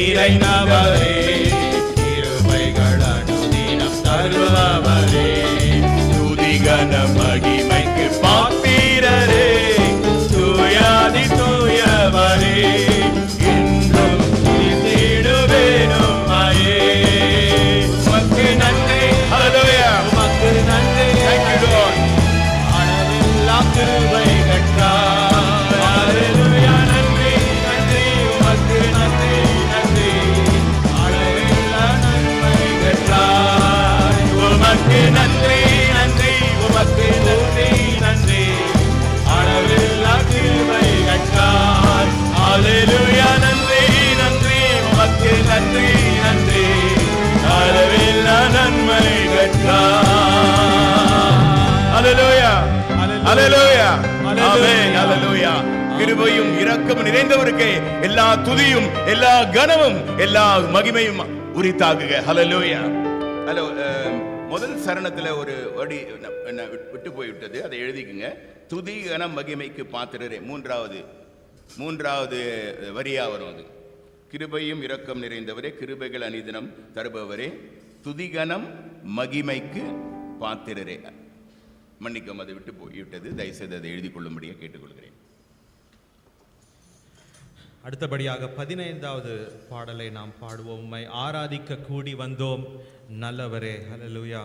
நிறைந்தவரே, கிருபைகள் அனுதினம் தருபவரே, துதி கன மகிமைக்கு பாத்திரரே, தூயாதி தூயவரே, இன்றும் துதித்திடுவேனும் ஆயே. உமக்கு நன்றி, ஹல்லேலூயா, உமக்கு நன்றி, thank you Lord. அளவில்லா கிருபை கட்டார், ஹல்லேலூயா, நன்றி நன்றி, உமக்கு நன்றி நன்றி, அளவில்லா நன்மை கட்டார், உமக்கு நன்றி நன்றி, உமக்கு நன்றி நன்றி, அளவில்லா கிருபை கட்டார், ஹல்லேலூயா, நன்றி நன்றி, உமக்கு நன்றி நன்றி, அளவில்லா நன்மை கட்டார். ஹல்லேலூயா, ஹல்லேலூயா, ஆமென், ஹல்லேலூயா. கிருபையும் இரக்கமும் நிறைந்தவருக்கு எல்லா துதியும் எல்லா கனமும் எல்லா மகிமையும் உரித்தாகுக. ஹல்லேலூயா. ஹலோ, முதல் சரணத்துல ஒரு வடி விட்டு போய்விட்டது, அதை எழுதிக்குங்க. துதி கனம் மகிமைக்கு பாத்திரரே, மூன்றாவது வரியா வரும் அது. கிருபையும் இரக்கம் நிறைந்தவரே, கிருபைகள் அனிதினம் தருபவரே, துதிகனம் மகிமைக்கு பாத்திரரே. மன்னிக்கும், அதை விட்டு போய்விட்டது, தயவுசெய்து அதை எழுதி கொள்ளும்படியாக கேட்டுக்கொள்கிறேன். அடுத்தபடியாக 15வது பாடலை நாம் பாடுவோம். உம்மை ஆராதிக்க கூடி வந்தோம் நல்லவரே. ஹல்லேலூயா.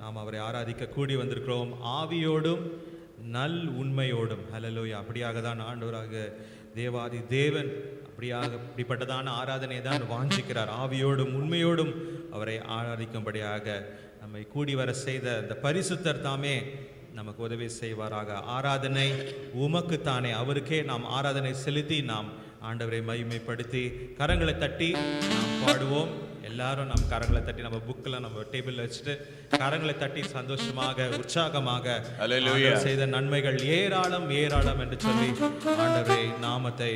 நாம் அவரை ஆராதிக்க கூடி வந்திருக்கிறோம் ஆவியோடும் நல் உண்மையோடும். ஹல்லேலூயா. அப்படியாக தான் ஆண்டவராக தேவாதி தேவன் அப்படிப்பட்டதான ஆராதனை தான் வாஞ்சிக்கிறார். ஆவியோடும் உண்மையோடும் அவரை ஆராதிக்கும்படியாக நம்மை கூடி வர செய்த இந்த பரிசுத்தர் தாமே நமக்கு உதவி செய்வாராக. ஆராதனை உமக்குத்தானே, அவருக்கே நாம் ஆராதனை செலுத்தி நாம் ஆண்டவரை மகிமைப்படுத்தி கரங்களை தட்டி நாம் பாடுவோம். எல்லாரும் நம் கரங்களை தட்டி நம்ம புக்கில் நம்ம டேபிளில் வச்சுட்டு கரங்களை தட்டி சந்தோஷமாக உற்சாகமாக செய்த நன்மைகள் ஏராளம் ஏராளம் என்று சொல்லி ஆண்டவரை நாமத்தை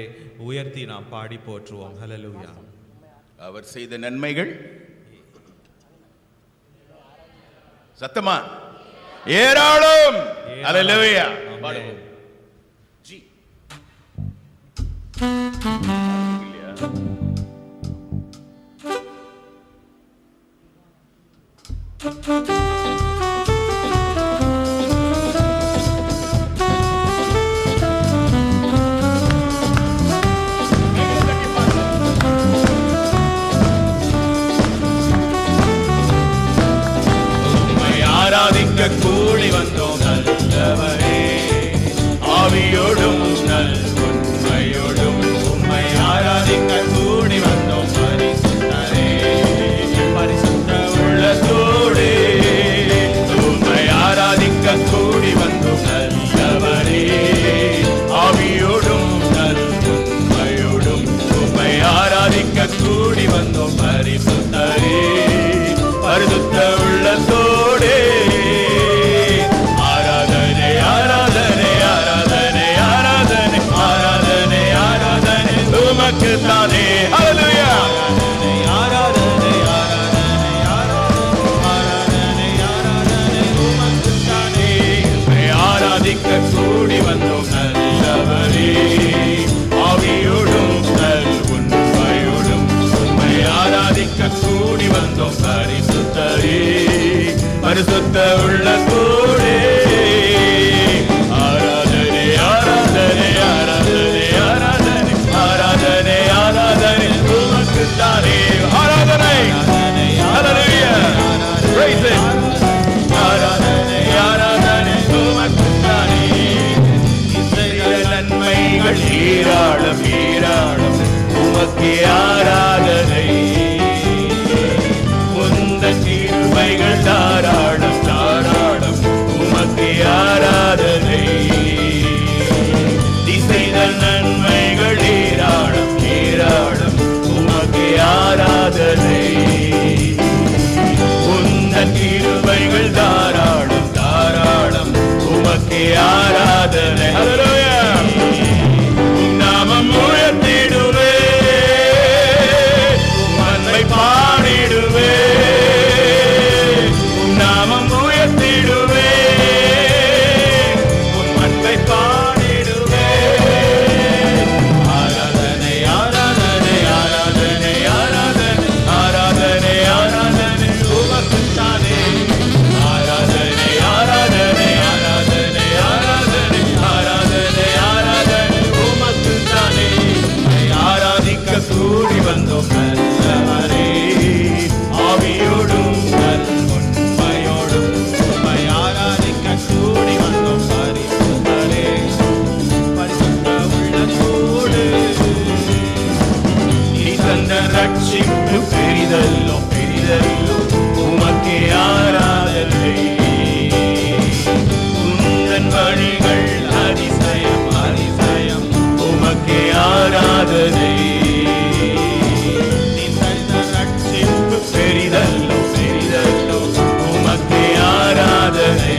உயர்த்தி நாம் பாடி போற்றுவோம். ஹல்லேலூயா. அவர் செய்த நன்மைகள் சத்தமா ஏராளம். ஹல்லேலூயா. பாடுவோம். ஆராதிக்க கூடி வந்தோம் நல்லவரே, ஆவியோடும் நல் உண்மையோடும் உம்மை ஆராதிக்க கூடி வந்தோம் பரிசுத்தரே, பரிசுத்த உள்ளத்தோடே உம்மை ஆராதிக்க கூடி வந்தோம் நல்லவரே, ஆவியோடும் நல் உண்மையோடும் உம்மை ஆராதிக்க கூடி வந்தோம் பரிசுத்தரே, பரிசுத்த உள்ளத்தோடே ஆராதனை ஆராதனை ஆராதனை ஆராதனை ஆராதனை ஆராதனை உமக்கு தானே. ஹல்லேலூயா. ஆராதனை ஆராதனை ஆராதனை ஆராதனை உமக்கு தானே. ஆராதிக்க கூடி வந்தோம் நல்லவரே, ஆவியோடும் நல் உண்மையோடும் உம்மை ஆராதிக்க கூடி வந்தோம் பரிசுத்தரே, பரிசுத்த உள்ளத்தோடே ஆராதனை ஆராதனை ஆராதனை ஆராதனை ஆராதனை ஆராதனை உமக்கு தானே. ஆராதனை ஹல்லேலூயா. praise it. ஆராதனை ஆராதனை உமக்கு தானே. நன்மைகள் ஏராளம் ஏராளம் உமக்கு ஆராதனை, கிருபைகள் தாராளம் தாராளம் உமக்கு ஆராதனை, திசைத நன்மைகள் ஏராளம் ஏராளம் உமக்கு ஆராதனை, உந்தன் கிருபைகள் தாராளம் தாராளம் உமக்கு ஆராதனை. ஹல்லேலூயா. நாமம் உயர்த்திடுவே ரட்சிப்பு பெரிதல்லோ பெரிதல்லோ உமக்கே ஆராதனை. உந்தன் வழிகள் அதிசயம் அதிசயம் உமக்கே ஆராதனை. நீ தந்த ரட்சிப்பு பெரிதல்லோ பெரிதல்லோ உமக்கே ஆராதனை.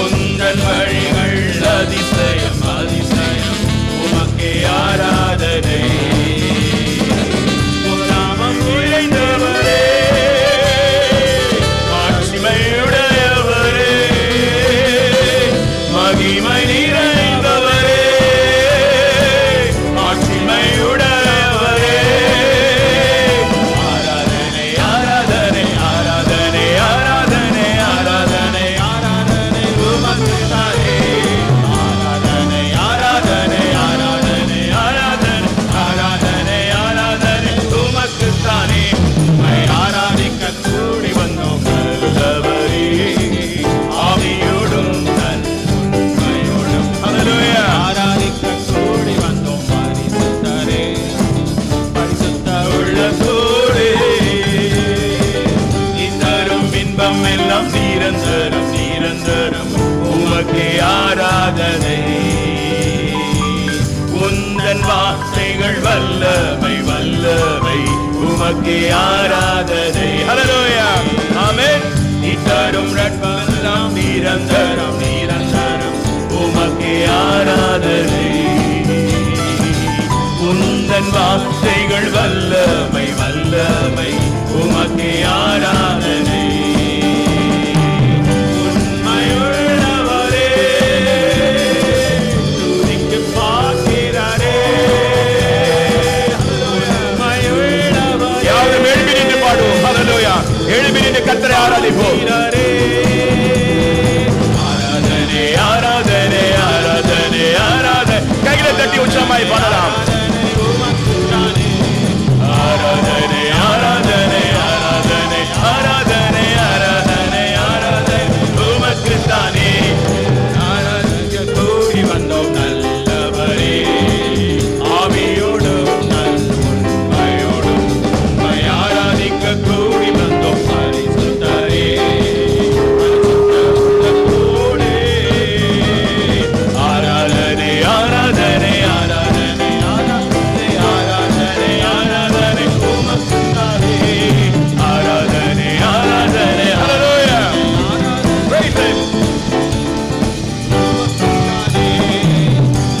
உந்தன் வழிகள் அதிசயம் அதிசயம் உமக்கே ஆராதனை. உம் நாமம் உயர்ந்தவரே, மாட்சிமையுடையவரே, மகிமை நிறைந்தவரே, மாட்சிமையுடையவரே. ஆராதனை ஆராதனை ஆராதனை ஆராதனை ஆராதனை ஆராதனை உமக்குத்தானே. ஆராதனை ஆராதனை ஆராதனை ஆராதனை ஆராதனை ஆராதனை உமக்குத்தானே. உம்மை ஆராதிக்க கூடி வந்தோம் நல்லவரே, ஆவியோடும் நன்மையோடும். ஹல்லேலூயா. ஆராதிக்க கூடி வந்தோம் பரிசுத்தரே, பரிசுத்த உள்ளத்தோடே. இந்தரும் இன்பம் எல்லாம் நிரந்தரம் நிரந்தரம் உமக்கே ஆராதனை. உந்தன் வார்த்தைகள் வல்லமை வல்லமை உமக்கே ஆராதனை. ஹல்லேலூயா. ஆமென். இத்தரும் ரட்பமெல்லாம் நிரந்தரம் நிரந்தரம் உமக்கே ஆராதனை. உந்தன் வார்த்தைகள் வல்லமை வல்லமை உமக்கே ஆராதனை. உண்மையுள்ளவரே, துதிக்கு பாத்திரரே, உண்மையுள்ளவரே. யாரும் எழுப்பி நின்று பாடுவோம். ஹல்லேலூயா. எழுப்பி நின்று கர்த்தரை ஆராதிப்போம். ஆராதனை ஆராதனை ஆராதனை ஆராதனை. கைகளை தட்டி உற்சாகமாய் பாடலாம். ஆராதனை ஆராதனை ஆராதனை ஆராதனை ஆராதனை ஆராதனை உமக்குத்தானே. ஆராதிக்க கூடி வந்தோம் நல்லவரே, ஆவியோடும் உண்மையோடும் உம்மை ஆராதிக்க கூடி வந்தோம் பரிசுத்தரே, பரிசுத்த உள்ளத்தோடே. ஆராதனை ஆராதனை ஆராதனை ஆராதனை ஆராதனை ஆராதனை உமக்குத்தானே. ஆராதனை ஆராதனை. ஹல்லேலூயா. Praise Him.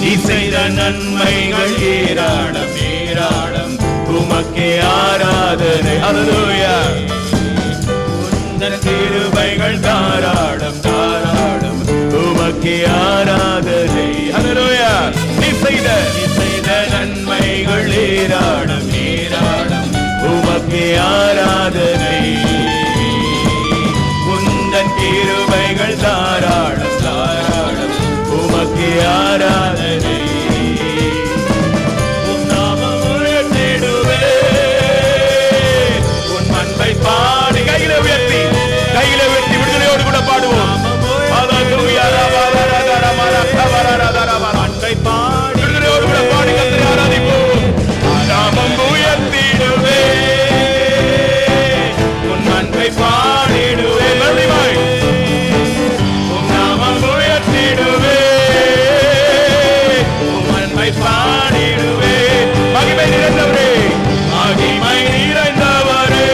நீ செய்த நன்மைகள் ஏராளம் ஏராளம் உமக்கே ஆராதனை. ஹல்லேலூயா. உந்தன் கிருபைகள் தாராளம் தாராளம் உமக்கே ஆராதனை. ஹல்லேலூயா. நீ செய்த நன்மைகள் ஏராளம் ஏராளம் உமக்கே ஆராதனை. உந்தன் கிருபைகள் தாராளம் தாராளம் உமக்கே ஆராதனை. உம் நாமம் உயர்த்திடுவே, உன் அன்பை பாடி. கையில உயர்த்தி விடுதலையோடு கூட பாடுவோம். ஹல்லேலூயா. அன்பை பாடி விடுதலையோடு கூட பாடி கர்த்தரை ஆராதிப்போம். நாமம் உயர்த்திடுவே, உன் அன்பை பாடிடுவே. மறுபடியும் உம் நாமம் உயர்த்திடுவே, உம் அன்பை பாடிடுவே. மகிமை நிறைந்தவரே, மகிமை நிறைந்தவரே,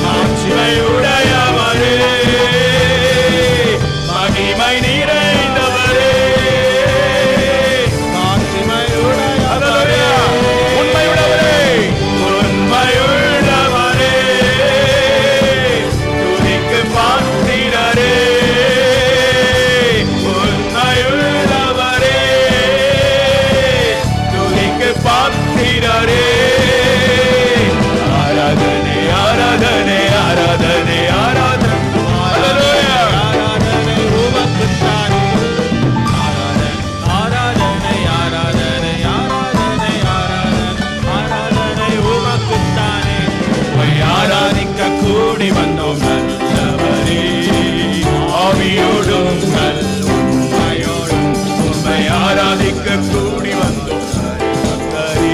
மாட்சிமையுடையவரே, மகிமை நிறைந்தவரே, மாட்சிமையுடையவரே, உண்மையுள்ளவரே, உண்மையுள்ளவரே, துதிக்கு பாத்திரரே, உண்மையுள்ளவரே, துதிக்கு பாத்திரரே. ஆராதனை ஆராதனை ஆராதனை ஆராதனை. ஹல்லேலூயா. ஆராதனை உமக்குத்தானே. ஆராதனை ஆராதனை ஆராதனை ஆராதனை ஆராதனை உமக்குத்தானே. உம்மை ஆராதிக்க கூடி வந்தோம் நல்லவரே, ஆவியோடும் உண்மையோடும் உம்மை ஆராதிக்க கூடி வந்தோம் பரிசுத்தரே.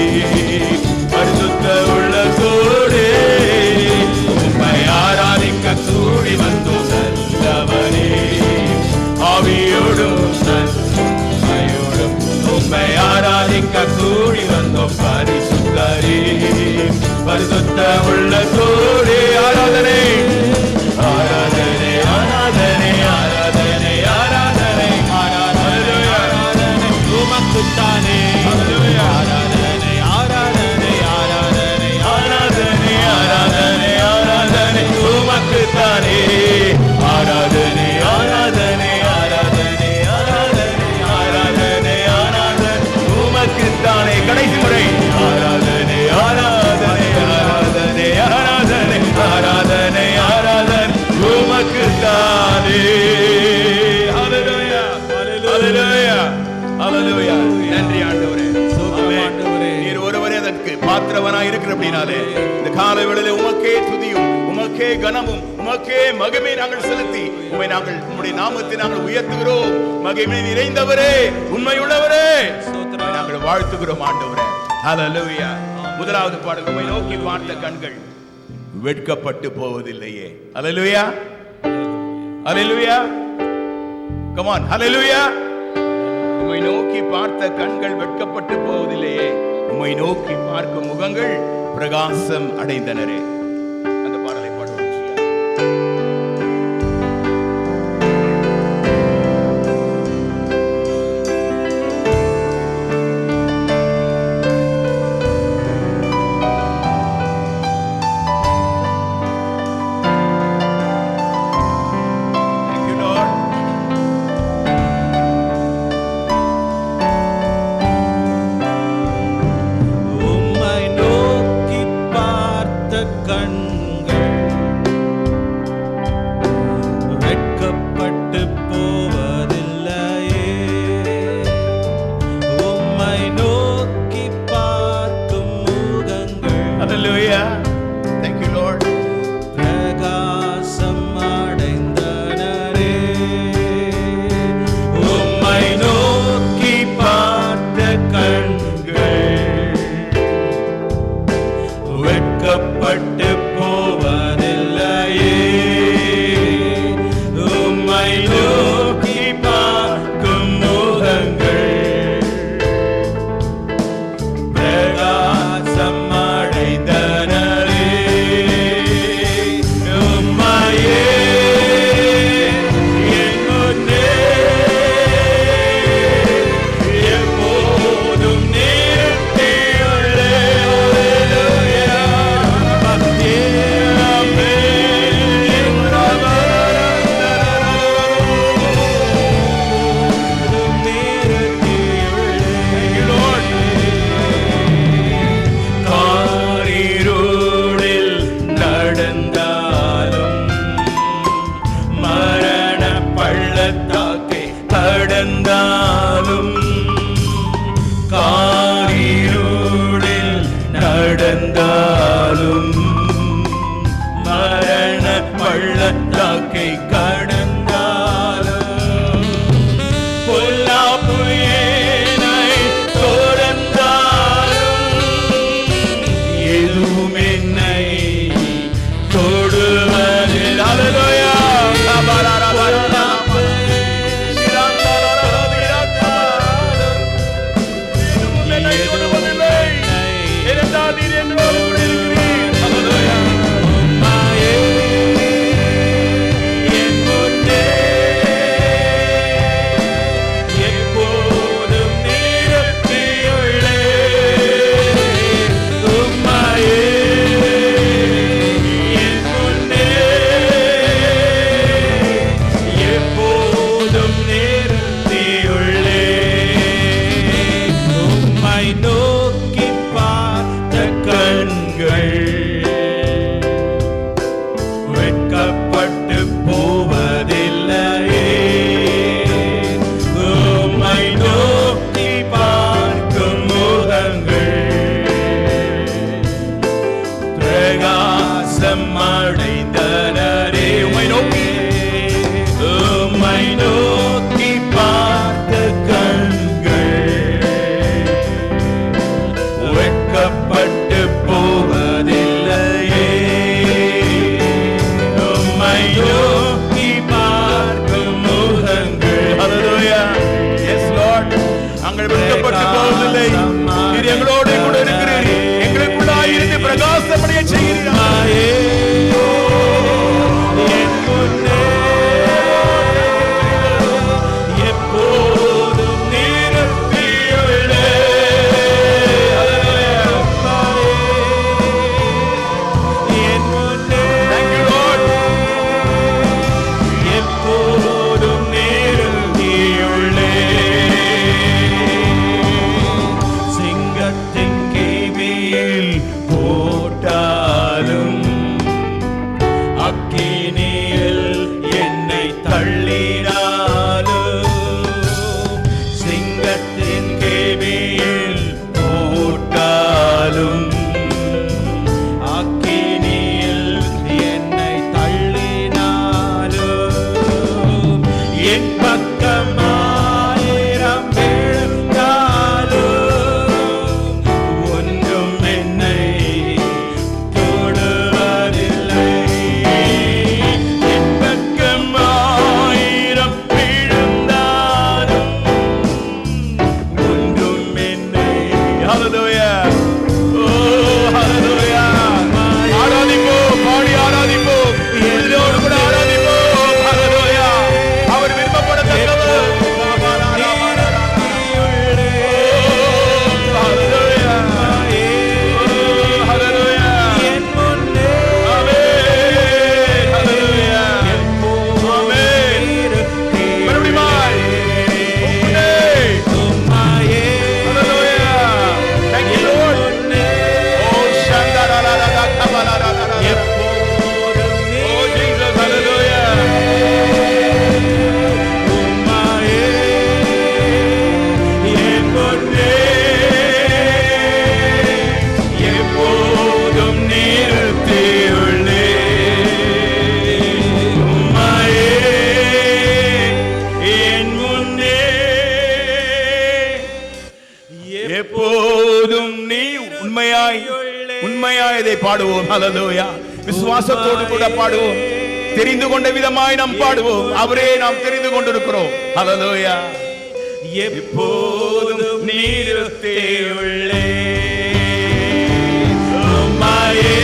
ஆனபடினாலே இந்த காலை வேளையிலே உமக்கே துதியும் உமக்கே கனமும் உமக்கே மகிமை நாங்கள் செலுத்தி உம்மை நாங்கள் உம்முடைய நாமத்தை நாங்கள் உயர்த்துகிறோம். மகிமை நிறைந்தவரே, உண்மையுள்ளவரே, நாங்கள் வாழ்த்துகிறோம் ஆண்டவரே. ஹல்லேலூயா. முதலாவது பாடல், உம்மை நோக்கி பார்த்த கண்கள் வெட்கப்பட்டு போவதில்லையே. ஹல்லேலூயா, ஹல்லேலூயா, கம் ஆன், ஹல்லேலூயா. உம்மை நோக்கி பார்த்த கண்கள் வெட்கப்பட்டு போவதில்லையே, உம்மை நோக்கி பார்க்கும் முகங்கள் பிரகாசம் அடைந்தனரே. அந்த பாடலை பாடுவோம். நோக்கி பார்த்த கண் எப்போதும் நீ உண்மையாய் இதை பாடுவோம். ஹல்லேலூயா. விசுவாசத்தோடு கூட பாடுவோம். தெரிந்து கொண்ட விதமாய் நாம் பாடுவோம். அவரே நாம் தெரிந்து கொண்டிருக்கிறோம். ஹல்லேலூயா. எப்போதும் நீருத்தேயுள்ளே உம்மையே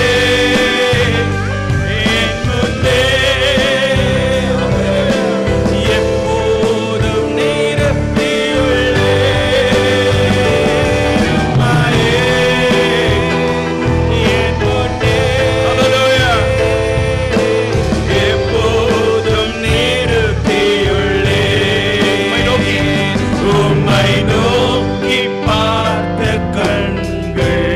என் முன்னே. எப்போதும் நீருத்தேயுள்ளே உம்மையே என் முன்னே. ஹல்லேலூயா. எப்போதும் நீருத்தேயுள்ளே உம்மை நோக்கி பார்த்த கண்கள்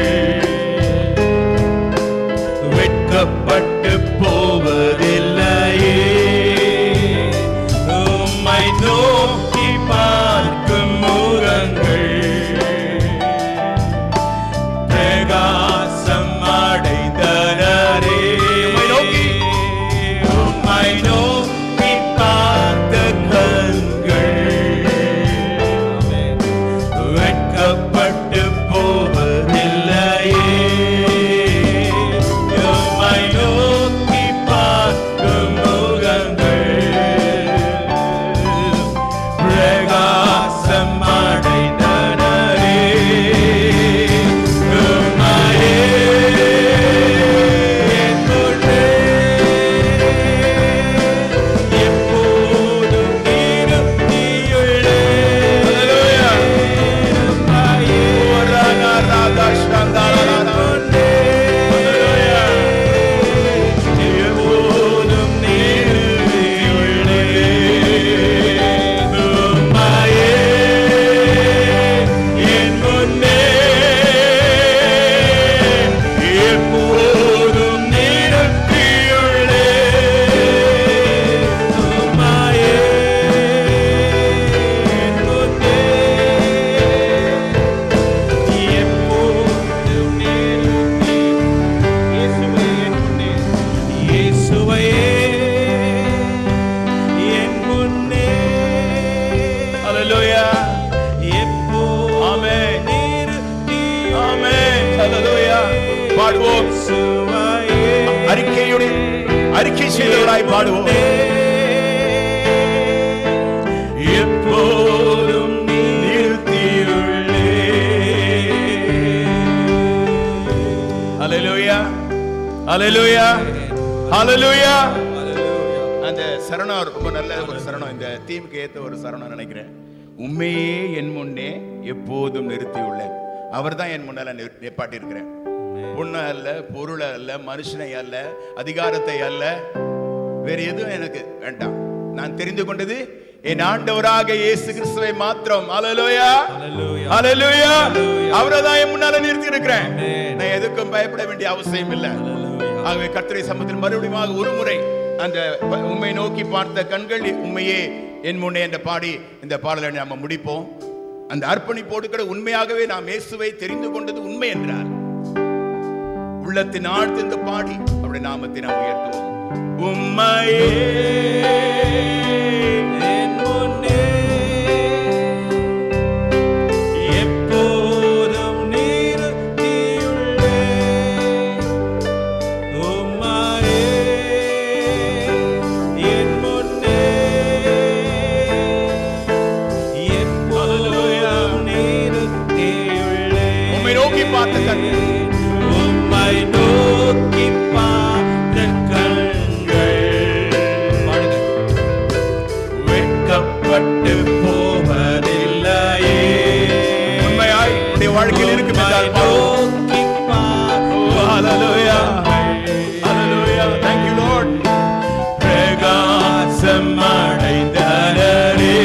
வெட்கப்பட்டு போவதில்லையே. உம்மை நோக்கி பார்க்கும் முகங்கள் பிரகாசம் அடைந்தனரே. உம்மை நோக்கி பார்த்த கண்கள் வெட்கப்பட்டு போவதில்லையே. உம்மை நோக்கி பார்க்கும் முகங்கள் பிரகாசம் அடைந்தனரே. உம்மையே என் முன்னே எப்போதும் நிறுத்தியுள்ளே. அறிக்கை செய்தவராய் பாடுவோம். எப்போதும் நிறுத்தியுள்ளே. ஹல்லேலூயா. ஹல்லேலூயா. ஹல்லேலூயா. அந்த சரணம் ரொம்ப நல்ல ஒரு சரணம். இந்த தீமுக்கு ஏத்த ஒரு சரணம் நினைக்கிறேன். உண்மையே என் முன்னே எப்போதும் நிறுத்தியுள்ளேன். அவர் தான் என் முன்னால நிப்பாட்டி இருக்கிறேன். பொண்ணு அல்ல, பொருளை அல்ல, மனுஷனை அல்ல, அதிகாரத்தை அல்ல, வேறு எதுவும் எனக்கு வேண்டாம். நான் தெரிந்து கொண்டது என் ஆண்டவராக இயேசு கிறிஸ்துவை மாத்திரம். ஹல்லேலூயா. ஹல்லேலூயா. அவரை தான் என் முன்னால நிறுத்தி இருக்கிறேன். நான் எதுக்கும் பயப்பட வேண்டிய அவசியம் இல்லை. ஆகவே கர்த்தருடைய சமூகத்தில் மறுபடியும் ஒரு முறை அந்த உம்மை நோக்கி பார்த்த கண்கள் உண்மையே என் முன்னே என்ற பாடி இந்த பாடலை நாம முடிப்போம். அந்த அர்ப்பணிப்போடு கூட உண்மையாகவே நாம் இயேசுவை தெரிந்து கொண்டது உண்மை என்றார் உள்ளத்தின் ஆழ்ந்து பாடி அவருடைய நாமத்தை நாம் உயர்த்துவோம். உம்மையே என் முன்னே எப்போதும் நிறுத்தியுள்ளே. உம்மையே என் முன்னே எப்போதும் நிறுத்தியுள்ளே. உம்மை நோக்கி பார்த்த கண்கள் நோக்கி பார்த்த கண்கள் வெட்கப்பட்டு போவதில்லையே. உண்மையாய் உடைய வாழ்க்கையில் இருக்கு நோக்கி பார்த்த. ஹல்லேலூயா. ஹல்லேலூயா. Thank you Lord. பிரகாசம் அடைந்தனரே.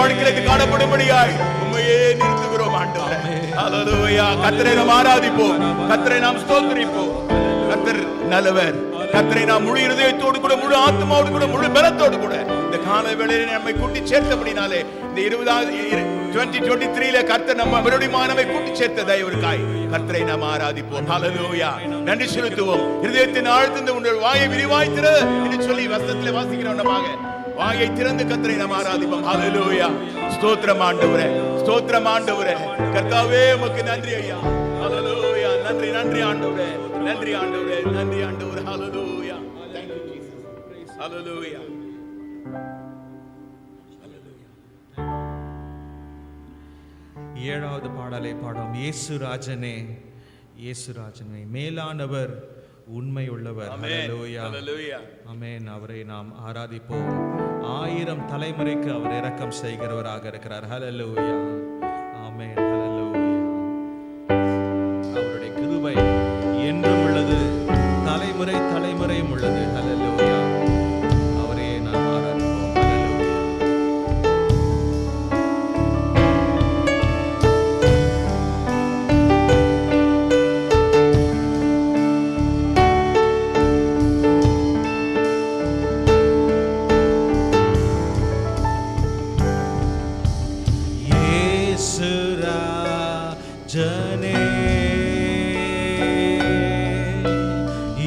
வாழ்க்கையில காணப்படும்படியாய் உம்மையே நிறுத்துகிறோம் ஆண்டவரே. ஹalleluya. கர்த்தரை நாம் ஆராதிப்போம், கர்த்தரை நாம் ஸ்தோத்திரிப்போம். கர்த்தர் நல்லவர். கர்த்தரை நாம் முழு இதயத்தோடு கூட, முழு ஆத்மாவோடு கூட, முழு பலத்தோடு கூட இந்த கால வேளையிலே நம்மை கூட்டி சேர்த்தபடினாலே இந்த 2023 கர்த்தர் நம்ம மறுபடியும் நம்மை கூட்டி சேர்த்த தயவுக்காய் கர்த்தரை நாம் ஆராதிப்போம். ஹalleluya. நன்றி செலுத்துவோம். இதயத்தின் ஆழ்த்திருந்த உங்கள் வாயை விரிவாய் திற என்று சொல்லி வசனத்திலே வாசிக்கிறவனமாக வாயை திறந்து கர்த்தரை நாம் ஆராதிப்போம். ஹalleluya. ஸ்தோத்திரம் ஆண்டவரே, ஸ்தோத்திரம் ஆண்டவரே. கர்த்தாவே உமக்கு நன்றி ஐயா. ஹalleluya. நன்றி நன்றி ஆண்டவரே, நன்றி ஆண்டவரே, நன்றி ஆண்டவரே. ஹalleluya. Thank you Jesus. Hallelujah. ஏழாவது பாடலை பாடும். இயேசு ராஜனே, இயேசு ராஜனே, மேலானவர், உண்மை உள்ளவர். ஹalleluya. ஆமென். அவரை நாம் ஆராதிப்போம். 1000 தலைமுறைக்கு அவர் இரக்கம் செய்கிறவராக இருக்கிறார். ஹalleluya. ஆமென். ஹalleluya. அவருடைய கிருபை என்றும் உள்ளது, தலைமுறை தலைமுறையும் உள்ளது. ஹalleluya. அவரே நாம் ஆராதிப்போம். ஹalleluya. இயேசு ராஜனே,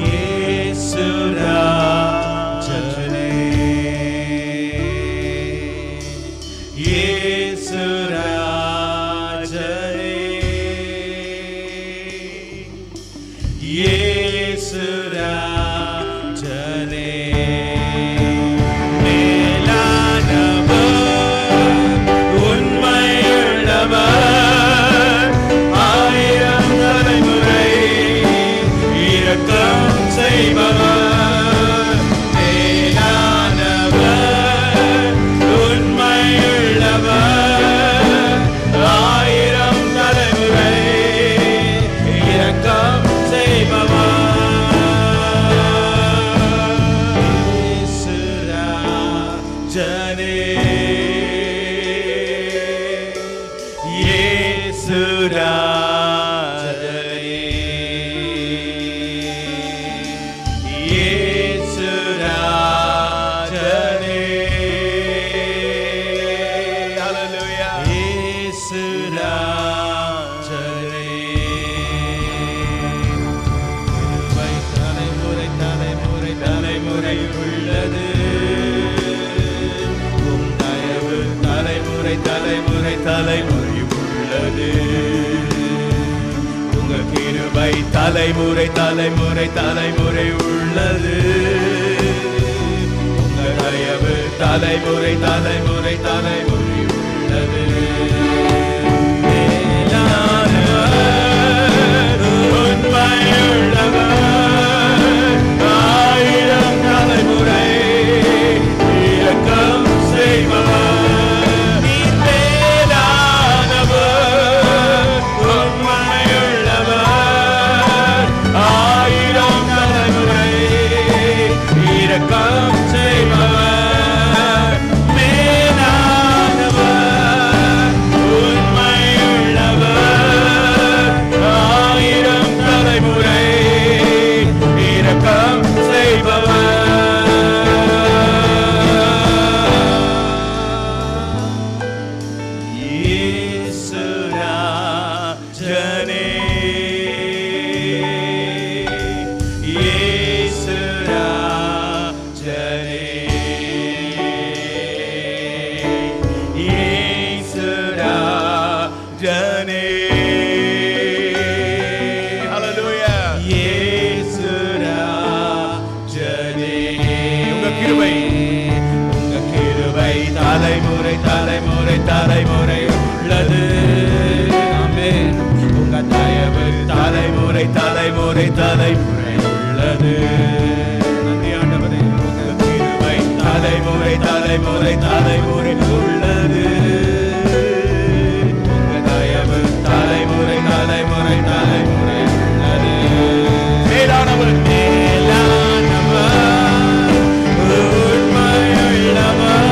இயேசு ராஜனே, இயேசு ராஜனே, இயேசு ராஜனே, தலைமுறை தலைமுறை தலைமுறை உள்ளது. உங்கள் தயவு தலைமுறை தலைமுறை தலைமுறை உள்ளது. மேலானவர், உண்மையுள்ளவர், 1000 தலைமுறை இரக்கம் செய்பவர். தலைமுறை தலைமுறை தலைமுறை உள்ளது. ஆமென். உங்க தயவு தலைமுறை தலைமுறை தலைமுறை உள்ளது. நன்றி ஆண்டவரே. உங்க கிருபை தலைமுறை தலைமுறை தலைமுறை உள்ளது. உங்க தயவு தலைமுறை தலைமுறை தலைமுறை உள்ளது. மேலானவர், மேலானவர், உண்மையுள்ளவர்,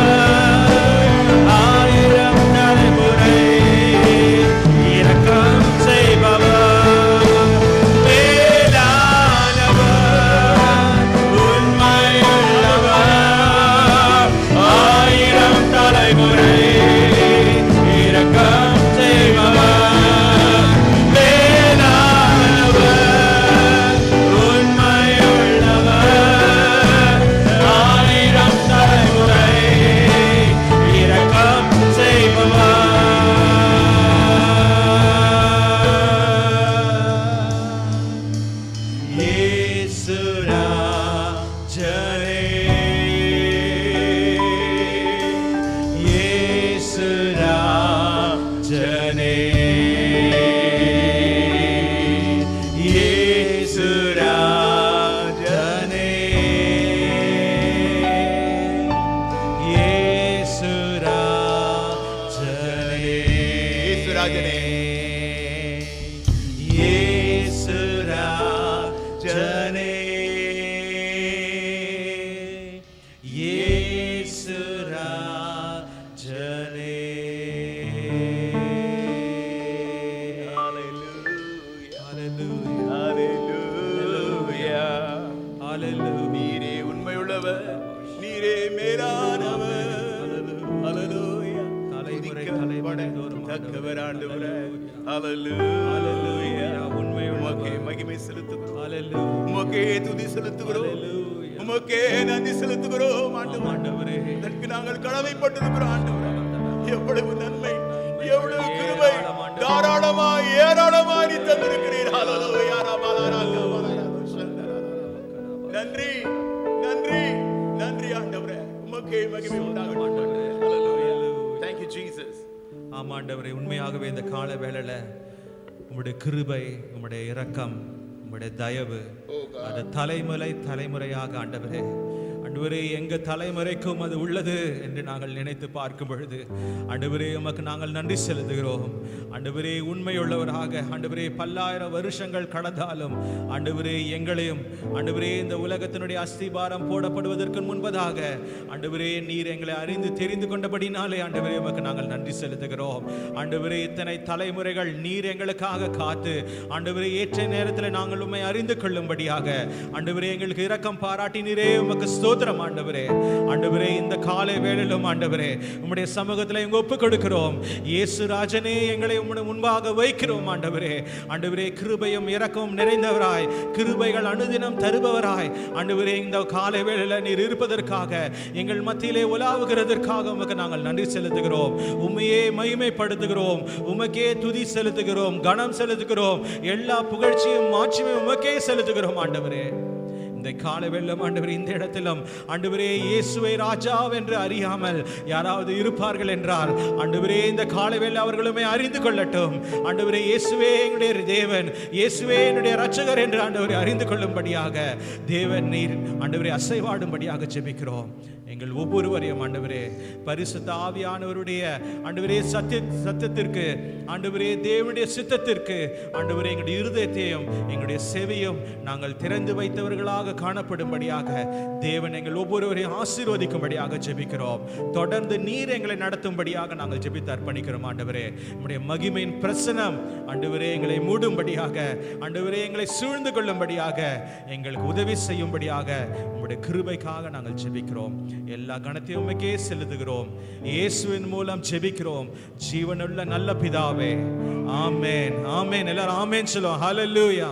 1000 ராஜனே இயேசு ராஜனே இயேசு ராஜனே நீரே உண்மையுள்ளவர், நீரே மேலானவர். ஹல்லேலூயா. தக்கவர் ஆண்டவரே. ஹல்லேலூயா. உமக்கே மகிமை செலுத்துகிறோம், உமக்கே துதி செலுத்துகிறோம், உமக்கே நன்றி செலுத்துகிறோம் ஆண்டவரே. இதற்கு நாங்கள் கடமைப்பட்டிருக்கிறோம் ஆண்டவரே. எவ்வளவு நன்மை, எவ்வளவு கிருபை, தாராளமாய் ஏராளமாய் நீ தந்திருக்கிறீர். ஹல்லேலூயா. நன்றி, நன்றி, நன்றி ஆண்டவரே. உமக்கே மகிமை உண்டாகட்டும். ஹல்லேலூயா. Thank you Jesus. ஆமாண்டவரே, உண்மையாகவே இந்த கால வேளையில உம்முடைய கிருபை, உம்முடைய இரக்கம், உம்முடைய தயவு அது தலைமுறையாக ஆண்டவரே எங்க தலைமுறைக்கும் அது உள்ளது என்று நாங்கள் நினைத்து பார்க்கும் பொழுது ஆண்டவரே உமக்கு நாங்கள் நன்றி செலுத்துகிறோம். ஆண்டவரே உண்மையுள்ளவராக ஆண்டவரே பல்லாயிரம் வருஷங்கள் கடந்தாலும் ஆண்டவரே எங்களையும் ஆண்டவரே இந்த உலகத்தினுடைய அஸ்திபாரம் போடப்படுவதற்கு முன்பதாக ஆண்டவரே நீர் எங்களை அறிந்து தெரிந்து கொண்டபடினாலே ஆண்டவரே உமக்கு நாங்கள் நன்றி செலுத்துகிறோம். ஆண்டவரே இத்தனை தலைமுறைகள் நீர் எங்களுக்காக காத்து ஆண்டவரே ஏற்ற நேரத்தில் நாங்கள் உம்மை அறிந்து கொள்ளும்படியாக ஆண்டவரே எங்களுக்கு இரக்கம் பாராட்டினீரே, உமக்கு ஸ்தோத்திரம் ஆண்டவரே. ஆண்டவரே இந்த காலை வேளையிலும் ஆண்டவரே உம்முடைய சமூகத்தில் எங்க ஒப்பு கொடுக்கிறோம். இயேசு ராஜனே எங்களை உம்முடைய முன்பாக வைக்கிறோம் ஆண்டவரே. ஆண்டவரே கிருபையும் இரக்கமும் நிறைந்தவராய், கிருபைகள் அனுதினம் தருபவராய் ஆண்டவரே இந்த காலை வேளையில நீர் இருப்பதற்காக, எங்கள் மத்தியிலே உலாவுகிறதற்காக உமக்கு நாங்கள் நன்றி செலுத்துகிறோம். உம்மையே மகிமைப்படுத்துகிறோம், உமக்கே துதி செலுத்துகிறோம், கனம் செலுத்துகிறோம், எல்லா புகழ்ச்சியும் மாட்சியும் உமக்கே செலுத்துகிறோம் ஆண்டவரே. இந்த காலை வெள்ளம் ஆண்டவரே இந்த இடத்திலும் ஆண்டவரே இயேசுவை ராஜா என்று அறியாமல் யாராவது இருப்பார்கள் என்றால் ஆண்டவரே இந்த காலை வெள்ளம் அவர்களுமே அறிந்து கொள்ளட்டும். ஆண்டவரே இயேசுவே எங்களுடைய தேவன், இயேசுவே என்னுடைய இரட்சகர் என்று ஆண்டவரை அறிந்து கொள்ளும்படியாக தேவன் நீர் ஆண்டவரே அசைவாடும்படியாக ஜெபிக்கிறோம். எங்கள் ஒவ்வொருவரையும் ஆண்டவரே பரிசுத்த ஆவியானவருடைய ஆண்டவரே சத்தியத்திற்கு ஆண்டவரே தேவனுடைய சித்தத்திற்கு ஆண்டவரே எங்களுடைய இருதயத்தையும் எங்களுடைய செவியும் நாங்கள் திறந்து வைத்தவர்களாக காணப்படும்படியாக தேவன் எங்கள் ஒவ்வொருவரையும் ஆசீர்வதிக்கும்படியாக ஜெபிக்கிறோம். தொடர்ந்து நீர் எங்களை நடத்தும்படியாக நாங்கள் ஜெபித்து அர்ப்பணிக்கிறோம் ஆண்டவரே. நம்முடைய மகிமையின் பிரசனம் ஆண்டவரே எங்களை மூடும்படியாக, ஆண்டவரே எங்களை சூழ்ந்து கொள்ளும்படியாக, எங்களுக்கு உதவி செய்யும்படியாக உம்முடைய கிருபைக்காக நாங்கள் ஜெபிக்கிறோம். எல்லா கணத்தையும் உமக்கே செலுத்துகிறோம். இயேசுவின் மூலம் ஜெபிக்கிறோம் ஜீவனுள்ள நல்ல பிதாவே. ஆமென், ஆமென். எல்லாரும் ஆமென் சொல்லுவோம். ஹல்லேலூயா,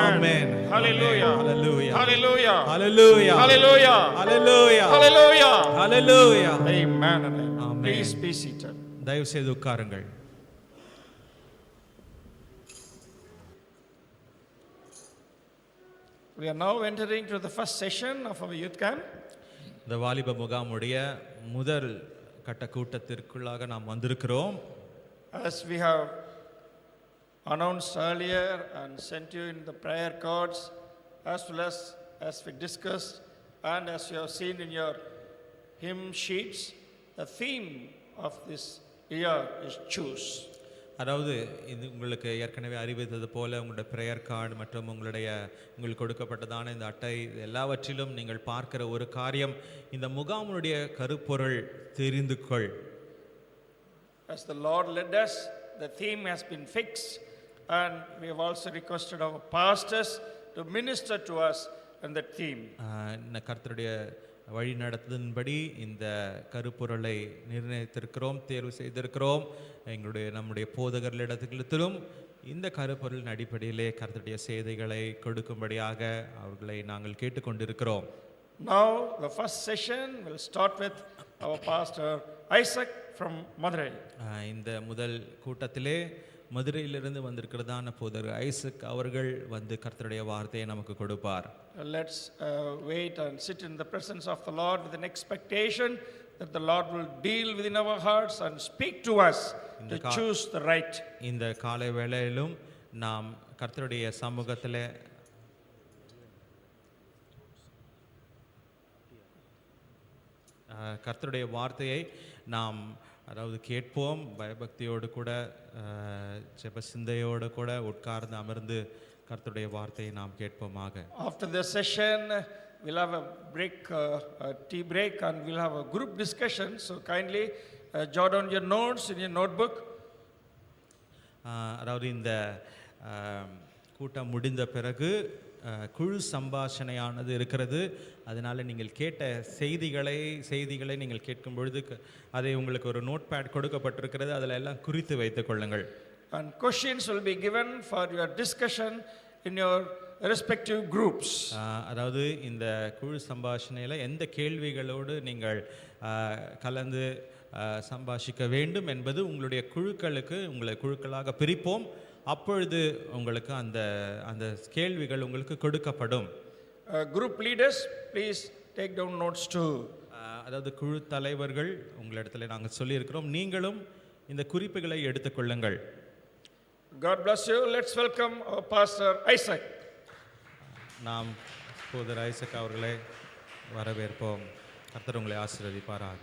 ஆமென், ஹல்லேலூயா, ஹல்லேலூயா, ஹல்லேலூயா, ஹல்லேலூயா, ஹல்லேலூயா, ஹல்லேலூயா, ஹல்லேலூயா, ஹல்லேலூயா. Amen and amen. Amen. Please be seated. தயவு செய்து உட்காருங்கள். We are now entering to the first session of our youth camp. இந்த வாலிப முகாமுடைய முதல் கட்ட கூட்டத்திற்குள்ளாக நாம் வந்திருக்கிறோம். As we have announced earlier and sent you in the prayer cards, as well as we discussed and as you have seen in your hymn sheets, the theme of this year is choose. அதாவது இது உங்களுக்கு ஏற்கனவே அறிவித்தது போல உங்களுடைய prayer card மற்றும் உங்களுக்கு கொடுக்கப்பட்டதான இந்த அட்டை எல்லாவற்றிலும் நீங்கள் பார்க்கிற ஒரு காரியம், இந்த முகாமுடைய கருப்பொருள் தெரிந்து கொள். As the Lord led us, the theme has been fixed, and we have also requested our pastors to minister to us in that theme. இந்த கர்த்தருடைய வழி நடத்துதன்படி இந்த கருப்பொருளை நிர்ணயித்திருக்கிறோம், தேர்வு செய்திருக்கிறோம். நம்முடைய போதகர்களிடத்திலும் இந்த கருப்பொருளின் அடிப்படையிலே கர்த்தருடைய செய்திகளை கொடுக்கும்படியாக அவர்களை நாங்கள் கேட்டுக்கொண்டிருக்கிறோம். Now the first session will start with our pastor Isaac from Madurai. இந்த முதல் கூட்டத்திலே மதுரையிலிருந்து வந்திருக்கிறதான போதகர் ஐசக் அவர்கள் வந்து கர்த்தருடைய வார்த்தையை நமக்கு கொடுப்பார். Let's wait and sit in the presence of the Lord with an expectation that the Lord will deal within our hearts and speak to us to choose the right. இந்த காலை வேளையிலும் நாம் கர்த்தருடைய சமூகத்திலே கர்த்தருடைய வார்த்தையை நாம் அதாவது கேட்போம் பயபக்தியோடு கூட ஜெப சிந்தையோடு கூட உட்கார்ந்து அமர்ந்து கர்த்தருடைய வார்த்தையை நாம் கேட்போமாக. After the session, we'll have a break, a tea break, and we'll have a group discussion. So kindly jot down your notes in your notebook. அதாவது இந்த கூட்டம் முடிந்த பிறகு குழு சம்பாஷணையானது இருக்கிறது. அதனால் நீங்கள் கேட்ட செய்திகளை நீங்கள் கேட்கும் பொழுது அதை உங்களுக்கு ஒரு நோட் பேட் கொடுக்கப்பட்டிருக்கிறது, அதில் எல்லாம் குறித்து வைத்துக் கொள்ளுங்கள். And questions will be given for your discussion in your respective groups. அதாவது இந்த குழு சம்பாஷணையில் எந்த கேள்விகளோடு நீங்கள் கலந்து சம்பாஷிக்க வேண்டும் என்பது உங்களுடைய உங்களை குழுக்களாக பிரிப்போம். அப்பொழுது உங்களுக்கு அந்த அந்த கேள்விகள் உங்களுக்கு கொடுக்கப்படும். Group leaders, please take down notes too. அதாவது குழு தலைவர்கள் உங்களிடத்தில் நாங்கள் சொல்லியிருக்கிறோம், நீங்களும் இந்த குறிப்புகளை எடுத்துக்கொள்ளுங்கள். God bless you. Let's welcome our Pastor Isaac. நாம் சகோதரர் ஐசக் அவர்களை வரவேற்போம். கர்த்தர் உங்களை ஆசீர்வதிப்பாராக.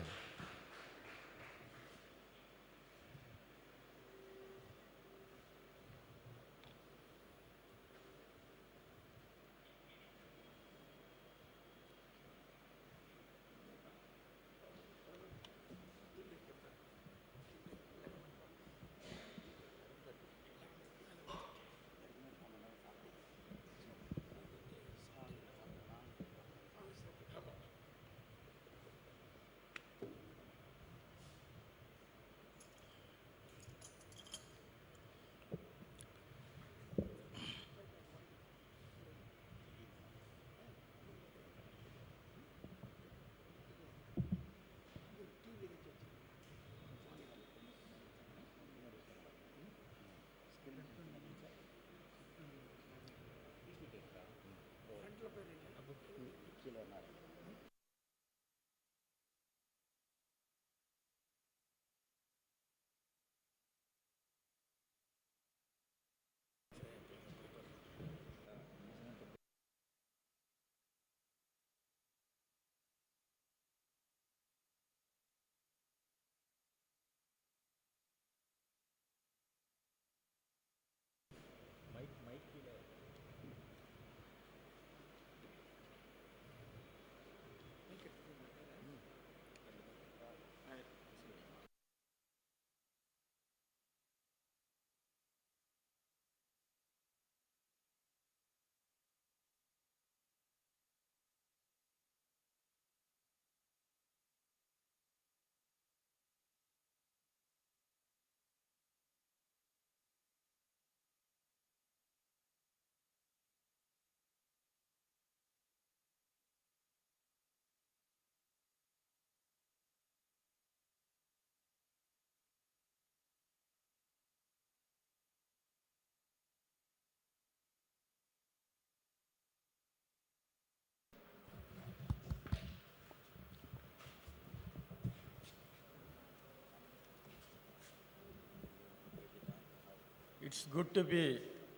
It's good to be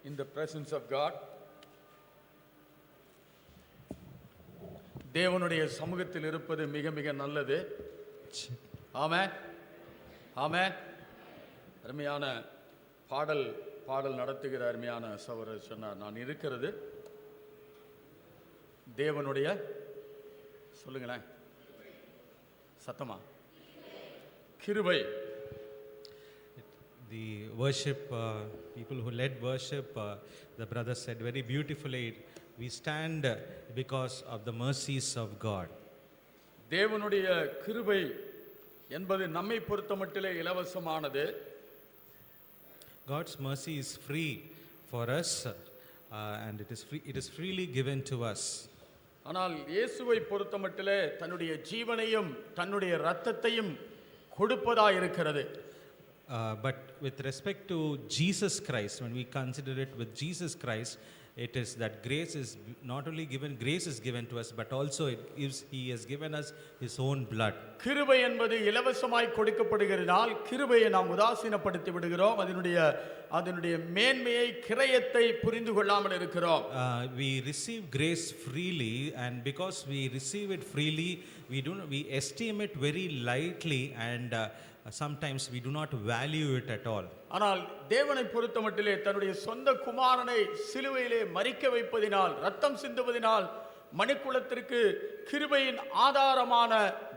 in the presence of God. தேவனுடைய சமூகத்தில் இருப்பது மிக மிக நல்லது. ஆமென், ஆமென். அருமையான பாடல் நடத்துகிற அருமையான சகோதரர் சொன்னார், நான் இருக்கிறது தேவனுடைய, சொல்லுங்களேன் சத்தமா, கிருபை. The worship, people who led worship, the brother said very beautifully, we stand because of the mercies of God. தேவனுடைய கிருபை என்பது நம்மை பொறுத்தமட்டிலே இலவசமானது. God's mercy is free for us, and it is freely given to us. ஆனால் இயேசுவை பொறுத்தமட்டிலே தன்னுடைய ஜீவனையும் தன்னுடைய இரத்தத்தையும் கொடுப்பதாக இருக்கிறது. But with respect to Jesus Christ, when we consider it with Jesus Christ, it is that grace is not only given, grace is given to us, but also he has given us his own blood. கிருபை என்பது இலவசமாய் கொடுக்கப்படுகிறதால் கிருபையை நாம் உதாசீனப்படுத்தி விடுகிறோம். அதனுடைய மேன்மையை, கிரயத்தை புரிந்து கொள்ளாமல் இருக்கிறோம். We receive grace freely, and because we receive it freely, we estimate very lightly, and sometimes we do not value it at all. ஆனால் தேவனை பொறுத்தமட்டிலே தன்னுடைய சொந்த குமாரனை சிலுவையிலே மரிக்க வைப்பதினால், ரத்தம் சிந்துவதினால் மனுக்குலத்திற்கு கிருபையின் ஆதாரமான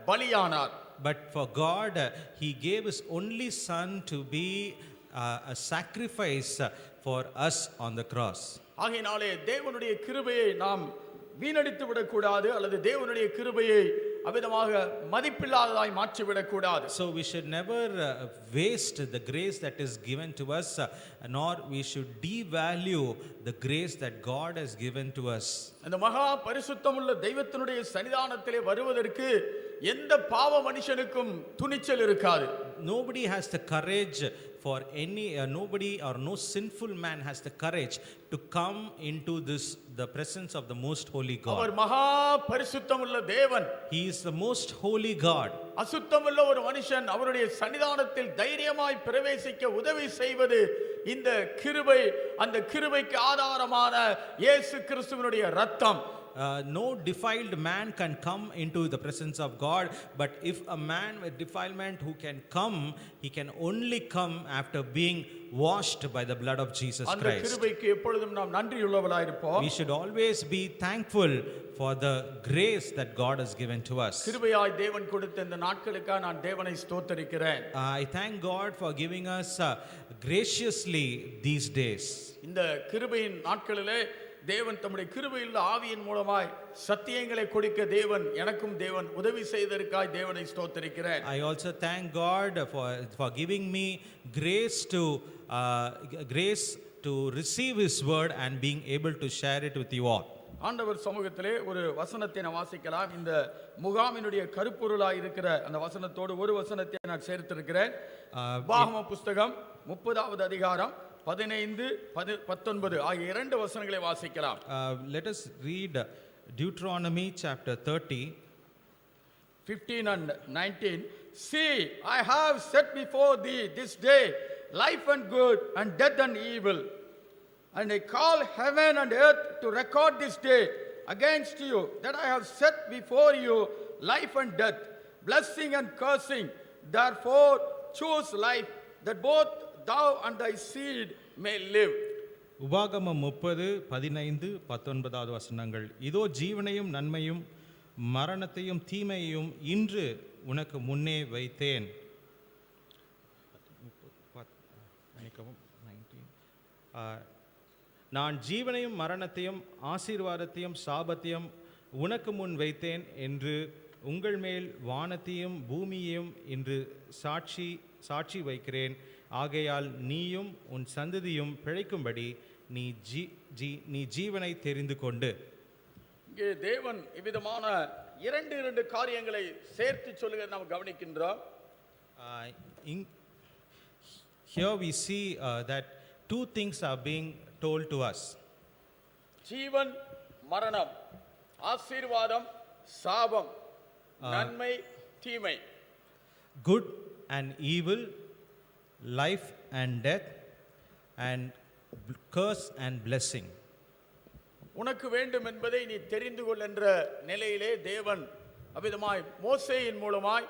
பலியானார். But for God, He gave His only Son to be a sacrifice for us on the cross. ஆகையினாலே தேவனுடைய கிருபையை நாம் வீணடித்து விடக்கூடாது, அல்லது தேவனுடைய கிருபையை அவிதமாக மதிப்பில்லாததாய் மாற்றிவிடக்கூடாது. So we should never waste the grace that is given to us, nor we should devalue the grace that God has given to us. அந்த மகா பரிசுத்தமுள்ள தெய்வத்தினுடைய சன்னிதானத்திலே வருவதற்கு எந்த பாவ மனுஷனுக்கும் துணிச்சல் இருக்காது. Nobody has the courage for nobody or no sinful man has the courage to come into the presence of the most holy our God. மகா பரிசுத்தமுள்ள தேவன். He is the most holy God. அசுத்தமுள்ள ஒரு மனுஷன் அவருடைய சன்னிதானத்தில் தைரியமாய் பிரவேசிக்க உதவி செய்வது இந்த கிருபை. அந்த கிருபைக்கு ஆதாரமான இயேசு கிறிஸ்துவினுடைய இரத்தம். No defiled man can come into the presence of God, but if a man with defilement who can come, he can only come after being washed by the blood of Jesus அந்த Christ. கிருபைக்கு எப்பொழுதும் நாம் நன்றியுள்ளவர்களாய் இருப்போம். We should always be thankful for the grace that God has given to us. கிருபையாய் தேவன் கொடுத்த இந்த நாட்களுக்காக நான் தேவனை ஸ்தோத்திரிக்கிறேன். I thank God for giving us graciously these days. இந்த கிருபையின் நாட்களிலே தேவன் தம்முடைய கிருபையுள்ள ஆவியின் மூலமாய் சத்தியங்களை கொடுக்க தேவன் எனக்கும் தேவன் உதவி செய்ததற்காய் தேவனை ஸ்தோத்திரிக்கிறேன். I also thank God for giving me grace to receive His word and being able to share it with you all. ஆண்டவர் சமூகத்திலே ஒரு வசனத்தை நான் வாசிக்கலாம். இந்த முகாமினுடைய கருப்பொருளாய் இருக்கிற அந்த வசனத்தோடு ஒரு வசனத்தை நான் சேர்த்திருக்கிறேன். உபாகம புஸ்தகம் 30வது அதிகாரம் 15-19 ஆகிய இரண்டு வசனங்களை வாசிக்கலாம். Let us read Deuteronomy chapter 30. 15 and 19. See, I have set before thee this day life and good and death and evil. And I call heaven and earth to record this day against you, that I have set before you life and death, blessing and cursing. Therefore choose life, that both thou and thy seed may live. உபாகமம் 30:15-19 வசனங்கள். இதோ ஜீவனையும் நன்மையும் மரணத்தையும் தீமையையும் இன்று உனக்கு முன்னே வைத்தேன். நான் ஜீவனையும் மரணத்தையும் ஆசீர்வாதத்தையும் சாபத்தையும் உனக்கு முன் வைத்தேன் என்று உங்கள் மேல் வானத்தையும் பூமியையும் இன்று சாட்சி வைக்கிறேன். ஆகையால் நீயும் உன் சந்ததியும் பிழைக்கும்படி நீ ஜீவனை தெரிந்து கொண்டு. இங்கே தேவன் இவ்விதமான இரண்டு காரியங்களை சேர்த்து சொல்லுகிறதை நாம் கவனிக்கின்றோம். Here we see that two things are being told to us. ஜீவன் மரணம், ஆசீர்வாதம் சாபம், நன்மை தீமை. Good and evil, life and death, and curse and blessing. உனக்கு வேண்டும் என்பதை நீ தெரிந்து கொள் என்ற நிலையிலே தேவன் அவிதமாய் மோசேயின் மூலமாய்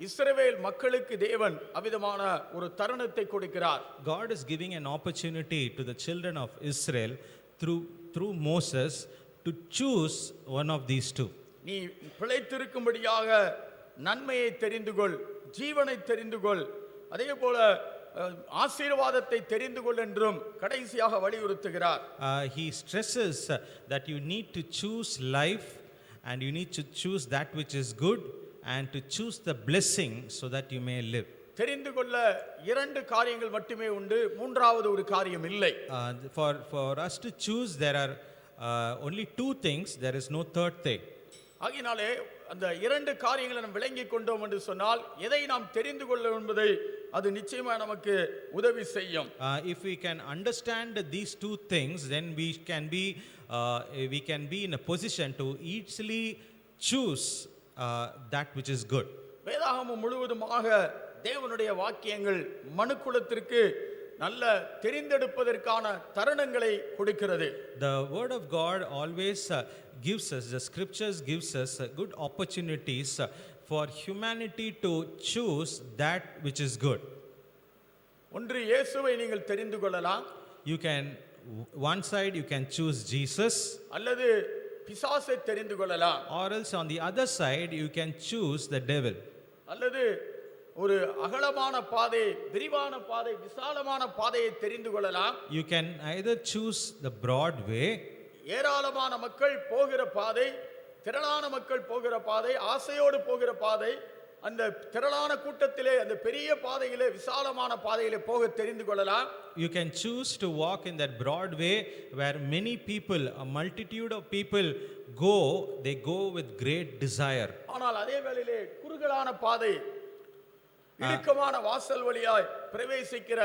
இஸ்ரவேல் மக்களுக்கு தேவன் அவிதமான ஒரு தருணத்தை கொடுக்கிறார். God is giving an opportunity to the children of Israel through Moses to choose one of these two. நீ பிழைத்திருக்கும்படியாக நன்மையை தெரிந்து கொள், ஜீவனை தெரிந்து கொள், அதே போல ஆசீர்வாதத்தை தெரிந்து கொள் என்றும் கடைசியாக வலியுறுத்துகிறார். He stresses that you need to choose life and you need to choose that which is good and to choose the blessing so that you may live. தெரிந்து கொள்ள இரண்டு காரியங்கள் மட்டுமே உண்டு, மூன்றாவது ஒரு காரியம் இல்லை. For us to choose there are only two things, there is no third thing. ஆகினாலே அந்த இரண்டு காரியங்களை நாம் விளங்கிக் கொண்டோம் என்று சொன்னால் எதை நாம் தெரிந்து கொள்ள என்பதை அது நிச்சயமாக நமக்கு உதவி செய்யும். If we can understand these two things, then we can be in a position to easily choose that which is good. வேதாகமம் முழுவதுமாக தேவனுடைய வாக்கியங்கள் மனுக்குலத்திற்கு நல்ல தெரிந்தெடுப்பதற்கான தருணங்களை கொடுக்கிறது. The word of God always gives us, the scriptures gives us good opportunities for humanity to choose that which is good. ஒன்று இயேசுவை நீங்கள் தெரிந்து கொள்ளலாம், You can, one side you can choose Jesus, அல்லது பிசாசை தெரிந்து கொள்ளலாம், or else on the other side you can choose the devil. அல்லது ஒரு அகலமான பாதை, விரிவான பாதை, விசாலமான பாதையை தெரிந்து கொள்ளலாம். You can either choose the broad way, ஏராளமான மக்கள் போகிற பாதை, திரளான மக்கள் போகிற பாதை, ஆசையோடு போகிற பாதை, அந்த திரளான கூட்டத்திலே அந்த பெரிய பாதையிலே விசாலமான பாதையிலே போக தெரிந்து கொள்ளலாம். you can choose to walk in that broad way where many people, a multitude of people go, they go with great desire. ஆனால் அதே வேளையிலே குறுகலான பாதை, இடுக்கமான வாசல் வழியாய் பிரவேசிக்கிற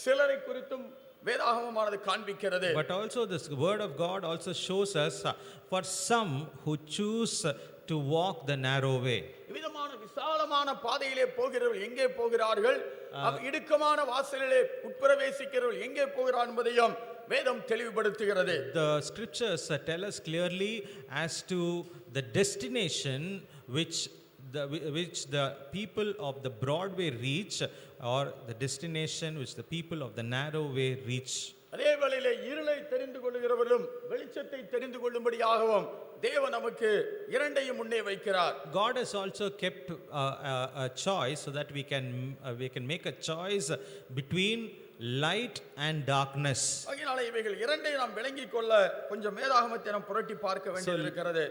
சிலரை குறித்தும் வேதாகமமானது காண்பிக்கிறது. But also this word of God also shows us for some who choose to walk the narrow way. விதமான விசாலமான பாதையிலே போகிறவர்கள் எங்கே போகிறார்கள், இடுக்கமான வாசலிலே உட்பிரவேசிக்கிறவர்கள் எங்கே போகிறார் என்பதையும் வேதம் தெளிவுபடுத்துகிறது. The scriptures tell us clearly as to the destination which the people of the broad way reach, or the destination which the people of the narrow way reach. அதே வேளையிலே இருளை தெரிந்து கொள்ளுகிறவர்களும் வெளிச்சத்தை தெரிந்து கொள்ளும்படியாகவும் தேவன் நமக்கு இரண்டையும் முன்னே வைக்கிறார். God has also kept a choice so that we can make a choice between light and darkness. அதனால இவைகள் இரண்டையும் நாம் விளங்கிக் கொள்ள கொஞ்சம் வேதாகமத்தை நாம் புரட்டி பார்க்க வேண்டியிருக்கிறது.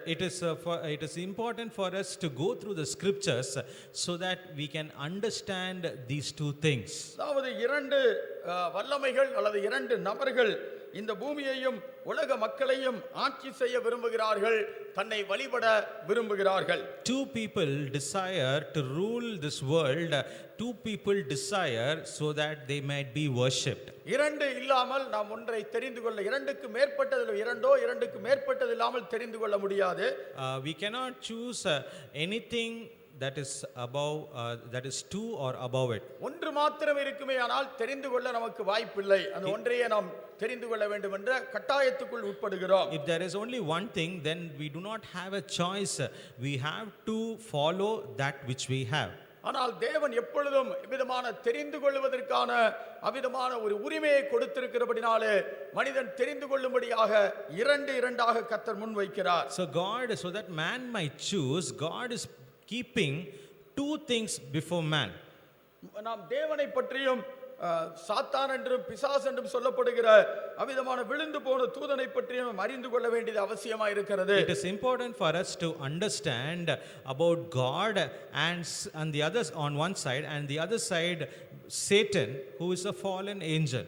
It is important for us to go through the scriptures so that we can understand these two things. அதாவது இரண்டு வல்லமைகள் அல்லது இரண்டு நபர்கள் இந்த பூமியையும் உலக மக்களையும் ஆட்சி செய்ய விரும்புகிறார்கள், தன்னை வழிபட விரும்புகிறார்கள். Two people desire to rule this world. Two people desire so that they might be worshipped. இரண்டு இல்லாமல் நாம் ஒன்றை தெரிந்து கொள்ள, இரண்டுக்கு மேற்பட்டதில் இரண்டோ இரண்டுக்கு மேற்பட்டது இல்லாமல் தெரிந்து கொள்ள முடியாது. We cannot choose anything that is above, that is two or above it. ஒன்று மாத்திரம் இருக்குமே ஆனால் தெரிந்து கொள்ள நமக்கு வாய்ப்பில்லை. அந்த ஒன்றையே நாம் தெரிந்து கொள்ள வேண்டும் என்ற கட்டாயத்துக்குள் உட்படுகிறோம். If there is only one thing, then we do not have a choice. We have to follow that which we have. ஆனால் தேவன் எப்பொழுதும் விதமான தெரிந்து கொள்வதற்கான அவிதமான ஒரு உரிமையை கொடுத்திருக்கிறபடினாலே மனிதன் தெரிந்து கொள்ளும்படியாக இரண்டாக கர்த்தர் முன் வைக்கிறார். So that man might choose, God is keeping two things before man. நாம் தேவனை பற்றியும் சாத்தான் என்றும் பிசாசு என்றும் சொல்லப்படுகிற அவிதமான விழுந்து போன தூதனை பற்றியும் அறிந்து கொள்ள வேண்டியது அவசியமாக இருக்கிறது. It is important for us to understand about God and the others on one side, and the other side Satan, who is a fallen angel.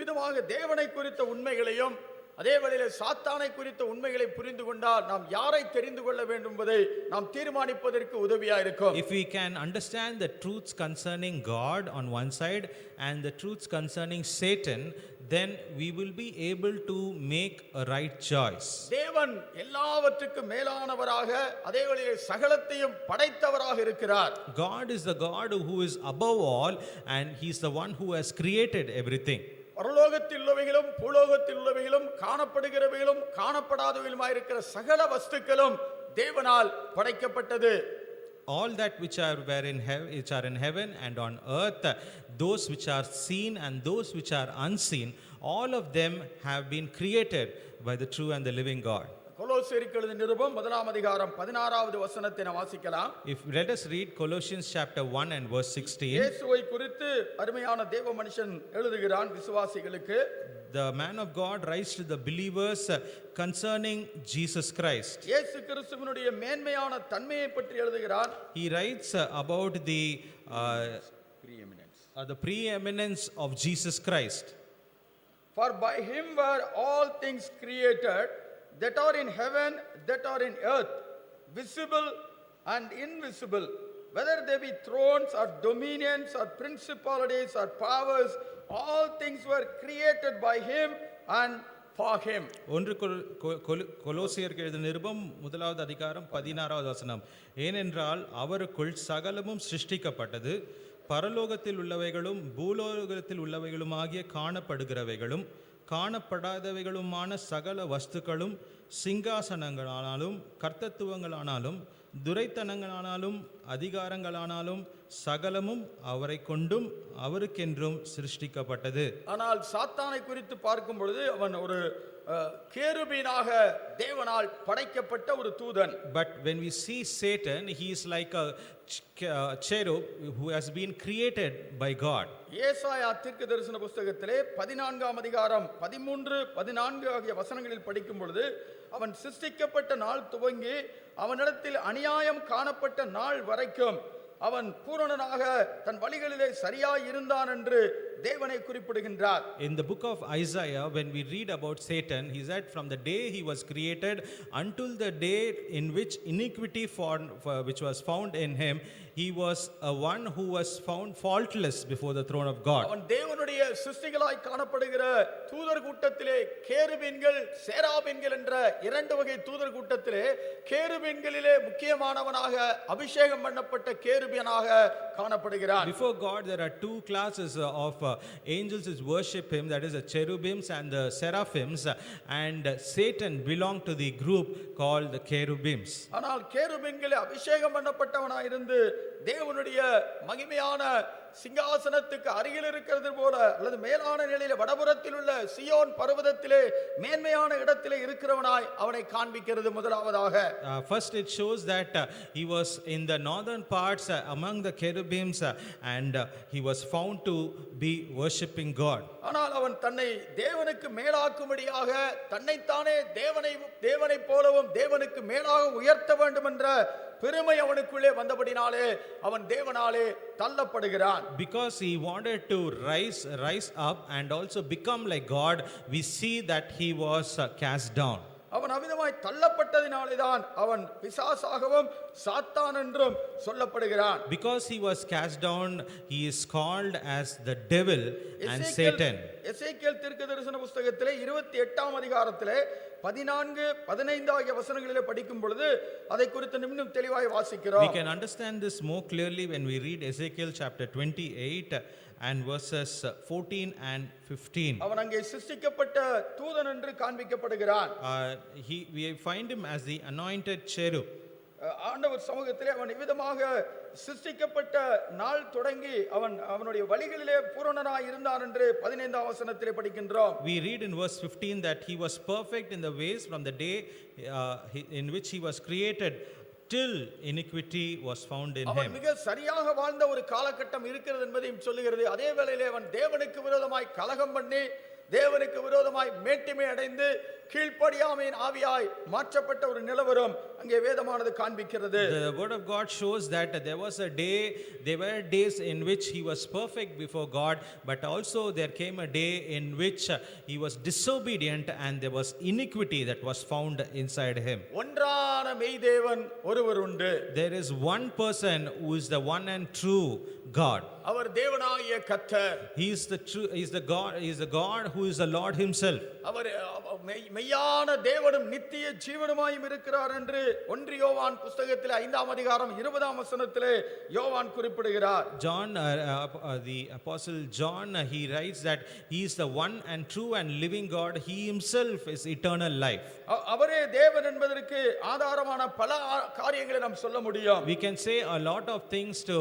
விதமாக தேவனை குறித்த உண்மைகளையும் அதே வேளையிலே சாத்தானை குறித்த உண்மைகளை புரிந்து கொண்டால் நாம் யாரை தெரிந்து கொள்ள வேண்டும் என்பதை நாம் தீர்மானிப்பதற்கு உதவியா இருக்கும். If we can understand the truths concerning God on one side and the truths concerning Satan, then we will be able to make a right choice. தேவன் எல்லாவற்றுக்கும் மேலானவராக அதே வேளையிலே சகலத்தையும் படைத்தவராக இருக்கிறார். God is the God who is above all, and he is the one who has created everything. பரலோகத்தில் உள்ளவைகளும் பூலோகத்தில் உள்ளவைகளும் காணப்படுகிறவைகளும் காணப்படாதவைகளுமாயிருக்கிற சகல வஸ்துக்களும் தேவனால் படைக்கப்பட்டது. All that which are in heaven and on earth, those which are seen and those which are unseen, all of them have been created by the true and the living God. கொலோசியருக்கு எழுதின நிருபம் 1ஆம் அதிகாரம் 16வது வசனத்தை நாம் வாசிக்கலாம். If let us read Colossians chapter 1 and verse 16. இயேசுவை குறித்து அருமையான தேவ மனுஷன் எழுதுகிறான் விசுவாசிகளுக்கு. The man of God writes to the believers concerning Jesus Christ. இயேசு கிறிஸ்துவினுடைய மேன்மையான தன்மையை பற்றி எழுதுகிறான். He writes about the preeminence of Jesus Christ. For by him were all things created, that are in heaven, that are in earth, visible and invisible, whether they be thrones or dominions or principalities or powers, all things were created by him and for him. ஒன்று கொலோசியருக்கு எழுதின நிருபம் 1ஆவது அதிகாரம் 16வது வசனம். ஏனென்றால் அவருக்குள் சகலமும் சிருஷ்டிக்கப்பட்டது, பரலோகத்தில் உள்ளவைகளும் பூலோகத்தில் உள்ளவைகளுமாகிய காணப்படுகிறவைகளும் காணப்படாதவைகளுமான சகல வஸ்துக்களும் சிங்காசனங்களானாலும் கர்த்தத்துவங்களானாலும் துரைத்தனங்களானாலும் அதிகாரங்களானாலும் சகலமும் அவரை கொண்டும் அவருக்கென்றும் சிருஷ்டிக்கப்பட்டது. ஆனால் சாத்தானை குறித்து பார்க்கும் பொழுது அவன் ஒரு கேருபீனாக தேவனால் படைக்கப்பட்ட ஒரு தூதன். But when we see Satan, he is like a cherub who has been created by God. ஏசாயா தீர்க்கதரிசன புஸ்தகத்திலே 14ஆம் அதிகாரம் 13, 14 ஆகிய வசனங்களில் படிக்கும் பொழுது அவன் சிருஷ்டிக்கப்பட்ட நாள் துவங்கி அவனிடத்தில் அநியாயம் காணப்பட்ட நாள் வரைக்கும் அவன் பூரணனாக தன் வழிகளிலே சரியாய் இருந்தான் என்று தேவனை குறிப்பிடுகின்றார். In the book of Isaiah, when we read about Satan, he said from the day he was created until the day in which iniquity which was found in him, he was a one who was found faultless before the throne of God. அவன் தேவனுடைய சிருஷ்டிகளாய் காணப்படுகிற தூதர் கூட்டத்திலே கேருபீன்கள் சேராபீன்கள் என்ற இரண்டு வகை தூதர் கூட்டத்திலே கேருபீன்களிலே முக்கியமானவனாக அபிஷேகம் பண்ணப்பட்ட கேருபீனாக காணப்படுகிறான். Before God there are two classes of angels who worship him, that is the cherubims and the seraphims, and Satan belonged to the group called the cherubims. ஆனால் கேருபீன்களே அபிஷேகம் பண்ணப்பட்டவனாய் இருந்து தேவனுடைய மகிமையான சிங்காசனத்துக்கு அருகில் இருக்கிறது போல அல்லது மேலான நிலையில வடபுறத்தில் உள்ள சியோன் பர்வதத்திலே மேன்மையான இடத்திலே இருக்கிறவனாய் அவனை காண்பிக்கிறது. முதலாவதாக first it shows that he was in the northern parts among the cherubims and he was found to be worshiping God. ஆனால் அவன் தன்னை தேவனுக்கு மேலாக்கும்படியாக தன்னைத்தானே தேவனை போலவும் தேவனுக்கு மேலாக உயர்த்த வேண்டும் என்ற பெருமை அவனுக்குள்ளே வந்தபடினாலே அவன் தேவனாலே தள்ளப்படுகிறான். Because he wanted to rise up and also become like God, we see that he was cast down. அவன் அவிதமாய் தள்ளப்பட்டதினாலேதான் அவன் பிசாசாகவும் சாத்தான் என்றும் சொல்லப்படுகிறான். Because he was cast down, he is called as the devil and Satan. எசேக்கியேல் தீர்க்கதரிசன புஸ்தகத்திலே 28ஆம் அதிகாரத்திலே 14, 15 ஆகிய வசனங்களிலே படிக்கும் பொழுது அதை குறித்து இன்னும் தெளிவாய் வாசிக்கிறோம். We can understand this more clearly when we read Ezekiel chapter 28 and verses 14 and 15. அவன் அங்கே சிருஷ்டிக்கப்பட்ட தூதன் என்று காண்பிக்கப்படுகிறான். We find him as the anointed cherub. ஆண்டவர் சமூகத்திலே அவன் இவ்விதமாக சிருஷ்டிக்கப்பட்ட நாள் தொடங்கி அவனுடைய வழிகளிலே பூரணனாய் இருந்தான் என்று 15ஆம் வசனத்திலே படிக்கின்றோம். We read in verse 15 that he was perfect in the ways from the day in which he was created till iniquity was found in அவன் him. மிக சரியாக வாழ்ந்த ஒரு காலகட்டம் இருக்கிறது என்பதையும் சொல்லுகிறது. அதே வேளையிலே அவன் தேவனுக்கு விரோதமாய் கலகம் பண்ணி தேவனுக்கு விரோதமாய் மேட்டிமை அடைந்து கீழ்ப்படியாமையின் ஆவியாய் மாற்றப்பட்ட ஒரு நிலவரம் அங்கே வேதமானது காண்பிக்கிறது. The word of God shows that there were days in which he was perfect before God, but also there came a day in which he was disobedient and there was iniquity that was found inside him. ஒன்றான மெய் தேவன் ஒருவர் உண்டு. There is one person who is the one and true God. அவர் தேவனாகிய கர்த்தர். He is the God who is the Lord himself. அவர் மெய்யான தேவனும் நித்திய ஜீவனுமாயும் இருக்கிறார் என்று 1 யோவான் புஸ்தகத்திலே 5ஆம் அதிகாரம் 20ஆம் வசனத்திலே யோவான் குறிப்பிடுகிறார். John, the apostle John, he writes that he is the one and true and living God. He himself is eternal life. அவரே தேவன் என்பதற்கு ஆதாரமான பல காரியங்களை நாம் சொல்ல முடியும். We can say a lot of things to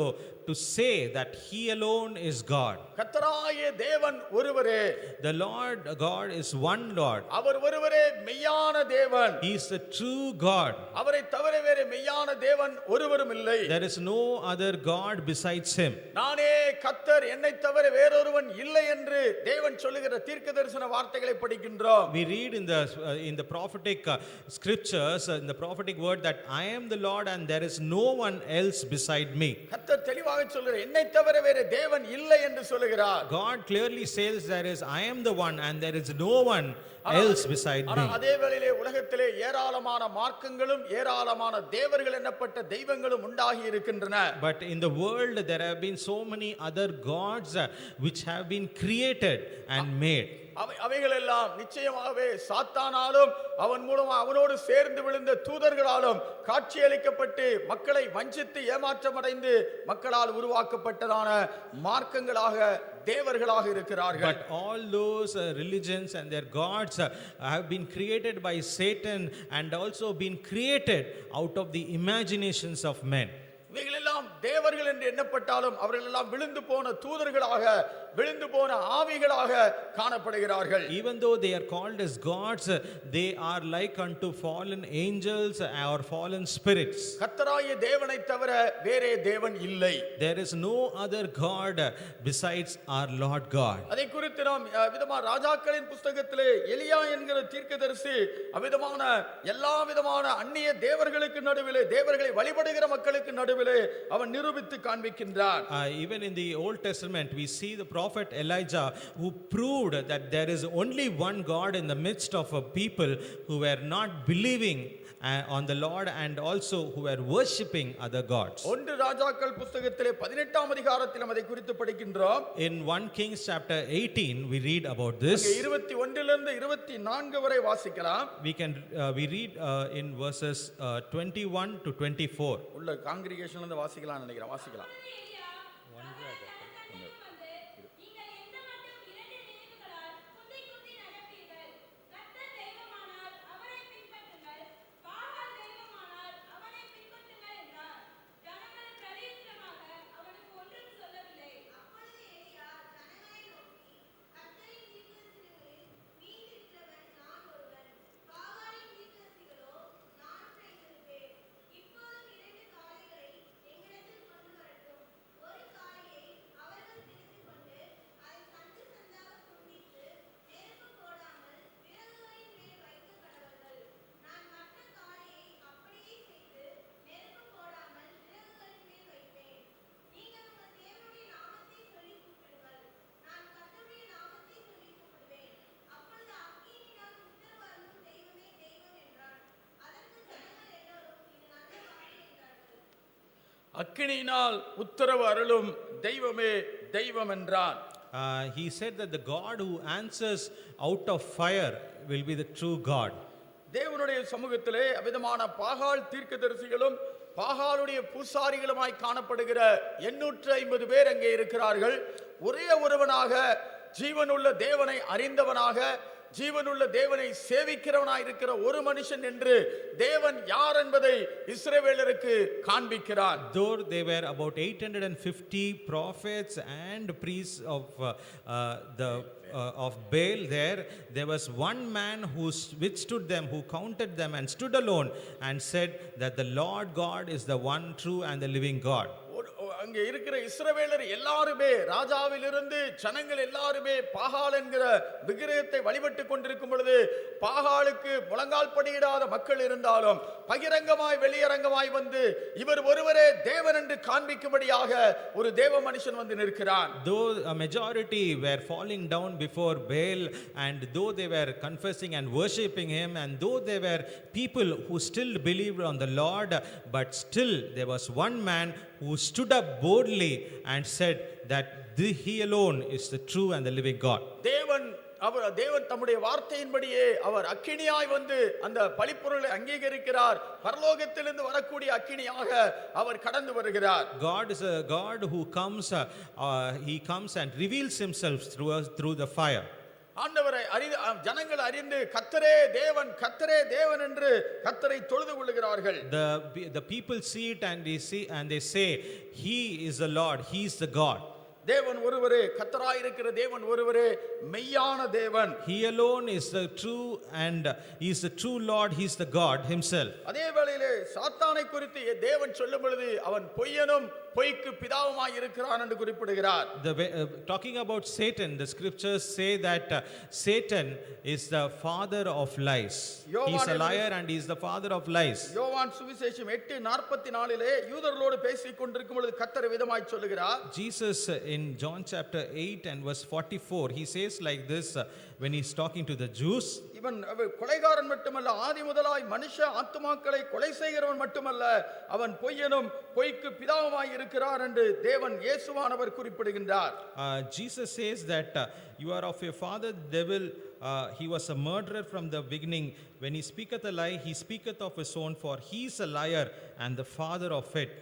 say that he alone is God. கர்த்தராகிய தேவன் ஒருவரே. The Lord God is one Lord. அவர் ஒருவரே மெய்யான தேவன். He is the true God. அவரை தவிர வேறு மெய்யான தேவன் ஒருவரும் இல்லை. There is no other God besides him. நானே கர்த்தர், என்னை தவிர வேறொருவன் இல்லை என்று தேவன் சொல்லுகிற தீர்க்கதரிசன வார்த்தைகளை படிக்கின்றோம். We read in the prophetic scriptures, in the prophetic word, that I am the Lord and there is no one else beside me. கர்த்தர் தெளிவாக சொல்லுகிறார், என்னை தவிர வேறு தேவன் இல்லை என்று சொல்லுகிறார். God clearly says I am the one and there is no one else beside me. அதே வேளையிலே உலகத்திலே ஏராளமான மார்க்கங்களும் ஏராளமான தேவர்கள் என்னப்பட்ட தெய்வங்களும் உண்டாகி இருக்கின்றன. But in the world there have been so many other gods which have been created and made. அவைகள் எல்லாம் நிச்சயமாகவே சாத்தானாலும் அவன் மூலமா அவனோடு சேர்ந்து விழுந்த தூதர்களாலும் காட்சியளிக்கப்பட்டு மக்களை வஞ்சித்து ஏமாற்றமடைந்து மக்களால் உருவாக்கப்பட்டதான மார்க்கங்களாக தேவர்களாக இருக்கிறார்கள். But all those religions and their gods have been created by Satan and also been created out of the imaginations of men. இவைகளெல்லாம் தேவர்கள் என்று எண்ணப்பட்டாலும் அவர்கள் எல்லாம் விழுந்து போன தூதர்களாக, விழுந்து போன ஆவிகளாக காணப்படுகிறார்கள். Even though they are called as gods, they are like unto fallen angels or fallen spirits. கர்த்தராகிய தேவனை தவிர வேறே தேவன் இல்லை. There is no other God besides our Lord God. அதை குறித்து நாம் விதமான ராஜாக்களின் புஸ்தகத்திலே எலியா என்கிற தீர்க்கதரிசி அவ்விதமான எல்லா விதமான அந்நிய தேவர்களுக்கு நடுவிலே, தேவர்களை வழிபடுகிற மக்களுக்கு நடுவிலே அவன் நிரூபித்து காண்பிக்கின்றான். Even in the Old Testament we see the prophet Elijah who proved that there is only one God in the midst of a people who were not believing on the Lord and also who were worshipping other gods. ஒன்று ராஜாக்கள் புஸ்தகத்திலே 18ஆம் அதிகாரத்தில் அதை குறித்து படிக்கின்றோம். In 1 Kings chapter 18 we read about this. 21 லிருந்து 24 வரை வாசிக்கலாம். We read in verses 21 to 24. உள்ள காங்கிரிகேஷன்ல இருந்து வாசிக்கலாம் நினைக்கிறேன். வாசிக்கலாம். அக்கினியினால் உத்தரவு அருளும் தெய்வமே தெய்வம் என்றான். He said that the God who answers out of fire will be the true God. தேவனுடைய சமூகத்திலே அவிதமான பாகால் தீர்க்கதரிசிகளும் பாகாலுடைய பூசாரிகளுமாய் காணப்படுகிற 850 பேர் அங்கே இருக்கிறார்கள். ஒரே ஒருவனாக ஜீவனுள்ள தேவனை அறிந்தவனாக, ஜீவனுள்ள தேவனை சேவிக்கிறவனாய் இருக்கிற ஒரு மனுஷன் என்று தேவன் யார் என்பதை இஸ்ரவேலருக்கு காண்பிக்கிறார். Though they were about 850 prophets and priests of Baal there was one man who withstood them, who counted them and stood alone and said that the Lord God is the one true and the living God. அங்கே இருக்கிற இஸ்ரவேலர் எல்லாருமே, ராஜாவிலிருந்து ஜனங்கள் எல்லாருமே பாகால் என்கிற விக்கிரகத்தை வழிபட்டு கொண்டிருக்கும் பொழுது, பாகாலுக்கு முழங்கால் படியிடாத மக்கள் இருந்தாலும் பகிரங்கமாய் வெளியரங்கமாய் வந்து இவர் ஒருவரே தேவன் என்று காண்பிக்கும்படியாக ஒரு தேவ மனுஷன் வந்து நிற்கிறான். Though a majority were falling down before Baal and though they were confessing and worshipping him and though there were people who still believed on the Lord, but still there was one man who stood up boldly and said that he alone is the true and the living God. தேவன் தம்முடைய வார்த்தையின்படியே அவர் அக்கினியாய் வந்து அந்த பலிப்பொருளை அங்கீகரிக்கிறார். பரலோகத்திலிருந்து வரக்கூடிய அக்கினியாக அவர் கடந்து வருகிறார். God is a God who comes he comes and reveals himself through the fire. ஆண்டவரை ஜனங்கள் அறிந்து கர்த்தரே தேவன், கர்த்தரே தேவன் என்று கர்த்தரை தொழுது கொள்ளுகிறார்கள். The people see it and they say he is the Lord, he is the God. தேவன் ஒருவரே, கர்த்தராய் இருக்கிற தேவன் ஒருவரே மெய்யான தேவன். He alone is the true and he is the true Lord, he is the God himself. அதே வேளையிலே சாத்தானை குறித்து தேவன் சொல்லும் பொழுது அவன் பொய்யனும் பொய்க்கு பிதாவுமாய் இருக்கிறான் என்று குறிப்பிடுகிறார். Talking about Satan, the scriptures say that Satan is the father of lies. He is a liar and he is the father of lies. யோவான் சுவிசேஷம் 8:44 யூதர்களோடு பேசிக் கொண்டிருக்கும் பொழுது கர்த்தர் விதமாய் சொல்லுகிறார். Jesus in John chapter 8 and verse 44 he says like this when he is talking to the Jews. இவன் கொலைகாரன் மட்டுமல்ல, ஆதி முதலாய் மனுஷ ஆத்துமாக்களை கொலை செய்கிறவன் மட்டுமல்ல, அவன் பொய்யனும் பொய்க்கு பிதாவுமாய் இருக்கிறார் என்று தேவன் இயேசுவானவர் குறிப்பிடுகின்றார். Jesus says that you are of your father the devil, he was a murderer from the beginning. When he speaketh a lie, he speaketh of his own, for he is a liar and the father of it.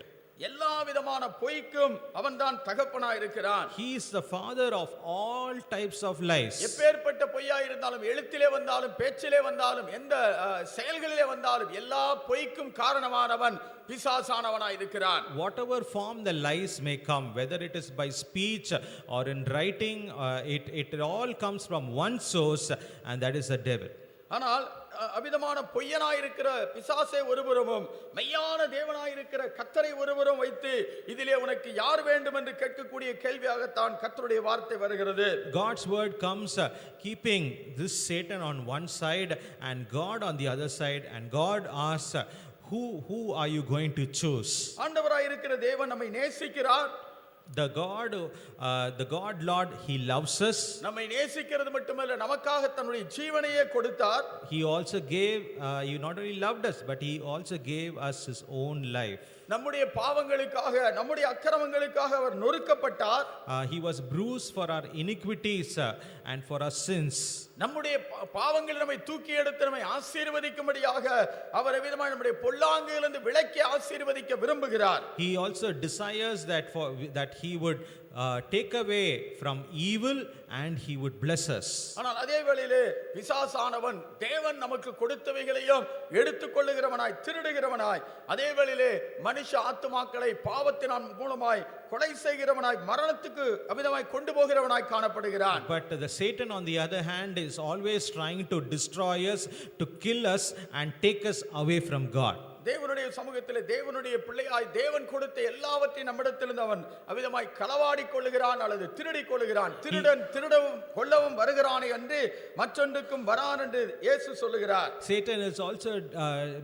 எல்லா விதமான பொய்க்கும் அவன்தான் தகப்பனாய் இருக்கிறான். He is the father of all types of lies. எப்பேற்பட்ட பொய்யா இருந்தாலும், எழுத்திலே வந்தாலும், பேச்சிலே வந்தாலும், எந்த செயல்களிலே வந்தாலும், எல்லா பொய்க்கும் காரணமானவன் பிசாசானவனாய் இருக்கிறான். Whatever form the lies may come, whether it is by speech or in writing, it all comes from one source, and that is the devil. ஆனால் அவிதமான பொய்யனாயிருக்கிற பிசாசை ஒருபுறமும் மெய்யான தேவனாயிருக்கிற கர்த்தரை ஒருபுறம் வைத்து இதிலே உனக்கு யார் வேண்டும் என்று கேட்கக்கூடிய கேள்வியாகத்தான் கர்த்தருடைய வார்த்தை வருகிறது. God's word comes keeping this Satan on one side and God on the other side, and God asks, who are you going to choose? ஆண்டவராயிருக்கிற தேவன் நம்மை நேசிக்கிறார். The God Lord, He loves us. நம்மை நேசிக்கிறது மட்டுமல்ல, நமக்காக தன்னுடைய ஜீவனையே கொடுத்தார். He also gave, He not only loved us, but He also gave us His own life. நம்முடைய பாவங்களுக்காக, நம்முடைய அக்கிரமங்களுக்காக அவர் நொறுக்கப்பட்டார். He was bruised for our iniquities and for our sins. நம்முடைய பாவங்களை நம்மை தூக்கி எடுத்து நம்மை ஆசீர்வதிக்கும்படியாக அவர் விதமாக நம்முடைய பொல்லாங்குகளிலிருந்து விலக்கி ஆசீர்வதிக்க விரும்புகிறார். He also desires that He would take away from evil and He would bless us. ஆனால் அதே வேளையிலே பிசாசானவன் தேவன் நமக்கு கொடுத்தவைகளையும் எடுத்துக்கொள்ளுகிறவனாய், திருடுகிறவனாய், அதே வேளையிலே மனுஷ ஆத்துமாக்களை பாவத்தின் மூலமாய் கொலை செய்கிறவனாய், மரணத்துக்கு அமிதமாய் கொண்டு போகிறவனாய் காணப்படுகிறான். But the Satan on the other hand is always trying to destroy us, to kill us and take us away from God. தேவனுடைய சமூகத்திலே தேவனுடைய பிள்ளையாய் தேவன் கொடுத்த எல்லாவற்றையும் நம்மிடத்திலிருந்து அவன் அவிதமாய் களவாடி கொள்ளுகிறான் அல்லது திருடி கொள்ளுகிறான். திருடன் திருடவும் கொல்லவும் வருகிறானே என்று மற்றொன்றுக்கும் வரான் என்று இயேசு சொல்லுகிறார். Satan is also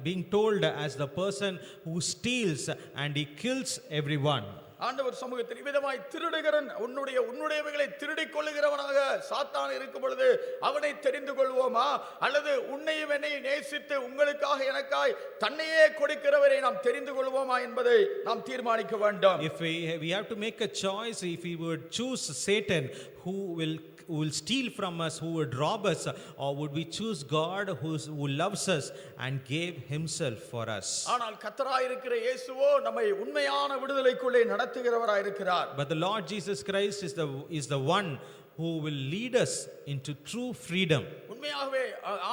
being told as the person who steals and he kills everyone. ஆண்டவர் சமூகத்தில் இவ்விதமாய் திருடுகிறன் உன்னுடையவைகளை திருடிக் கொள்ளுகிறவனாக சாத்தான் இருக்கும் பொழுது அவனை தெரிந்து கொள்வோமா, அல்லது உன்னையும் என்னையும் நேசித்து உங்களுக்காக எனக்காய் தன்னையே கொடுக்கிறவரை நாம் தெரிந்து கொள்வோமா என்பதை நாம் தீர்மானிக்க வேண்டும். If we have to make a choice, if we would choose Satan who will steal from us, who would rob us, or would we choose God who loves us and gave himself for us? ஆனால் கர்த்தராயிருக்கிற இயேசுவோ நம்மை உண்மையான விடுதலைக்குள்ளே நடத்துகிறவராய் இருக்கிறார். But the Lord Jesus Christ is the one who will lead us into true freedom. உண்மையாகவே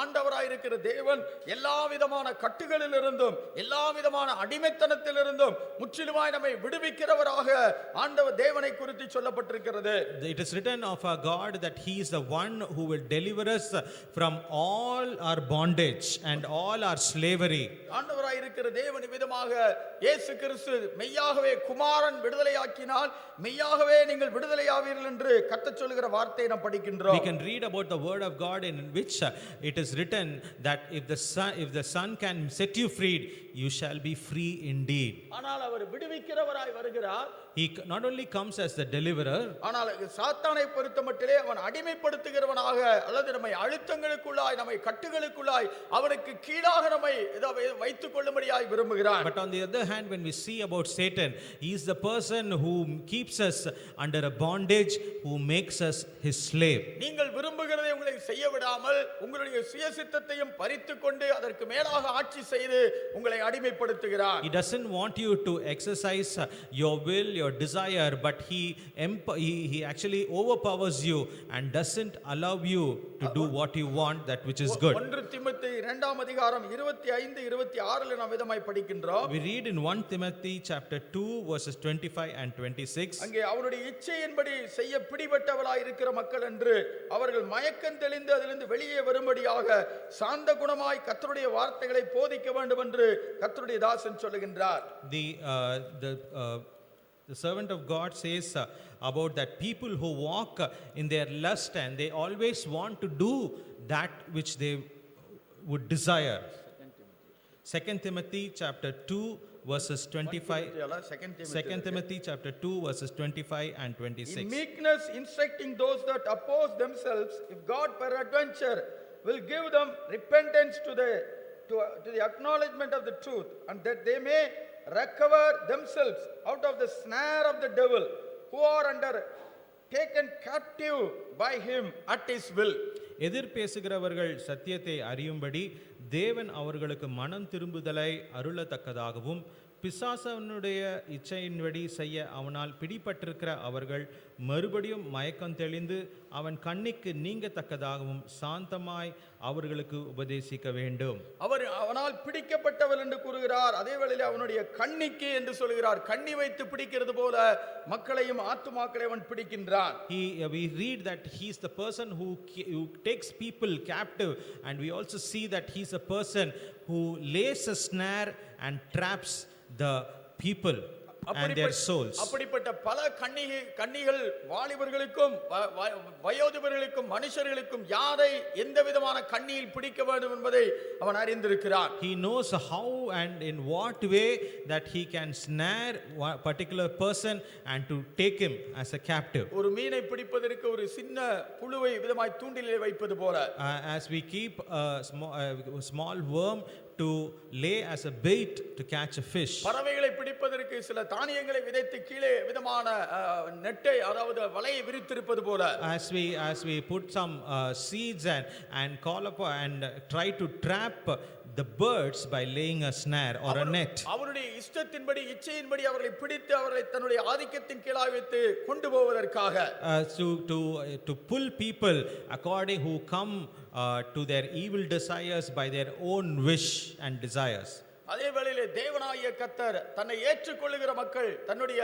ஆண்டவராயிருக்கிற தேவன் எல்லா விதமான கட்டுகளிலிருந்தும் எல்லா விதமான அடிமைத்தனத்திலிருந்தும் முற்றிலுமாய் நம்மை விடுவிக்கிறவராக ஆண்டவர் தேவனை குறித்து சொல்லப்பட்டிருக்கிறது. It is written of our God that He is the one who will deliver us from all our bondage and all our slavery. ஆண்டவராயிருக்கிற தேவன் விதமாக இயேசு கிறிஸ்து மெய்யாகவே குமாரன் விடுதலையாக்கினால் மெய்யாகவே நீங்கள் விடுதலையாவீர்கள் என்று கர்த்தர் சொல்லுகிற வார்த்தையை நாம் படிக்கின்றோம். We can read about the word of God in which it is written that if the son can set you free, you shall be free indeed. ஆனால் அவர் விடுவிக்கிறவராய் வருகிறார். He not only comes as the deliverer, ஆனால் சாத்தானை பொறுத்தமட்டிலே அவன் அடிமைப்படுத்துகிறவனாக அல்லது நம்மை அழுத்தங்களுக்குள்ளாய் நம்மை கட்டுகளுக்குள்ளாய் அவனுக்கு கீழாக நம்மை வைத்துக் கொள்ளும்படியாய் விரும்புகிறான். But on the other hand, when we see about Satan, he is the person who keeps us under a bondage, who makes us his slave. நீங்கள் விரும்புகிறதை உங்களை செய்ய விடாமல் உங்களுடைய சுயசித்தத்தையும் பறித்துக் கொண்டு அதற்கு மேலாக ஆட்சி செய்து உங்களை அடிமைப்படுத்துகிறான். He doesn't want you to exercise your will, your desire, but he actually overpowers you and doesn't allow you to do what you want, that which is good. 1 தீமோத்தேயு 2ஆம் அதிகாரம் 25 26 நாம் விதமாய் படிக்கின்றோம். We read in 1 Timothy chapter 2 verses 25 and 26. அங்கே அவருடைய இச்சையின்படி செய்ய பிடிபட்டவளாய் இருக்கிற மக்கள் என்று அவர்கள் மயக்கம் தெளிந்து அதிலிருந்து வெளியே வரும்படியாக சாந்த குணமாய் கர்த்தருடைய வார்த்தைகளை போதிக்க வேண்டும் என்று கர்த்தருடைய தாசன் சொல்லுகின்றார். The servant of God says about that people who walk in their lust and they always want to do that which they would desire. 2 Timothy chapter 2 verses 25. 2 Timothy chapter 2 verses 25 and 26. In meekness instructing those that oppose themselves, if God peradventure will give them repentance to the acknowledgement of the truth, and that they may recover themselves out of the snare of the devil, who are taken captive by him at his will. எதிர் பேசுகிறவர்கள் சத்தியத்தை அறியும்படி தேவன் அவர்களுக்கு மனம் திரும்புதலை அருளத்தக்கதாகவும் பிசாசனுடைய இச்சையின்படி செய்ய அவனால் பிடிபட்டிருக்கிற அவர்கள் மறுபடியும் மயக்கம் தெளிந்து அவன் கண்ணிக்கு நீங்கத்தக்கதாகவும் சாந்தமாய் அவர்களுக்கு உபதேசிக்க வேண்டும். அவனால் பிடிக்கப்பட்டவள் என்று கூறுகிறார். அதே வேளையில் அவனுடைய கண்ணிக்கு என்று சொல்கிறார். கண்ணி வைத்து பிடிக்கிறது போல மக்களையும் ஆத்துமாக்களை அவன் பிடிக்கின்றான். We read that he is the person who takes people captive, and we also see that he is a person who lays a snare and traps the people and their souls. அப்படிப்பட்ட பல கன்னிகள் வாலிபர்களுக்கும் வயோதிபர்களுக்கும் மனுஷர்களுக்கும் யாரை எந்த விதமான கண்ணியில் பிடிக்க வேண்டும் என்பதை அவன் அறிந்திருக்கிறான். He knows how and in what way that he can snare a particular person and to take him as a captive. ஒரு மீனை பிடிப்பதற்கு ஒரு சின்ன புழுவை விதமாய் தூண்டிலே வைப்பது போல, As we keep a small worm to lay as a bait to catch a fish. பறவைகளை பிடிப்பதற்கு சில தானியங்களை விதைத்து கீழே விதமான நெட்டை அதாவது வலையை விரித்திருப்பது போல, As we put some seeds and call upon and try to trap the birds by laying a snare or a net. அவருடைய இஷ்டத்தின்படி இச்சையின்படி அவர்களை பிடித்து அவர்களை தன்னுடைய ஆதிக்கத்தின் கீழாக வைத்து கொண்டு போவதற்காக, to pull people according who come to their evil desires by their own wish and desires. அதே வேளையிலே தேவனாகிய கர்த்தர் தன்னை ஏற்றுக்கொள்ளுகிற மக்கள், தன்னுடைய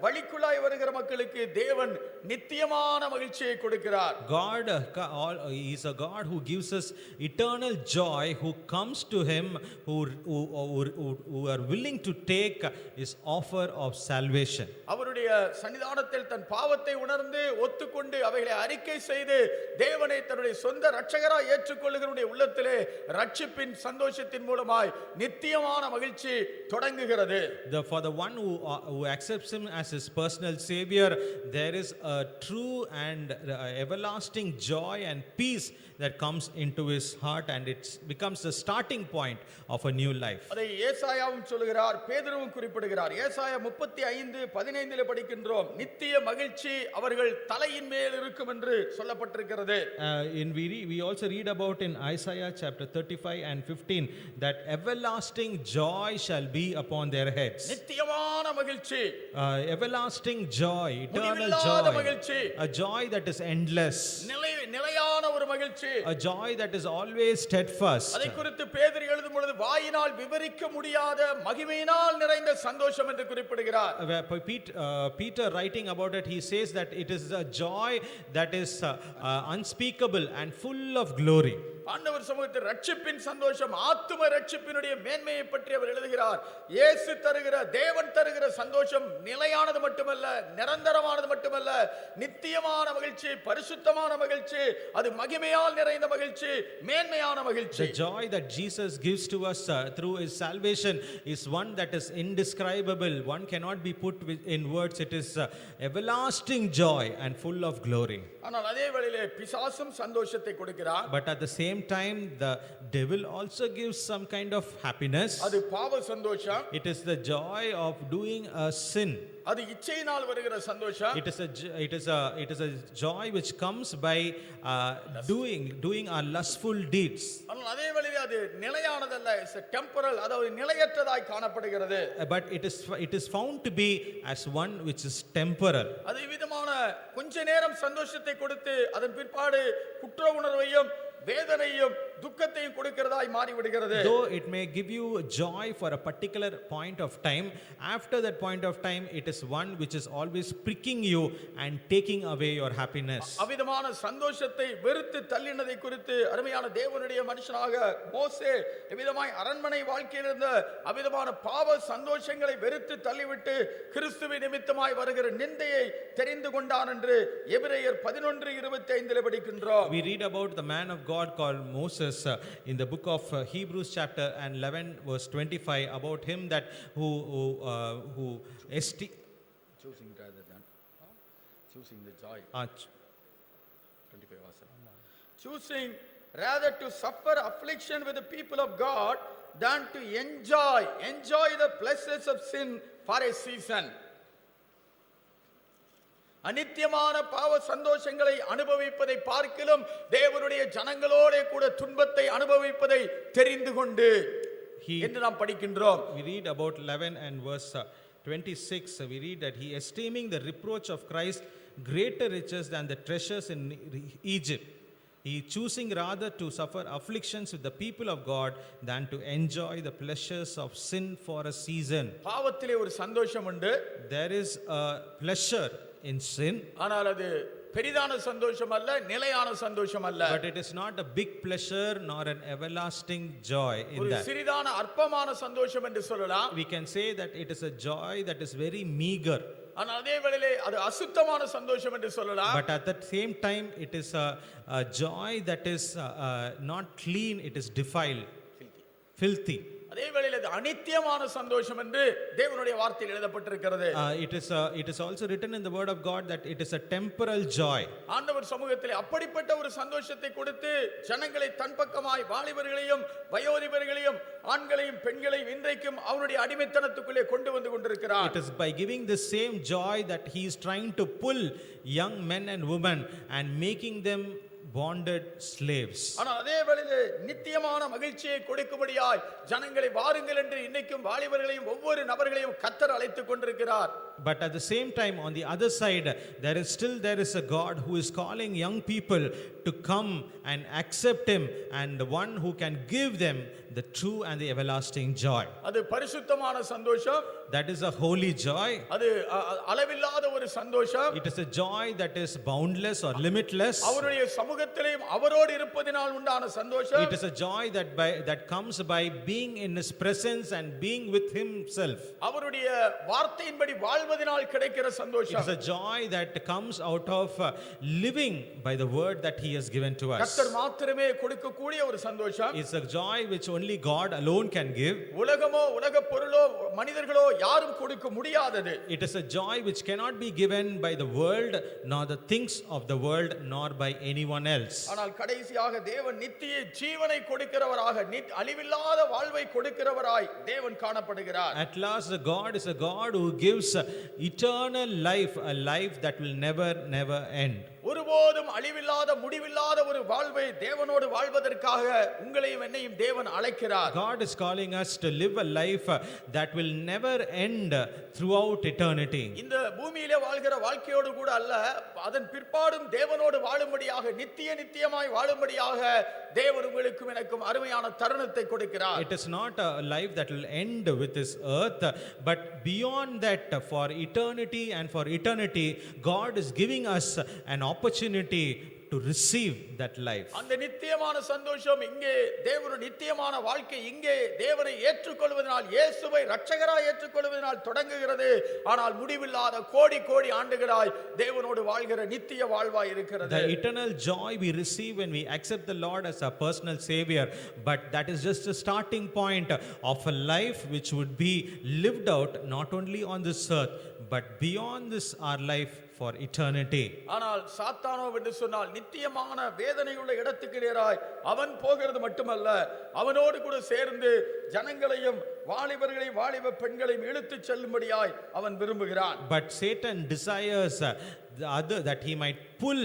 வழிக்குள்ளாய் வருகிற மக்களுக்கு தேவன் நித்தியமான மகிழ்ச்சியை கொடுக்கிறார். God is a God who gives us eternal joy, who comes to him, who are willing to take his offer of salvation. அவருடைய சன்னிதானத்தில் தன் பாவத்தை உணர்ந்து ஒத்துக்கொண்டு அவைகளை அறிக்கை செய்து தேவனை தன்னுடைய சொந்த இரட்சகராய் ஏற்றுக்கொள்ளுகிறவருடைய உள்ளத்திலே ரட்சிப்பின் சந்தோஷத்தின் மூலமாய் நித்தியமான மகிழ்ச்சி தொடங்குகிறது. For the one who accepts him as his personal savior, there is a true and everlasting joy and peace that comes into his heart, and it becomes the starting point of a new life. அதை ஏசாயாவும் சொல்கிறார், பேதுருவும் குறிப்பிடுகிறார். ஏசாயா 35:15 படிக்கின்றோம், நித்திய மகிழ்ச்சி அவர்கள் தலையின் மேல் இருக்கும் என்று சொல்லப்பட்டிருக்கிறது. We also read about in Isaiah chapter 35 and 15 that everlasting joy shall be upon their heads. நித்தியமான மகிழ்ச்சி, everlasting joy, eternal மகிழ்ச்சி, a joy that is endless, நிலையான ஒரு மகிழ்ச்சி, a joy that is always steadfast. அதை குறித்து பேதுரு எழுதும் பொழுது வாயினால் விவரிக்க முடியாத மகிமையினால் நிறைந்த சந்தோஷம் என்று குறிப்பிடுகிறார். Peter writing about it, he says that it is a joy that is unspeakable and full of glory. ஆண்டவர் சமூகத்தில் ரட்சிப்பின் சந்தோஷம், ஆத்தும ரட்சிப்பினுடைய மேன்மையை பற்றி அவர் எழுதுகிறார். இயேசு தருகிற, தேவன் தருகிற சந்தோஷம் நிலையானது மட்டுமல்ல, நிரந்தரமானது மட்டுமல்ல, நித்தியமான மகிழ்ச்சி, பரிசுத்தமான மகிழ்ச்சி, அது மகிமையால் நிறைந்த மகிழ்ச்சி, மேன்மையான மகிழ்ச்சி. The joy that Jesus gives to us through his salvation is one that is indescribable. One cannot be put in words. It is everlasting joy and full of glory. ஆனால் அதே வேளையிலே பிசாசும் சந்தோஷத்தை கொடுக்கிறார். But at the same time the devil also gives some kind of happiness. அது பாவ சந்தோஷம். It is the joy of doing a sin. அது இச்சையினால் வருகிற சந்தோஷம். It is a joy which comes by doing our lustful deeds. ஆனால் அதே வேளையிலே அது நிலையானதல்ல, it's a temporal, அதாவது நிலையற்றதாய் காணப்படுகிறது. But it is found to be as one which is temporal. அது விதமான கொஞ்ச நேரம் சந்தோஷத்தை கொடுத்து அதன் பிற்பாடு குற்ற உணர்வையும் வேதனையும் துக்கத்தையும் கொடுக்கிறதாய் மாறி விடுகிறது. Though it may give you joy for a particular point of time, after that point of time it is one which is always pricking you and taking away your happiness. அவிதமான சந்தோஷத்தை வெறுத்து தள்ளினதை குறித்து அருமையான தேவனுடைய மனுஷனாக மோசே எவ்விதமாய் அரண்மனை வாழ்க்கையில் இருந்த அவிதமான பாவ சந்தோஷங்களை வெறுத்து தள்ளிவிட்டு கிறிஸ்துவின் நிமித்தமாய் வருகிற நிந்தையை தெரிந்து கொண்டான் என்று எபிரேயர் 11:25 படிக்கின்றோம். We read about the man of God called Moses in the book of Hebrews chapter 11 verse 25 about him that who choosing rather than choosing the joy. 25 verse. Choosing rather to suffer affliction with the people of God than to enjoy the pleasures of sin for a season. அநித்தியமான பாவ சந்தோஷங்களை அனுபவிப்பதை பார்க்கிலும் தேவனுடைய ஜனங்களோட கூட துன்பத்தை அனுபவிப்பதை தெரிந்து கொண்டு, என்று நாம் படிக்கின்றோம். We read about 11 and verse 26. We read that he esteeming the reproach of Christ greater riches than the treasures in Egypt. He choosing rather to suffer afflictions with the people of God than to enjoy the pleasures of sin for a season. பாவத்திலே ஒரு சந்தோஷம் உண்டு. There is a pleasure in sin. ஆனால் அது பெரிதான சந்தோஷம் அல்ல, நிலையான சந்தோஷம் அல்ல. But it is not a big pleasure nor an everlasting joy in ஒரு that. சிறிதான அற்பமான சந்தோஷம் என்று சொல்லலாம். We can say that it is a joy that is very meager. ஆனால் அதே வேளையிலே அது அசுத்தமான சந்தோஷம் என்று சொல்லலாம். But at the same time, it is a joy that is not clean, it is defiled, filthy. அதே வேளையிலே அது அநித்தியமான சந்தோஷம் என்று தேவனுடைய வார்த்தையில் எழுதப்பட்டிருக்கிறது. It is also written in the word of God that it is a temporal joy. ஆண்டவர் சமூகத்திலே அப்படிப்பட்ட ஒரு சந்தோஷத்தை கொடுத்து ஜனங்களை தன் பக்கமாய் வாலிபர்களையும் வயோதிபர்களையும் ஆண்களையும் பெண்களையும் இன்றைக்கும் அவருடைய அடிமைத்தனத்துக்குள்ளே கொண்டு வந்து கொண்டிருக்கிறார். It is by giving the same joy that he is trying to pull young men and women and making them bonded slaves. ஆனால் அதே வேளையிலே நித்தியமான மகிழ்ச்சியை கொடுக்கும்படியாய் ஜனங்களை வாருங்கள் என்று இன்னைக்கும் வாலிபர்களையும் ஒவ்வொரு நபர்களையும் கர்த்தர் அழைத்துக் கொண்டிருக்கிறார். But at the same time, on the other side, there is a God who is calling young people to come and accept him, and the one who can give them the true and the everlasting joy. அது பரிசுத்தமான சந்தோஷம். That is a holy joy. அது அளவில்லாத ஒரு சந்தோஷம். It is a joy that is boundless or limitless. அவருடைய சமூகத்திலேயும் அவரோடு இருப்பதினால் உண்டான சந்தோஷம். It is a joy that comes by being in his presence and being with himself. அவருடைய வார்த்தையின்படி வாழ்வதினால் கிடைக்கிற It சந்தோஷம். is a joy that comes out of living by the word that he has given to us. கர்த்தர் மாத்திரமே கொடுக்கக்கூடிய ஒரு சந்தோஷம். It's a joy which only God alone can give. உலகமோ உலக பொருளோ மனிதர்களோ யாரும் கொடுக்க முடியாதது. It is a joy which cannot be given by the world, nor the things of the world, nor by anyone else. ஆனால் கடைசியாக தேவன் நித்திய ஜீவனை கொடுக்கிறவராக அழிவில்லாத வாழ்வை கொடுக்கிறவராய் தேவன் காணப்படுகிறார். At last, the God is a God who gives eternal life, a life that will never end. ஒருபோதும் அழிவில்லாத முடிவில்லாத ஒரு வாழ்வை தேவனோடு வாழ்வதற்காக உங்களையும் என்னையும் தேவன் அழைக்கிறார். God is calling us to live a life that will never end throughout eternity. இந்த பூமியிலே வாழ்கிற வாழ்க்கையோடு கூட அல்ல, அதன் பிற்பாடும் தேவனோடு வாழும்படியாக நித்தியமாய் வாழும்படியாக தேவன் உங்களுக்கும் எனக்கும் அருமையான தருணத்தை கொடுக்கிறார். It is not a life that will end with this earth, but beyond that, for eternity and for eternity, God is giving us an opportunity to receive that life. அந்த நித்தியமான சந்தோஷம் இங்கே தேவனுடைய நித்தியமான வாழ்க்கை இங்கே தேவனை ஏற்றுக்கொள்வதனால் இயேசுவை இரட்சகராய் ஏற்றுக்கொள்வதனால் தொடங்குகிறது. ஆனால் முடிவில்லாத கோடி ஆண்டுகளாய் தேவனோடு வாழ்கிற நித்திய வாழ்வாய் இருக்கிறது. The eternal joy we receive when we accept the Lord as our personal savior, but that is just a starting point of a life which would be lived out not only on this earth but beyond this our life for eternity. ஆனால் சாத்தானோ என்று சொன்னால் நித்தியமான வேதனையுள்ள இடத்துக்கு நேராய் அவன் போகிறது மட்டுமல்ல, அவனோடு கூட சேர்ந்து ஜனங்களையும் வாலிபர்களையும் வாலிப பெண்களையும் இழுத்துச் செல்லும்படியாய் அவன் விரும்புகிறான். But Satan desires that he might pull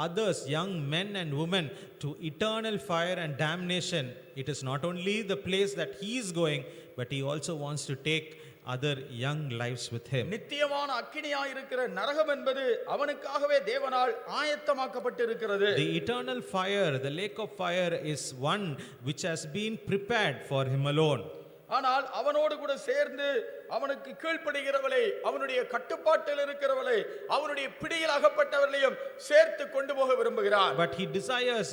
others, young men and women, to eternal fire and damnation. It is not only the place that he is going, but he also wants to take other young lives with him. நித்தியமான அக்கினியாய் இருக்கிற நரகம் என்பது அவனுக்காகவே தேவனால் ஆயத்தமாக்கப்பட்டிருக்கிறது. The eternal fire, the lake of fire, is one which has been prepared for him alone. ஆனால் அவனோடு கூட சேர்ந்து அவனுக்கு கீழ்ப்படுகிறவளை, அவனுடைய கட்டுப்பாட்டில் இருக்கிறவளை, அவனுடைய பிடியில் அகப்பட்டவர்களையும் சேர்த்து கொண்டு போக விரும்புகிறார். But he desires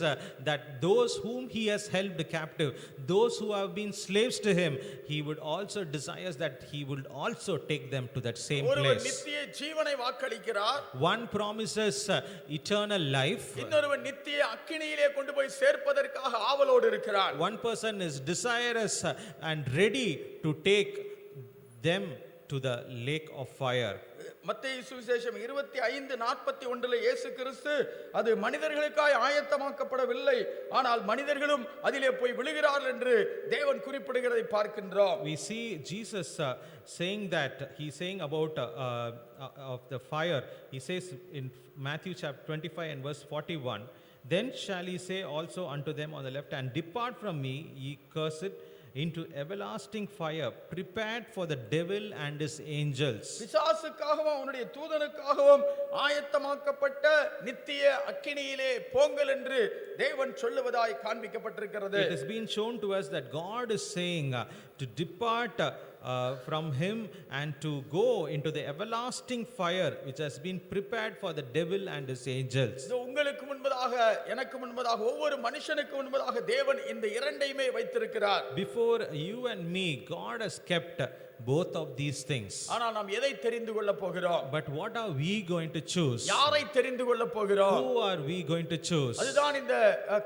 that those whom he has held captive, those who have been slaves to him, he would also desires that he would also take them to that same ஒருவன் place. நித்திய ஜீவனை வாக்களிக்கிறார். One promises eternal life. இன்னொருவன் நித்திய அக்கினியிலே கொண்டு போய் சேர்ப்பதற்காக ஆவலோடு இருக்கிறான். One person is desirous and ready to take them to the lake of fire. மத்தேயு சுவிசேஷம் 25:41 இயேசு கிறிஸ்து அது மனிதர்களுக்காய் ஆயத்தமாக்கப்படவில்லை, ஆனால் மனிதர்களும் அதிலே போய் விழுகிறார்கள் என்று தேவன் குறிப்பிடுகிறதை பார்க்கின்றோம். We see Jesus saying that, he's saying about of the fire. He says in Matthew chapter 25 and verse 41, then shall he say also unto them on the left hand, depart from me, ye cursed, into everlasting fire prepared for the devil and his angels. பிசாசுக்காகவும் அவனுடைய தூதனுக்காகவும் ஆயத்தமாக்கப்பட்ட நித்திய அக்கினியிலே போங்கள் என்று தேவன் சொல்லுவதாய் காண்பிக்கப்பட்டிருக்கிறது. It has been shown to us that God is saying to depart from him and to go into the everlasting fire which has been prepared for the devil and his angels. இது உங்களுக்கு முன்பதாக எனக்கு முன்பதாக ஒவ்வொரு மனுஷனுக்கு முன்பதாக தேவன் இந்த இரண்டையுமே வைத்திருக்கிறார். Before you and me, God has kept both of these things. ஆனால் நாம் எதை தெரிந்து கொள்ள போகிறோம்? But what are we going to choose? யாரை தெரிந்து கொள்ள போகிறோம்? Who are we going to choose? அதுதான் இந்த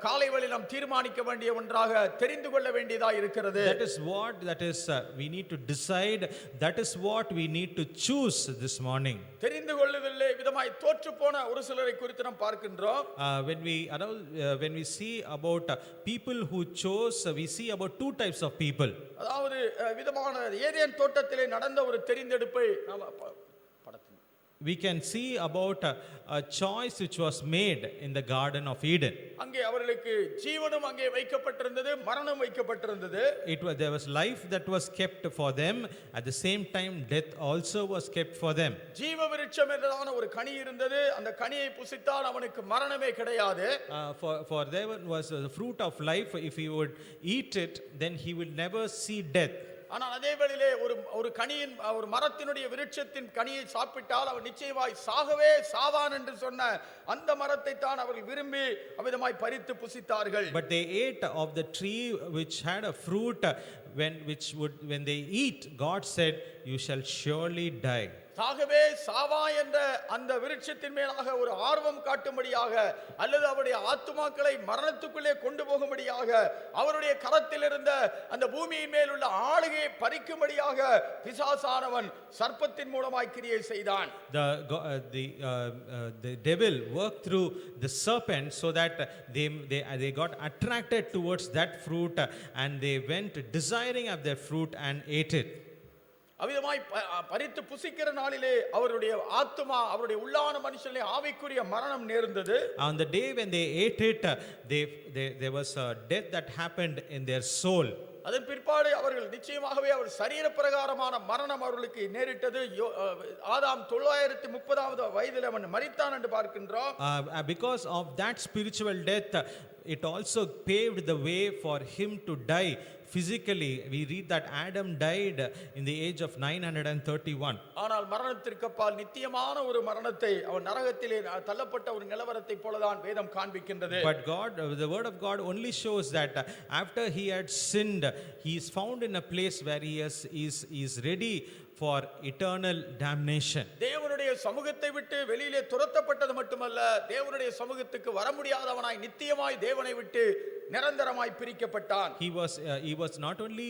காலை வேளையில் நாம் தீர்மானிக்க வேண்டிய ஒன்றாக தெரிந்து கொள்ள வேண்டியதா இருக்கிறது. That is we need to decide. That is what we need to choose this morning. தெரிந்து கொள்ளுதலே விதமாய் தோற்று போன ஒரு சிலரை குறித்து நாம் பார்க்கின்றோம். When we see about people who chose, we see about two types of people. அதாவது விதமான ஏதேன் தோட்டத்திலே நடந்த ஒரு தெரிந்தெடுப்பை நாம் We can see about a choice which was made in the Garden of Eden. அங்கே அவர்களுக்கு ஜீவனும் அங்கே வைக்கப்பட்டிருந்தது, மரணம் வைக்கப்பட்டிருந்தது. There was life that was kept for them. At the same time, death also was kept for them. ஜீவ விருட்சம் என்றதான ஒரு கனி இருந்தது. அந்த கனியை புசித்தால் அவனுக்கு மரணமே கிடையாது. For there was the fruit of life. If he would eat it, then he will never see death. ஆனால் அதே வேளையிலே ஒரு கனியின் ஒரு மரத்தினுடைய விருட்சத்தின் கனியை சாப்பிட்டால் அவர் நிச்சயமாய் சாகவே சாவான் என்று சொன்ன அந்த மரத்தை தான் அவர்கள் விரும்பி அவ்விதமாய் பறித்து புசித்தார்கள். But they ate of the tree which had a fruit when they eat, God said, you shall surely die. சாகவே சாவா என்ற அந்த விருட்சத்தின் மேலாக ஒரு ஆர்வம் காட்டும்படியாக அல்லது அவருடைய ஆத்துமாக்களை மரணத்துக்குள்ளே கொண்டு போகும்படியாக அவருடைய கரத்தில் இருந்த அந்த பூமியின் மேல் உள்ள ஆளுகையை பறிக்கும்படியாக பிசாசானவன் சர்ப்பத்தின் மூலமாய் கிரியை செய்தான். The devil worked through the serpent so that they got attracted towards that fruit and they went desiring of their fruit and ate it. அவ்விதமாய் பறித்து புசிக்கிற நாளிலே அவருடைய ஆத்துமா அவருடைய உள்ளான மனுஷனிலே ஆவிக்குரிய மரணம் நேர்ந்தது. On the day when they ate it, there was a death that happened in their soul. அதன் பிற்பாடு அவர்கள் நிச்சயமாகவே அவர் சரீர பிரகாரமான மரணம் அவர்களுக்கு நேரிட்டது. ஆதாம் 930வது வயதில் அவன் மரித்தான் என்று பார்க்கின்றோம். Because of that spiritual death, it also paved the way for him to die physically. We read that Adam died in the age of 931. ஆனால் மரணத்திற்கு அப்பால் நித்தியமான ஒரு மரணத்தை அவன் நரகத்திலே தள்ளப்பட்ட ஒரு நிலவரத்தை போலதான் வேதம் காண்பிக்கின்றது. But the word of God only shows that after he had sinned, he is found in a place where he is ready for eternal damnation. தேவனுடைய சமூகத்தை விட்டு வெளியிலே துரத்தப்பட்டது மட்டுமல்ல, தேவனுடைய சமூகத்துக்கு வர முடியாதவனாய் நித்தியமாய் தேவனை விட்டு நிரந்தரமாய் பிரிக்கப்பட்டான். He was not only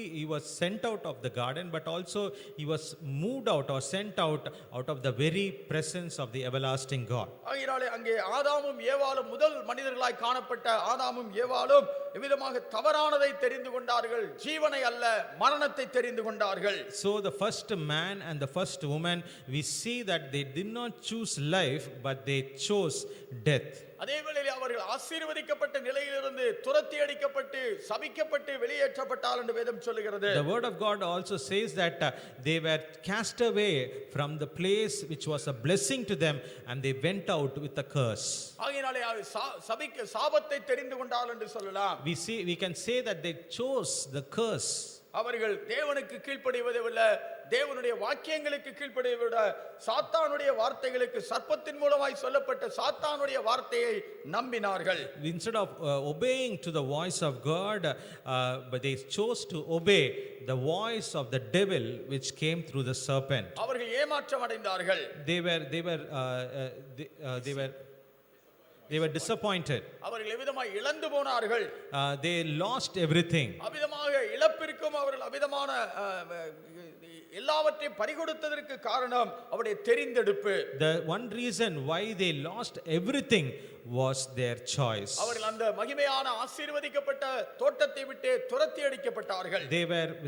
sent out of the garden, but also he was moved out or sent out of the very presence of the everlasting God. ஆகையாலே அங்கே ஆதாமும் ஏவாளும் முதல் மனிதர்களாய் காணப்பட்ட ஆதாமும் ஏவாளும் எவ்விதமாக தவறானதை தெரிந்து கொண்டார்கள், ஜீவனை அல்ல மரணத்தை தெரிந்து கொண்டார்கள். So the first man and the first woman, we see that they did not choose life, but they chose death. அதே வேளையில் அவர்கள் ஆசீர்வதிக்கப்பட்ட நிலையிலிருந்து துரத்தி அடிக்கப்பட்டு சபிக்கப்பட்டு வெளியேற்றப்பட்டார்கள் என்று வேதம் சொல்லுகிறது. The word of God also says that they were cast away from the place which was a blessing to them and they went out with a curse. ஆகையாலே சாபத்தை தெரிந்து கொண்டார்கள் என்று சொல்லலாம். We can say that they chose the curse. அவர்கள் தேவனுக்கு கீழ்ப்படிவதில்லை, தேவனுடைய வாக்கியங்களுக்கு கீழ்ப்படிவதில்லை, சாத்தானுடைய வார்த்தைகளுக்கு சர்ப்பத்தின் மூலமாய் சொல்லப்பட்ட சாத்தானுடைய வார்த்தையை நம்பினார்கள். Instead of obeying to the voice of God, but they chose to obey the voice of the devil which came through the serpent. அவர்கள் ஏமாற்றம் அடைந்தார்கள். They were disappointed. அவர்கள் எவ்விதமாய் இழந்து போனார்கள். They lost everything. அவ்விதமாக இழப்பிற்கும் அவர்கள் அவ்விதமான எல்லாவற்றையும் பறிகொடுத்ததற்கு காரணம் அவருடைய தெரிந்தெடுப்பு. The one reason why they lost everything was their choice. அவர்கள் அந்த மகிமையான ஆசீர்வதிக்கப்பட்ட தோட்டத்தை விட்டு துரத்தி அடிக்கப்பட்டார்கள்.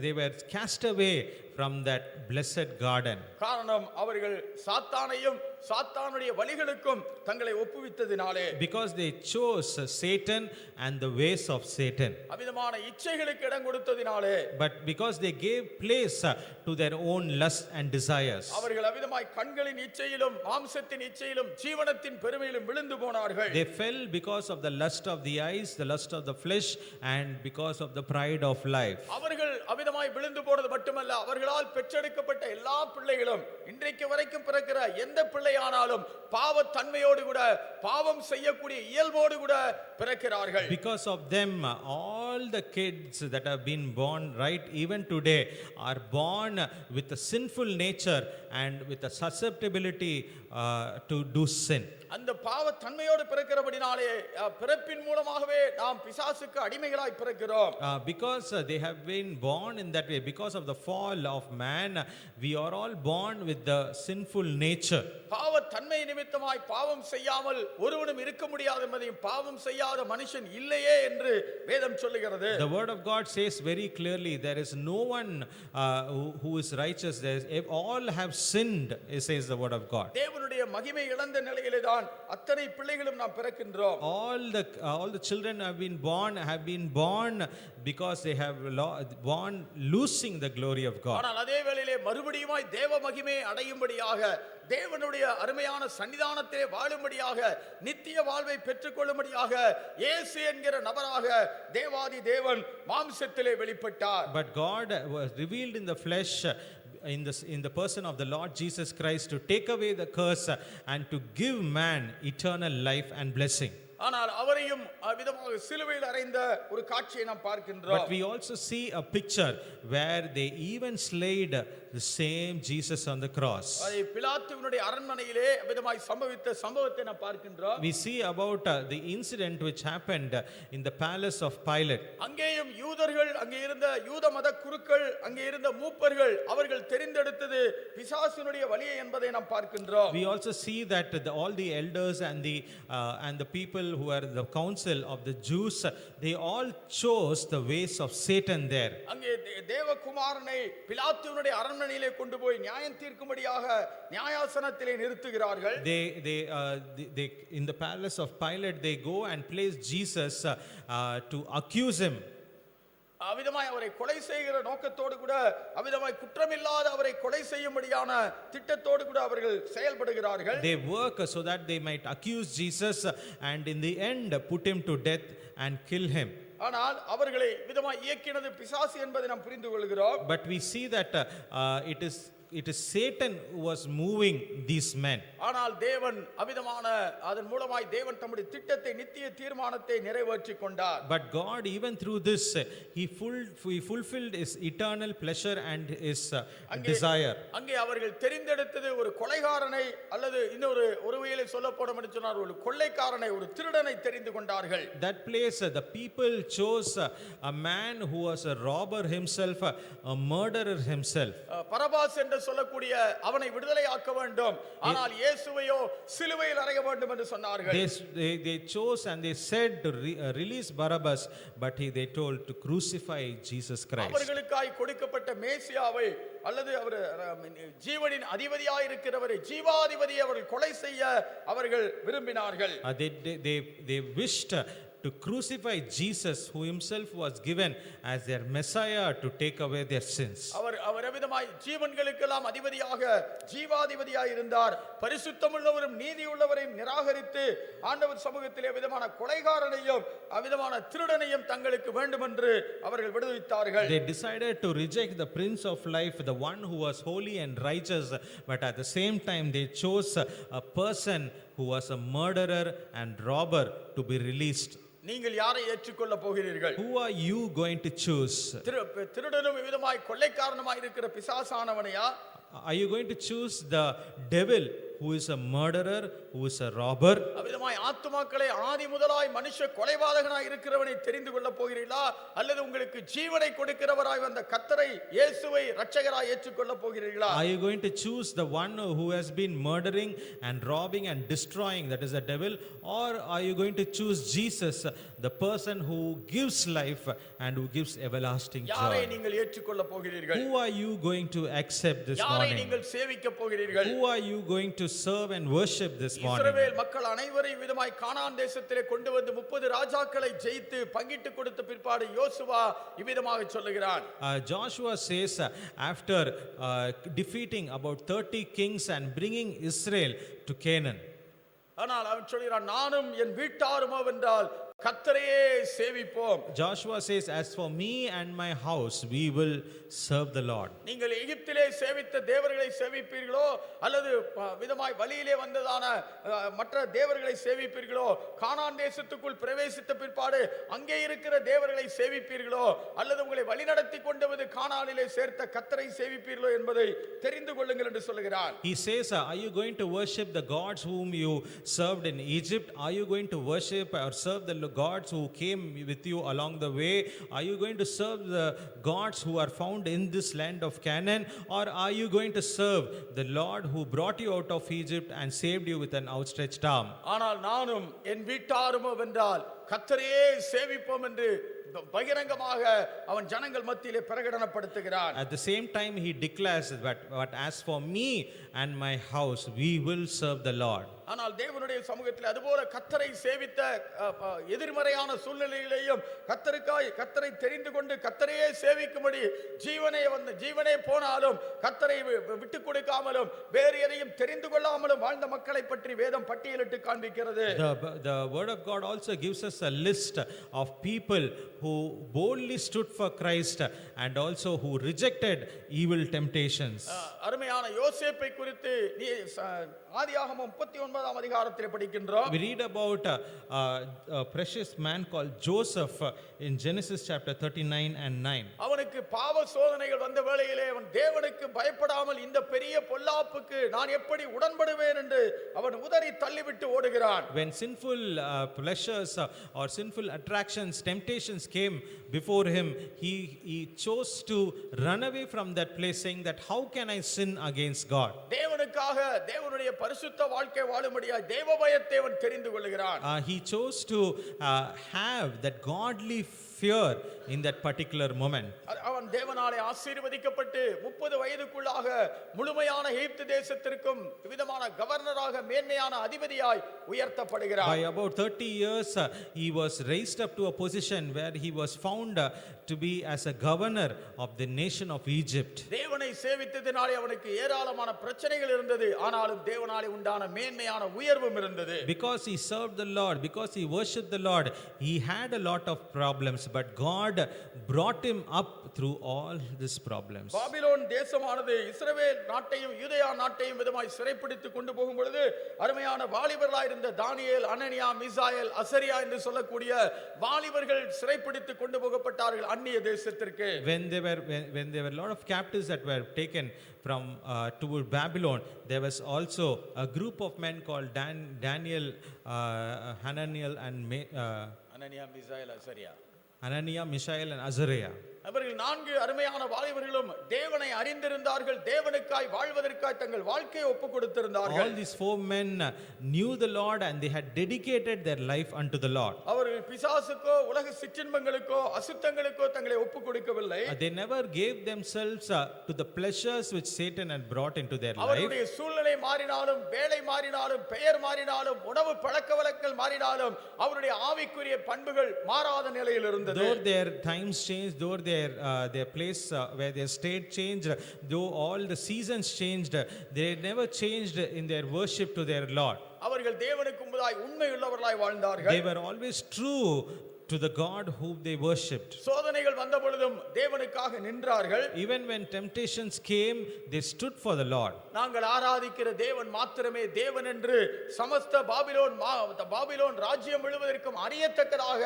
They were cast away from that blessed garden. காரணம் அவர்கள் சாத்தானையும் சாத்தானுடைய வழிகளுக்கும் தங்களை ஒப்புவித்ததினாலே. Because they chose Satan and the ways of Satan. அவிதமான இச்சைகளுக்கு இடம் கொடுத்ததினாலே. But because they gave place to their own lust and desires. அவர்கள் அவிதமாய் கண்களின் இச்சையிலும் மாம்சத்தின் இச்சையிலும் ஜீவனத்தின் பெருமையிலும் விழுந்து போனார்கள். They fell because of the lust of the eyes, the lust of the flesh, and because of the pride of life. அவர்கள் அவிதமாய் விழுந்து போனது மட்டுமல்ல, அவர்களால் பெற்றெடுக்கப்பட்ட எல்லா பிள்ளைகளும் இன்றைக்கு வரைக்கும் பிறக்கிற எந்த பிள்ளையானாலும் பாவத்தன்மையோடு கூட பாவம் செய்யக்கூடிய இயல்போடு கூட பிறக்கிறார்கள். Because of them, all the kids that have been born right even today are born with a sinful nature and with a susceptibility to do sin. அந்த பாவத்தன்மையோடு பிறக்கிறபடினாலே பிறப்பின் மூலமாகவே நாம் பிசாசுக்கு அடிமைகளாய் பிறக்கிறோம். Because they have been born in that way, because of the fall of man, we are all born with the sinful nature. பாவத்தன்மை நிமித்தமாய் பாவம் செய்யாமல் ஒருவனும் இருக்க முடியாது என்பதையும் பாவம் செய்யாத மனுஷன் இல்லையே என்று வேதம் சொல்லுகிறது. The word of God says very clearly, there is no one who is righteous. All have sinned, says the word of God. தேவனுடைய மகிமை இழந்த நிலையிலே தான் அத்தனை பிள்ளைகளும் நாம் பிறக்கின்றோம். All the children have been born because they have born losing the glory of God. ஆனால் அதே வேளையிலே மறுபடியுமாய் தேவ மகிமையை அடையும்படியாக, தேவனுடைய அருமையான சன்னிதானத்திலே வாழும்படியாக, நித்திய வாழ்வை பெற்றுக்கொள்ளும்படியாக இயேசு என்கிற நபராக தேவாதி தேவன் மாம்சத்திலே வெளிப்பட்டார். But God was revealed in the flesh, in the person of the Lord Jesus Christ, to take away the curse and to give man eternal life and blessing. ஆனால் அவரையும் விதமாக சிலுவையில் அறைந்த ஒரு காட்சியை நாம் பார்க்கின்றோம். But we also see a picture where they even slayed the same Jesus on the cross. அதை பிலாத்துவினுடைய அரண்மனையிலே விதமாய் சம்பவித்த சம்பவத்தை நாம் பார்க்கின்றோம். We see about the incident which happened in the palace of Pilate. அங்கேயும் யூதர்கள், அங்கே இருந்த யூத மத குருக்கள், அங்கே இருந்த மூப்பர்கள் அவர்கள் தெரிந்தெடுத்தது பிசாசினுடைய வழியை என்பதை நாம் பார்க்கின்றோம். We also see that all the elders and the people who are the council of the Jews, they all chose the ways of Satan there. அங்கே தேவகுமாரனை பிலாத்துவினுடைய அரண்மனையிலே கொண்டு போய் நியாயம் தீர்க்கும்படியாக நியாயாசனத்திலே நிறுத்துகிறார்கள். They in the palace of Pilate, they go and place Jesus to accuse him. அவிதமாய் அவரை கொலை செய்கிற நோக்கத்தோடு கூட, அவிதமாய் குற்றமில்லாத அவரை கொலை செய்யும்படியான திட்டத்தோடு கூட அவர்கள் செயல்படுகிறார்கள். They work so that they might accuse Jesus and in the end put him to death and kill him. ஆனால் அவர்களை விதமாய் இயக்கினது பிசாசு என்பதை நாம் புரிந்து கொள்கிறோம். But we see that it is Satan who was moving these men. ஆனால் தேவன் அவிதமான அதன் மூலமாய் தேவன் தம்முடைய திட்டத்தை, நித்திய தீர்மானத்தை நிறைவேற்றிக் கொண்டார். But God, even through this, he fulfilled his eternal pleasure and his desire. அங்கே அவர்கள் தெரிந்தெடுத்தது ஒரு கொலைகாரனை, அல்லது இன்னொரு ஒருவேளை சொல்லப்படும் என்று சொன்னார் ஒரு கொள்ளைக்காரனை, ஒரு திருடனை தெரிந்து கொண்டார்கள். That place, the people chose a man who was a robber himself, a murderer himself. Parabas என்று சொல்லக்கூடிய அவனை விடுதலையாக்க வேண்டும், ஆனால் இயேசுவையோ சிலுவையில் அறைய வேண்டும் என்று சொன்னார்கள். They chose and they said to release Barabbas, but they told to crucify Jesus Christ. அவர்களுக்காய் கொடுக்கப்பட்ட மேசியாவை, அல்லது அவர் ஜீவனின் அதிபதியாய் இருக்கிறவரை, ஜீவாதிபதியை அவர்கள் கொலை செய்ய அவர்கள் விரும்பினார்கள். They wished to crucify Jesus, who himself was given as their Messiah to take away their sins. அவர் விதமாய் ஜீவன்களுக்கெல்லாம் அதிபதியாக, ஜீவாதிபதியாய் இருந்தார். பரிசுத்தமுள்ளவரும் நீதியுள்ளவரையும் நிராகரித்து ஆண்டவர் சமூகத்திலே விதமான கொலைகாரனையும் அவிதமான திருடனையும் தங்களுக்கு வேண்டும் என்று அவர்கள் விடுவித்தார்கள். They decided to reject the Prince of Life, the one who was holy and righteous, but at the same time they chose a person who was a murderer and robber to be released. நீங்கள் யாரை ஏற்றுக்கொள்ள போகிறீர்கள்? Who are you going to choose? திருடனும் விதமாய் கொள்ளைக்காரனுமாய் இருக்கிற பிசாசானவனையா? Are you going to choose the devil who is a murderer, who is a robber. அவ்விதமாய் ஆத்துமாக்களை ஆதி முதலாய் மனுஷ கொலைபாதகனாய் இருக்கிறவனை தெரிந்து கொள்ள போகிறீர்களா, அல்லது உங்களுக்கு ஜீவனை கொடுக்கிறவராய் வந்த கர்த்தரை இயேசுவை இரட்சகராய் ஏற்றுக்கொள்ள போகிறீர்களா? Are you going to choose the one who has been murdering and robbing and destroying, that is the devil, or are you going to choose Jesus, the person who gives life and who gives everlasting யாரை joy? நீங்கள் ஏற்றுக்கொள்ள போகிறீர்கள்? Who are you going to accept this யாரை morning? நீங்கள் சேவிக்க போகிறீர்கள்? Who are you going to serve and worship this morning? இஸ்ரவேல் மக்கள் அனைவரையும் விதமாய் கானான் தேசத்திலே கொண்டு வந்து 30 ராஜாக்களை ஜெயித்து பங்கிட்டு கொடுத்த பிற்பாடு யோசுவா இவ்விதமாக சொல்லுகிறான். Joshua says, after defeating about 30 kings and bringing Israel to Canaan, ஆனால் அவன் சொல்கிறான், நானும் என் வீட்டாருமோ வென்றால் கர்த்தரையே சேவிப்போம். Joshua says, as for me and my house, we will serve the Lord. நீங்கள் எகிப்திலே சேவித்த தேவர்களை சேவிப்பீர்களோ, அல்லது விதமாய் வழியிலே வந்ததான மற்ற தேவர்களை சேவிப்பீர்களோ, கானான் தேசத்துக்குள் பிரவேசித்த பிற்பாடு அங்கே இருக்கிற தேவர்களை சேவிப்பீர்களோ, அல்லது உங்களை வழிநடத்தி கொண்டு வந்து கானானிலே சேர்த்த கர்த்தரை சேவிப்பீர்களோ என்பதை தெரிந்து கொள்ளுங்கள் என்று சொல்கிறார். He says, are you going to worship the gods whom you served in Egypt? Are you going to worship or serve the gods who came with you along the way? Are you going to serve the gods who are found in this land of Canaan, or are you going to serve the Lord who brought you out of Egypt and saved you with an outstretched arm? ஆனால் நானும் என் வீட்டாருமோ வென்றால் கர்த்தரையே சேவிப்போம் என்று பகிரங்கமாக அவன் ஜனங்கள் மத்தியிலே பிரகடனப்படுத்துகிறான். At the same time he declares that, but as for me and my house, we will serve the Lord. ஆனால் தேவனுடைய சமூகத்தில் அதுபோல கர்த்தரை சேவித்த எதிர்மறையான சூழ்நிலையிலேயும் கர்த்தரை தெரிந்து கொண்டு கர்த்தரையே சேவிக்கும்படி ஜீவனே போனாலும் கர்த்தரை விட்டு கொடுக்காமலும் வேறு எதையும் தெரிந்து கொள்ளாமலும் வாழ்ந்த மக்களை பற்றி வேதம் பட்டியலிட்டு காண்பிக்கிறது. The word of God also gives us a list of people who boldly stood for Christ and also who rejected evil temptations. அருமையான யோசேப்பை குறித்து ஆதியாகமம் 39ஆம் அதிகாரத்தில் படிக்கின்றோம். We read about a precious man called Joseph in Genesis chapter 39 and 9. அவனுக்கு பாவ சோதனைகள் வந்த வேளையிலே அவன் தேவனுக்கு பயப்படாமல் இந்த பெரிய பொல்லாப்புக்கு நான் எப்படி உடன்படுவேன் என்று அவன் உதறி தள்ளிவிட்டு ஓடுகிறான். When sinful pleasures or sinful attractions, temptations came before him, he chose to run away from that place, saying that how can I sin against God? தேவனுக்காக தேவனுடைய பரிசுத்த வாழ்க்கை வாழும்படியாய் தேவ பயத்தை அவன் தெரிந்து கொள்கிறான். He chose to have that godly fear in that particular moment. அவன் தேவனாலே ஆசீர்வதிக்கப்பட்டு 30 வயதுக்குள்ளாக முழுமையான எகிப்து தேசத்திற்கும் விதமான கவர்னராக மேன்மையான அதிபதியாய் உயர்த்தப்படுகிறார். By about 30 years he was raised up to a position where he was found to be as a governor of the nation of Egypt. தேவனை சேவித்ததினாலே அவனுக்கு ஏராளமான பிரச்சனைகள் இருந்தது, ஆனாலும் தேவனாலே உண்டான மேன்மையான உயர்வும் இருந்தது. Because he served the Lord, because he worshipped the Lord, he had a lot of problems, but God brought him up through all these problems. Babylon தேசமானது இஸ்ரவேல் நாட்டையும் யூதேயா நாட்டையும் விதமாய் சிறைப்பிடித்து கொண்டு போகும் பொழுது அருமையான வாலிபர்களாய் இருந்த தானியேல், அனனியா, மிசாயேல், அசரியா என்று சொல்லக்கூடிய வாலிபர்கள் சிறைப்பிடித்து கொண்டு போகப்பட்டார்கள் அந்நிய தேசத்திற்கு. When there were a lot of captives that were taken from to Babylon, there was also a group of men called Daniel, Hananiah Mishael and Azariah. அவர்கள் 4 அருமையான வாலிபர்களும் தேவனை அறிந்திருந்தார்கள், தேவனுக்காய் வாழ்வதற்காய் தங்கள் வாழ்க்கையை ஒப்புக் கொடுத்திருந்தார்கள். All these 4 men knew the Lord and they had dedicated their life unto the Lord. அவர்கள் பிசாசுக்கோ உலக சிற்றின்பங்களுக்கோ அசுத்தங்களுக்கோ தங்களை ஒப்புக் கொடுக்கவில்லை. They never gave themselves to the pleasures which Satan had brought into their life. அவருடைய சூழ்நிலை மாறினாலும், வேலை மாறினாலும், பெயர் மாறினாலும், உணவு பழக்கவழக்கங்கள் மாறினாலும் அவருடைய ஆவிக்குரிய பண்புகள் மாறாத நிலையில் இருந்தது. Though their times changed, though their place where they stayed changed, though all the seasons changed, they never changed in their worship to their Lord. அவர்கள் தேவனுக்கு முன்பதாய் உண்மையுள்ளவர்களாய் வாழ்ந்தார்கள். They were always true to the God whom they worshipped. சோதனைகள் வந்த பொழுதும் தேவனுக்காக நின்றார்கள். Even when temptations came, they stood for the Lord. நாங்கள் ஆராதிக்கிற தேவன் மாத்திரமே தேவன் என்று சமஸ்த பாபிலோன் ராஜ்யம் முழுவதற்கும் அறியத்தக்கதாக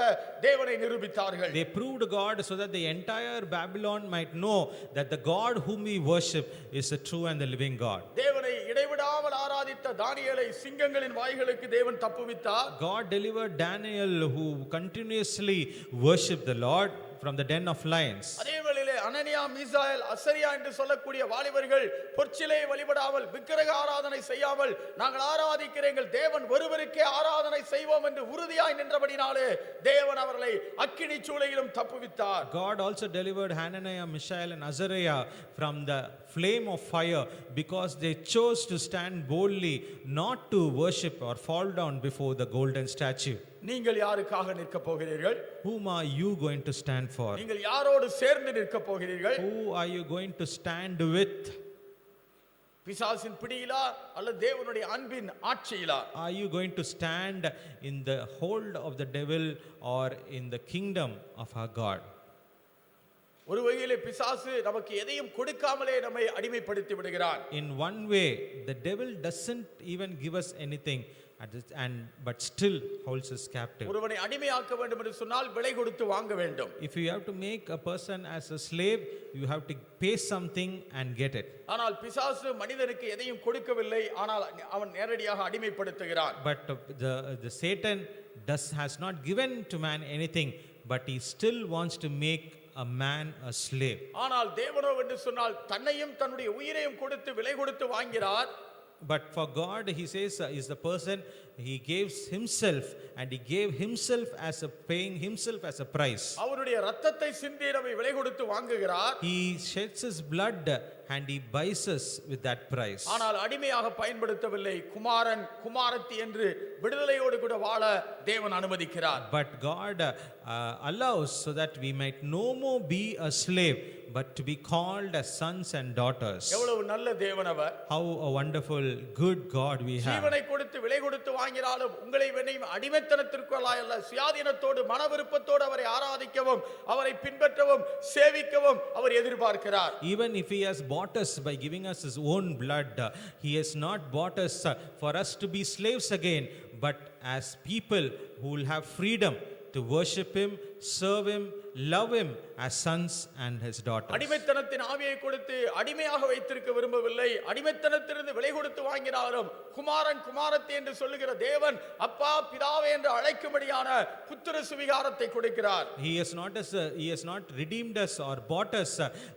தேவனை நிரூபித்தார்கள். They proved God so that the entire Babylon might know that the God whom we worship is the true and the living God. தேவனை இடைவிடாமல் இடைவிடாமல் ஆராதித்த தானியேலை சிங்கங்களின் வாய்களுக்கு தேவன் தப்புவித்தார். God delivered Daniel, who continuously worshipped the Lord, from the den of lions. அதே வேளையிலே அனனியா, மீசாயேல், அசரியா என்று சொல்லக்கூடிய வாலிபர்கள் பொற்சிலையை வழிபடாமல் விக்கிரக ஆராதனை செய்யாமல் நாங்கள் ஆராதிக்கிற எங்கள் தேவன் ஒருவருக்கே ஆராதனை செய்வோம் என்று உறுதியாய் நின்றபடினாலே தேவன் அவர்களை அக்கினி சூளையிலும் தப்புவித்தார். God also delivered Hananiah, Mishael and Azariah from the flame of fire because they chose to stand boldly, not to worship or fall down before the golden statue. நீங்கள் யாருக்காக நிற்க போகிறீர்கள்? Whom are you going to stand for? நீங்கள் யாரோடு சேர்ந்து நிற்க போகிறீர்கள்? Who are you going to stand with? பிசாசின் பிடியிலா அல்லது தேவனுடைய அன்பின் ஆட்சியிலா? Are you going to stand in the hold of the devil or in the kingdom of our God? ஒரு வகையிலே பிசாசு நமக்கு எதையும் கொடுக்காமலே நம்மை அடிமைப்படுத்தி விடுகிறான். In one way, the devil doesn't even give us anything, but still holds us captive. ஒருவனை அடிமையாக்க வேண்டும் என்று சொன்னால் விலை கொடுத்து வாங்க வேண்டும். If you have to make a person as a slave, you have to pay something and get it. ஆனால் பிசாசு மனிதனுக்கு எதையும் கொடுக்கவில்லை, ஆனால் அவன் நேரடியாக அடிமைப்படுத்துகிறான். But the Satan has not given to man anything, but he still wants to make a man a slave. ஆனால் தேவனோ என்று சொன்னால் தன்னையும் தன்னுடைய உயிரையும் கொடுத்து விலை கொடுத்து வாங்கிறார். But for God, he says, is the person he gives himself, and he gave himself as a paying himself as a price. அவருடைய இரத்தத்தை சிந்தி நம்மை விலை கொடுத்து வாங்குகிறார். He sheds his blood and he buys us with that price. ஆனால் அடிமையாக பயன்படுத்தவில்லை. குமாரன் குமாரத்தி என்று விடுதலையோடு கூட வாழ தேவன் அனுமதிக்கிறார். But God allows so that we might no more be a slave, but to be called as sons and daughters. எவ்வளவு நல்ல தேவன் அவர். How a wonderful good God we have. ஜீவனை கொடுத்து விலை கொடுத்து வாங்கினாலும் உங்களை என்னையும் அடிமைத்தனத்திற்குள்ளாய் அல்ல, சுயாதீனத்தோடு மன விருப்பத்தோடு அவரை ஆராதிக்கவும் அவரை பின்பற்றவும் சேவிக்கவும் அவர் எதிர்பார்க்கிறார். Even if he has bought us by giving us his own blood, he has not bought us for us to be slaves again, but as people who will have freedom to worship him, serve him, love him as sons and his daughters. அடிமைத்தனத்தின் ஆவியை கொடுத்து அடிமையாக வைத்திருக்க விரும்பவில்லை. அடிமைத்தனத்திலிருந்து விலை கொடுத்து வாங்கினாலும் குமாரன் குமாரத்தி என்று சொல்லுகிற தேவன் அப்பா பிதாவே என்று அழைக்கும்படியான புத்திர சுவிகாரத்தை கொடுக்கிறார். He has not redeemed us or bought us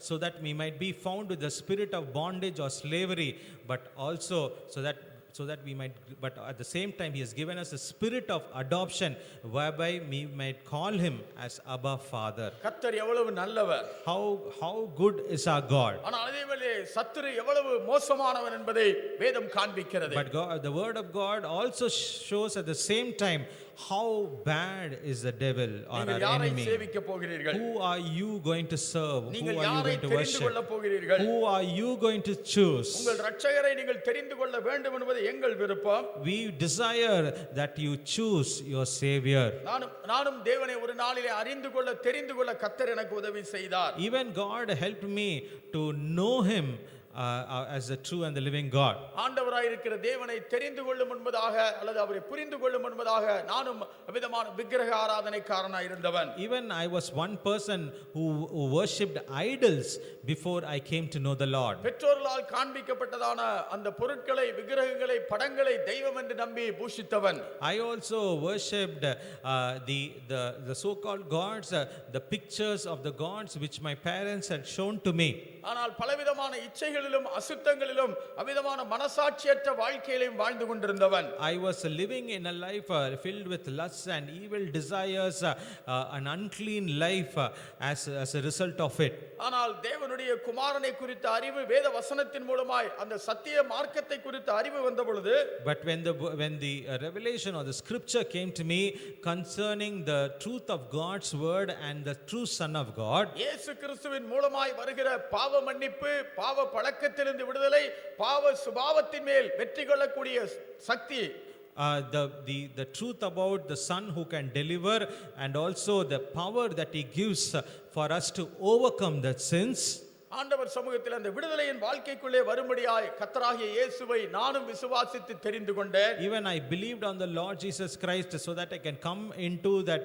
so that we might be found with the spirit of bondage or slavery, but also so that we might, but at the same time he has given us a spirit of adoption whereby we might call him as Abba Father. கர்த்தர் எவ்வளவு நல்லவர். How good is our God. ஆனால் அதேவேளை சத்துரு எவ்வளவு மோசமானவன் என்பதை வேதம் காண்பிக்கிறது. But God, the word of God also shows at the same time how bad is the devil or நீங்கள் our யாரை enemy. சேவிக்க போகிறீர்கள்? Who are you going to serve? Who நீங்கள் are you யாரை going to தெரிந்து கொள்ள worship? போகிறீர்கள்? Who are you going to choose? உங்கள் இரட்சகரை நீங்கள் தெரிந்து கொள்ள வேண்டும் என்பது எங்கள் விருப்பம். We desire that you choose your savior. நானும் தேவனை ஒரு நாளிலே அறிந்து கொள்ள தெரிந்து கொள்ள கர்த்தர் எனக்கு உதவி செய்தார். Even God helped me to know him as the true and the living God. ஆண்டவராய் இருக்கிற தேவனை தெரிந்து கொள்ளும் என்பதாக அல்லது அவரை புரிந்து கொள்ளும் என்பதாக நானும் விதமான விக்கிரக ஆராதனைக்காரனாய் இருந்தவன். Even I was one person who worshipped idols before I came to know the Lord. பெற்றோர்களால் காண்பிக்கப்பட்டதான அந்த பொருட்களை விக்கிரகங்களை படங்களை தெய்வம் என்று நம்பி பூஷித்தவன். I also worshipped the so-called gods, the pictures of the gods which my parents had shown to me. ஆனால் பலவிதமான இச்சைகளிலும் அசுத்தங்களிலும் அவிதமான மனசாட்சியற்ற வாழ்க்கையிலும் வாழ்ந்து கொண்டிருந்தவன். I was living in a life filled with lusts and evil desires, an unclean life as a result of it. ஆனால் தேவனுடைய குமாரனை குறித்த அறிவு வேத வசனத்தின் மூலமாய் அந்த சத்திய மார்க்கத்தை குறித்த அறிவு வந்த பொழுது, But when the revelation or the scripture came to me concerning the truth of God's word and the true Son of God, இயேசு கிறிஸ்துவின் மூலமாய் வருகிற பாவ மன்னிப்பு, பாவ பழக்கத்திலிருந்து விடுதலை, பாவ சுபாவத்தின் மேல் வெற்றி கொள்ளக்கூடிய சக்தி, the truth about the Son who can deliver, and also the power that he gives for us to overcome the sins. ஆண்டவர் சமூகத்தில் அந்த விடுதலையின் வாழ்க்கைக்குள்ளே வரும்படியாய் கர்த்தராகிய இயேசுவை நானும் விசுவாசித்து தெரிந்து கொண்டேன். Even I believed on the Lord Jesus Christ so that I can come into that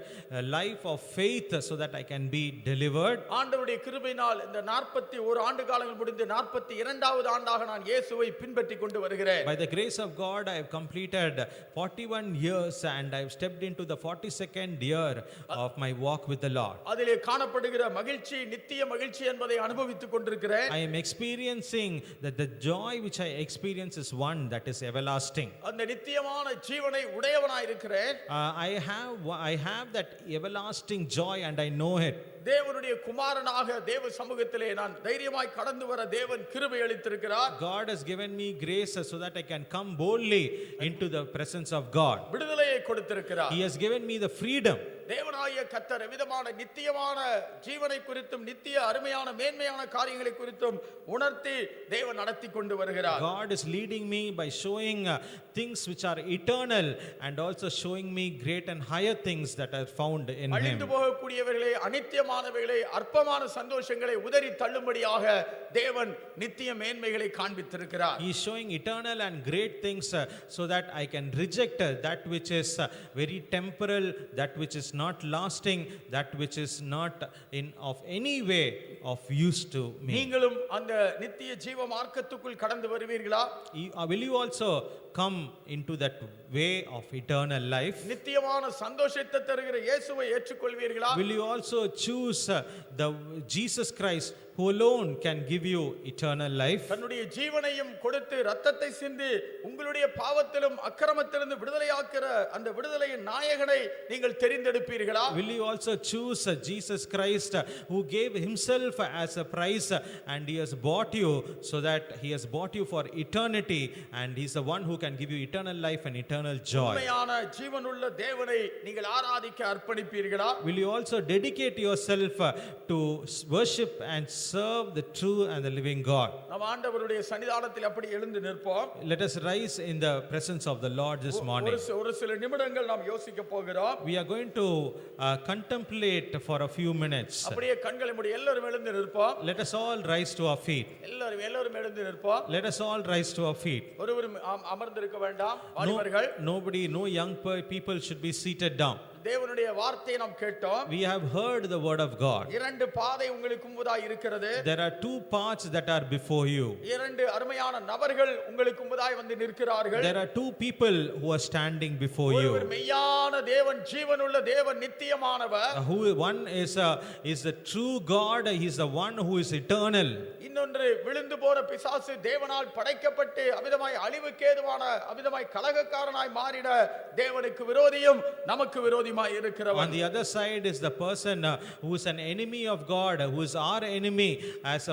life of faith so that I can be delivered. ஆண்டவருடைய கிருபையினால் இந்த 41 ஆண்டு காலங்கள் முடிந்து 42வது ஆண்டாக நான் இயேசுவை பின்பற்றி கொண்டு வருகிறேன். By the grace of God, I have completed 41 years and I have stepped into the 42nd year of my walk with the Lord. அதிலே காணப்படுகிற மகிழ்ச்சி நித்திய மகிழ்ச்சி என்பதை அனுபவித்துக் கொண்டிருக்கிறேன். I am experiencing that the joy which I experience is one that is everlasting. அந்த நித்தியமான ஜீவனை உடையவனாய் இருக்கிறேன். I have that everlasting joy and I know it. தேவனுடைய குமாரனாக தேவ சமூகத்திலே நான் தைரியமாய் கடந்து வர தேவன் கிருபை அளித்திருக்கிறார். God has given me grace so that I can come boldly into the presence of God. விடுதலையை கொடுத்திருக்கிறார். He has given me the freedom. தேவனாகிய கர்த்தர் விதமான நித்தியமான ஜீவனை குறித்தும் நித்திய அருமையான மேன்மையான காரியங்களை குறித்தும் உணர்த்தி தேவன் நடத்தி கொண்டு வருகிறார். God is leading me by showing things which are eternal and also showing me great and higher things that are found in Him. அழிந்து போகக்கூடியவர்களே அநித்தியமானவைகளை அற்பமான சந்தோஷங்களை உதறி தள்ளும்படியாக தேவன் நித்திய மேன்மைகளை காண்பித்திருக்கிறார். He is showing eternal and great things so that I can reject that which is very temporal, that which is not lasting, that which is not in of any way of use to me. நீங்களும் அந்த நித்திய ஜீவ மார்க்கத்துக்குள் கடந்து வருவீர்களா? Will you also come into that way of eternal life? நித்தியமான சந்தோஷத்தை தருகிற இயேசுவை ஏற்றுக்கொள்வீர்களா? Will you also choose the Jesus Christ who alone can give you eternal life? தன்னுடைய ஜீவனையும் கொடுத்து இரத்தத்தை சிந்தி உங்களுடைய பாவத்திலும் அக்கிரமத்திலிருந்து விடுதலையாக்குற அந்த விடுதலையின் நாயகனை நீங்கள் தெரிந்தெடுப்பீர்களா? Will you also choose Jesus Christ who gave himself as a price and he has bought you so that he has bought you for eternity and he is the one who can give you eternal life and eternal joy? உண்மையான ஜீவனுள்ள தேவனை நீங்கள் ஆராதிக்க அர்ப்பணிப்பீர்களா? Will you also dedicate yourself to worship and serve the true and the living God? நம் ஆண்டவருடைய சன்னிதானத்தில் அப்படி எழுந்து நிற்போம். Let us rise in the presence of the Lord this morning. ஒரு சில நிமிடங்கள் நாம் யோசிக்க போகிறோம். We are going to contemplate for a few minutes. அப்படியே கண்களை மூடி எல்லாரும் எழுந்து நிற்போம். Let us all rise to our feet. எல்லாரும் எழுந்து நிற்போம். Let us all rise to our feet. ஒருவரும் அமர்ந்திருக்க வேண்டாம். வாலிபர்கள் No young people should be seated down. தேவனுடைய வார்த்தையை நாம் கேட்டோம். We have heard the word of God. இரண்டு பாதை உங்களுக்கு முன்பதாய் இருக்கிறது. There are two paths that are before you. இரண்டு அருமையான நபர்கள் உங்களுக்கு முன்பதாய் வந்து நிற்கிறார்கள். There are two people who are standing before you. ஒருவர் மெய்யான தேவன், ஜீவனுள்ள தேவன், நித்தியமானவர். One is the true God. He is the one who is eternal. இன்னொன்று விழுந்து போற பிசாசு, தேவனால் படைக்கப்பட்டு அவிதமாய் அழிவுக்கு ஏதுவான அவிதமாய் கலகக்காரனாய் மாறிட தேவனுக்கு விரோதியும் நமக்கு விரோதியுமாய் இருக்கிறவன். On the other side is the person who is an enemy of God, who is our enemy as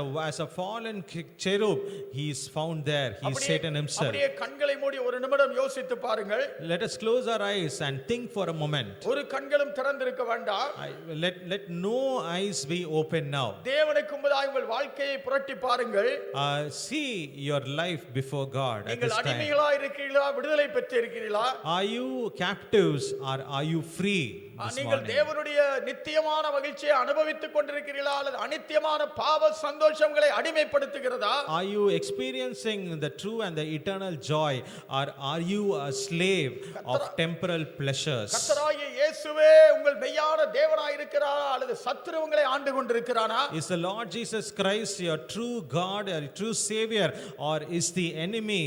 a fallen cherub. He is found there. He is Satan himself. அப்படியே கண்களை மூடி ஒரு நிமிடம் யோசித்து பாருங்கள். Let us close our eyes and think for a moment. ஒரு கண்களும் திறந்திருக்க வேண்டாம். Let no eyes be open now. தேவனுக்கு முன்பதாய் உங்கள் வாழ்க்கையை புரட்டி பாருங்கள். See your life before God at நீங்கள் this time. அடிமைகளா இருக்கிறீர்களா, விடுதலை பெற்று இருக்கிறீர்களா? Are you captives or are you free this நீங்கள் morning? தேவனுடைய நித்தியமான மகிழ்ச்சியை அனுபவித்துக் கொண்டிருக்கிறீர்களா அல்லது அநித்தியமான பாவ சந்தோஷங்களை அடிமைப்படுத்துகிறதா? Are you experiencing the true and the eternal joy or are you a slave of temporal pleasures? கர்த்தராகிய இயேசுவே உங்கள் மெய்யான தேவனாய் இருக்கிறாரா அல்லது சத்துரு உங்களை ஆண்டு கொண்டிருக்கிறானா? Is the Lord Jesus Christ your true God or true Savior or is the enemy?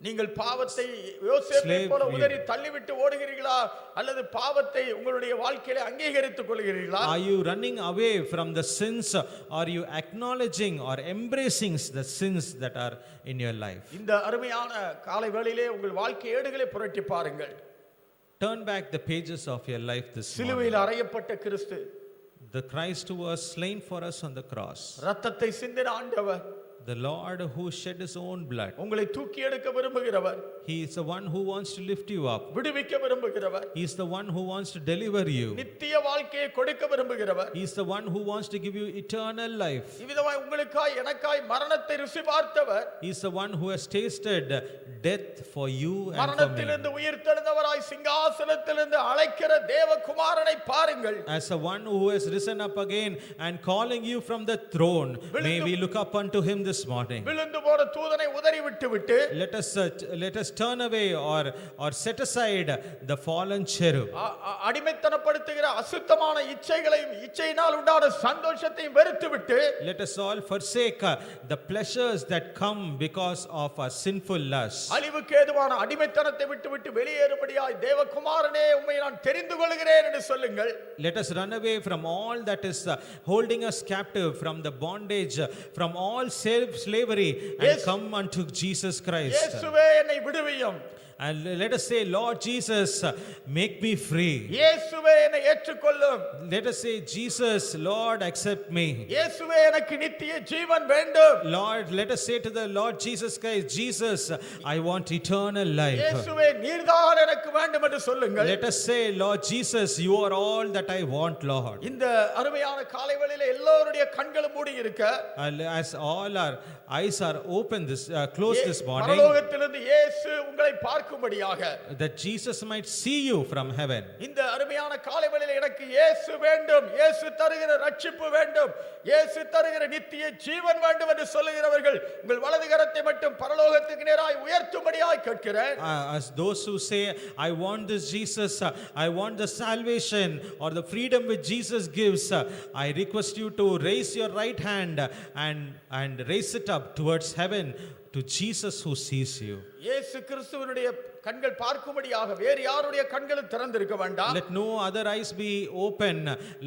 நீங்கள் பாவத்தை யோசேப்பை போல உதறி தள்ளிவிட்டு ஓடுகிறீர்களா அல்லது பாவத்தை உங்களுடைய வாழ்க்கையில அங்கீகரித்துக் கொள்கிறீர்களா? Are you running away from the sins or are you acknowledging or embracing the sins that are in your life? இந்த அருமையான காலை வேளையிலே உங்கள் வாழ்க்கை ஏடுகளை புரட்டி பாருங்கள். Turn back the pages of your life this morning. சிலுவையில் அறையப்பட்ட கிறிஸ்து, The Christ who was slain for us on the cross. இரத்தத்தை சிந்தின ஆண்டவர், The Lord who shed his own blood. உங்களை தூக்கி எடுக்க விரும்புகிறவர், He is the one who wants to lift you up. விடுவிக்க விரும்புகிறவர், He is the one who wants to deliver you. நித்திய வாழ்க்கையை கொடுக்க விரும்புகிறவர். He is the one who wants to give you eternal life. இவ்விதமாய் உங்களுக்காய் எனக்காய் மரணத்தை ருசி பார்த்தவர், He is the one who has tasted death for you and for me. மரணத்திலிருந்து உயிர் தெழுந்தவராய் சிங்காசனத்திலிருந்து அழைக்கிற தேவகுமாரனை பாருங்கள். As the one who has risen up again and calling you from the throne, may we look up unto him this morning. விழுந்து போன தூதனை உதறி விட்டு Let us turn away or set aside the fallen cherub. அடிமைத்தனப்படுத்துகிற அசுத்தமான இச்சைகளையும் இச்சையினால் உண்டான சந்தோஷத்தையும் வெறுத்து விட்டு, Let us all forsake the pleasures that come because of our sinful lusts. அழிவுக்கு ஏதுவான அடிமைத்தனத்தை விட்டு வெளியேறும்படியாய் தேவகுமாரனே உம்மை நான் தெரிந்து கொள்கிறேன் என்று சொல்லுங்கள். Let us run away from all that is holding us captive, from the bondage, from all slavery, and come unto Jesus Christ. இயேசுவே என்னை விடுவியும். And let us say, Lord Jesus, make me free. இயேசுவே என்னை ஏற்றுக்கொள்ளும். Let us say, Jesus, Lord, accept me. இயேசுவே எனக்கு நித்திய ஜீவன் வேண்டும். Lord, let us say to the Lord Jesus Christ, Jesus, I want eternal life. இயேசுவே நீர்தான் எனக்கு வேண்டும் என்று சொல்லுங்கள். Let us say, Lord Jesus, you are all that I want, Lord. இந்த அருமையான காலை வேளையிலே எல்லோருடைய கண்களும் மூடி இருக்க, As all our eyes are open, closed this morning, பரலோகத்திலிருந்து இயேசு உங்களை பார்க்கும்படியாக, that Jesus might see you from heaven. இந்த அருமையான காலை வேளையிலே எனக்கு இயேசு வேண்டும், இயேசு தருகிற ரட்சிப்பு வேண்டும், இயேசு தருகிற நித்திய ஜீவன் வேண்டும் என்று சொல்லுகிறவர்கள் உங்கள் வலது கரத்தை மட்டும் பரலோகத்துக்கு நேராய் உயர்த்தும்படியாய் கேட்கிறேன். As those who say, I want this Jesus, I want the salvation or the freedom which Jesus gives, I request you to raise your right hand and raise it up towards heaven to Jesus who sees you. இயேசு கிறிஸ்துவினுடைய கண்கள் பார்க்கும்படியாக வேறு யாருடைய கண்களும் திறந்திருக்க வேண்டாம். Let no other eyes be open,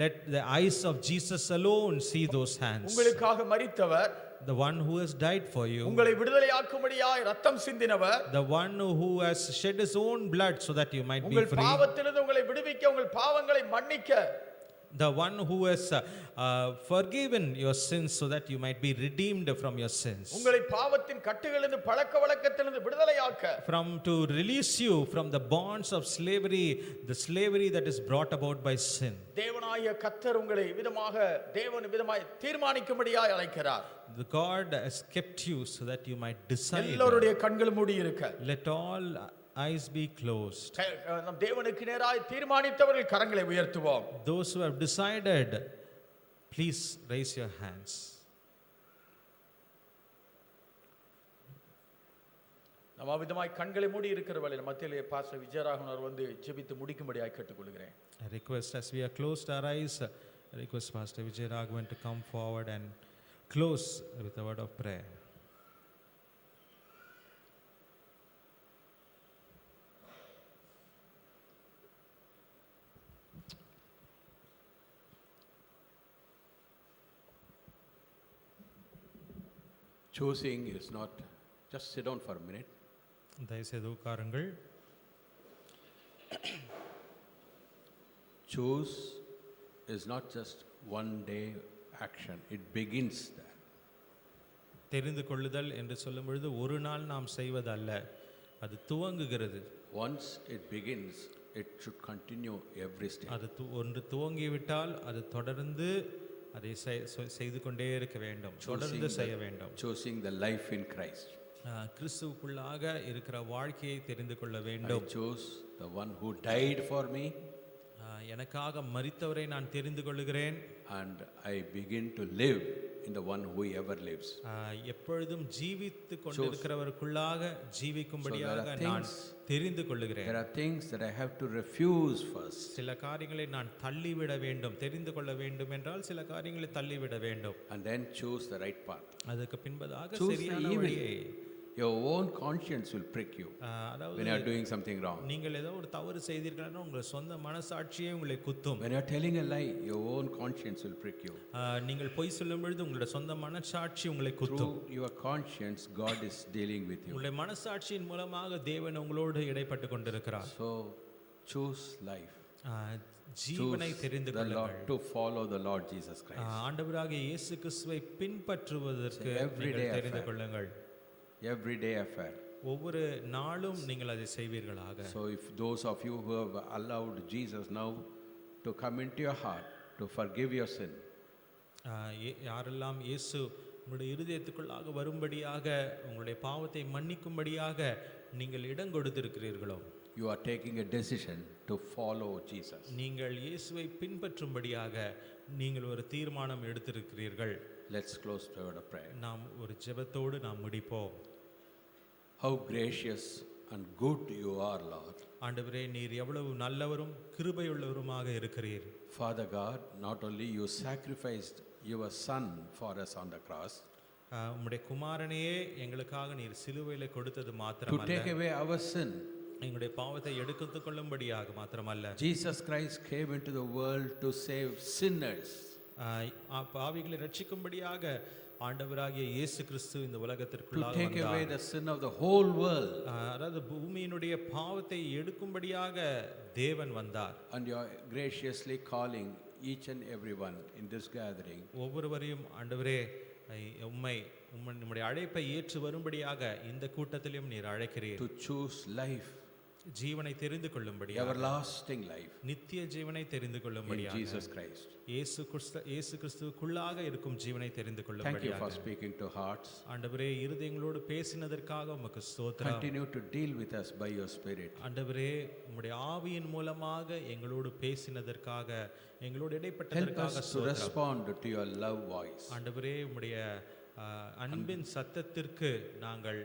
let the eyes of Jesus alone see those hands. உங்களுக்காக மரித்தவர், The one who has died for you, உங்களை விடுதலையாக்கும்படியாய் ரத்தம் சிந்தினவர், the one who has shed his own blood so that you might be உங்கள் free, பாவத்திலிருந்து உங்களை விடுவிக்க, உங்கள் பாவங்களை மன்னிக்க, the one who has forgiven your sins so that you might be redeemed from your sins, உங்களை பாவத்தின் கட்டுகளிலிருந்து பழக்கவழக்கத்திலிருந்து விடுதலையாக்க, to release you from the bonds of slavery, the slavery that is brought about by sin. தேவனாகிய கர்த்தர் உங்களை விதமாய் தீர்மானிக்கும்படியாய் அழைக்கிறார். The God has kept you so that you might decide. எல்லோருடைய கண்கள் மூடி இருக்க, Let all eyes be closed. நம் தேவனுக்கு நேராய் தீர்மானித்தவர்கள் கரங்களை உயர்த்துவோம். Those who have decided, please raise your hands. நம்ம விதமாய் கண்களை மூடி இருக்கிற வேளையில் மத்தியிலே பாஸ்டர் விஜயராகவன் அவர் வந்து ஜெபித்து முடிக்கும்படியாய் கேட்டுக்கொள்கிறேன். I request, as we are closed our eyes, I request Pastor Vijay Raghavan to come forward and close with a word of prayer. Choosing is not, just sit down for a minute. தயவுசெய்து உட்காருங்கள். Choose is not just one day action, it begins there. தெரிந்து கொள்ளுதல் என்று சொல்லும் பொழுது ஒரு நாள் நாம் செய்வதல்ல, அது துவங்குகிறது. Once it begins, it should continue every step. அது ஒன்று துவங்கிவிட்டால் அது தொடர்ந்து அதை செய்து கொண்டே இருக்க வேண்டும், தொடர்ந்து செய்ய வேண்டும். Choosing the life in Christ. கிறிஸ்துவுக்குள்ளாக இருக்கிற வாழ்க்கையை தெரிந்து கொள்ள I வேண்டும். choose the one who died for me. எனக்காக மரித்தவரை நான் தெரிந்து கொள்கிறேன். And I begin to live in the one who ever lives. எப்பொழுதும் ஜீவித்து கொண்டிருக்கிறவருக்குள்ளாக ஜீவிக்கும்படியாக நான் தெரிந்து கொள்கிறேன். There are things that I have to refuse first. சில காரியங்களை நான் தள்ளிவிட வேண்டும், தெரிந்து கொள்ள வேண்டும் என்றால் சில காரியங்களை தள்ளிவிட வேண்டும். And then choose the right path. அதுக்கு பின்பதாக Choose the சரியான evil. வழியை. Your own conscience will prick you when you are doing something wrong. நீங்கள் ஏதோ ஒரு தவறு செய்தீர்கள்னா உங்கள் சொந்த மனசாட்சியே உங்களை குத்தும். When you are telling a lie, your own conscience will prick you. நீங்கள் பொய் சொல்லும் பொழுது உங்களுடைய சொந்த மனசாட்சி உங்களை குத்தும். Through your conscience, God is dealing with you. உங்களுடைய மனசாட்சியின் மூலமாக தேவன் உங்களோடு இடைப்பட்டு கொண்டிருக்கிறார். So choose life. ஜீவனை Choose தெரிந்து the Lord கொள்ளுங்கள். to follow the Lord Jesus Christ. ஆண்டவராகிய இயேசு கிறிஸ்துவை பின்பற்றுவதற்கு It's an everyday நீங்கள் தெரிந்து affair. கொள்ளுங்கள். Everyday affair. ஒவ்வொரு நாளும் நீங்கள் அதை செய்வீர்களாக. So if those of you who have allowed Jesus now to come into your heart to forgive your sin, யாரெல்லாம் இயேசு உங்களுடைய இருதயத்துக்குள்ளாக வரும்படியாக உங்களுடைய பாவத்தை மன்னிக்கும்படியாக நீங்கள் இடம் கொடுத்திருக்கிறீர்களோ, you are taking a decision to follow Jesus. நீங்கள் இயேசுவை பின்பற்றும்படியாக நீங்கள் ஒரு தீர்மானம் எடுத்திருக்கிறீர்கள். Let's close the word of prayer. நாம் ஒரு ஜெபத்தோடு நாம் முடிப்போம். How gracious and good you are, Lord. ஆண்டவரே, நீர் எவ்வளவு நல்லவரும் கிருபையுள்ளவருமாக இருக்கிறீர். Father God, not only you sacrificed your son for us on the cross, உம்முடைய குமாரனையே எங்களுக்காக நீர் சிலுவையிலே கொடுத்தது to மாத்திரமல்ல, take away our sin, எங்களுடைய பாவத்தை எடுத்துக் கொள்ளும்படியாக மாத்திரமல்ல, Jesus Christ came into the world to save sinners. பாவிகளை ரட்சிக்கும்படியாக ஆண்டவராகிய இயேசு கிறிஸ்து இந்த To உலகத்திற்குள்ளாக take away வந்தார். the sin of the whole world. அதாவது பூமியினுடைய பாவத்தை எடுக்கும்படியாக தேவன் வந்தார். And you are graciously calling each and everyone in this gathering ஒவ்வொருவரையும் ஆண்டவரே உம்முடைய அழைப்பை ஏற்று வரும்படியாக இந்த கூட்டத்திலும் நீர் அழைக்கிறீர். to choose life, ஜீவனை தெரிந்து கொள்ளும்படியாக, everlasting life நித்திய ஜீவனை தெரிந்து in கொள்ளும்படியாக, Jesus Christ. இயேசு கிறிஸ்துவுக்குள்ளாக இருக்கும் ஜீவனை தெரிந்து Thank you for கொள்ளும்படியாக. speaking to hearts. ஆண்டவரே, இருதயங்களோடு பேசினதற்காக உமக்கு ஸ்தோத்திரம். Continue to deal with us by your spirit. ஆண்டவரே, உம்முடைய ஆவியின் மூலமாக எங்களோடு பேசினதற்காக, எங்களோடு Help இடைப்பட்டதற்காக us to ஸ்தோத்திரம். respond to your love voice. ஆண்டவரே, உம்முடைய அன்பின் சத்தத்திற்கு நாங்கள்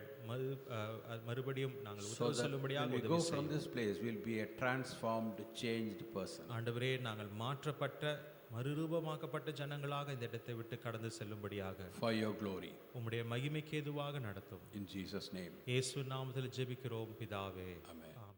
மறுபடியும் நாங்கள் So உத்தரவு that சொல்லும்படியாக when we உதவி go from செய்யும். this place, we'll be a transformed, changed person. ஆண்டவரே, நாங்கள் மாற்றப்பட்ட மறுரூபமாக்கப்பட்ட ஜனங்களாக இந்த இடத்தை விட்டு கடந்து செல்லும்படியாக For your glory. உம்முடைய மகிமைக்கு ஏதுவாக நடத்தும். In Jesus' name. இயேசு நாமத்தில் ஜெபிக்கிறோம் பிதாவே. Amen. ஆமென்.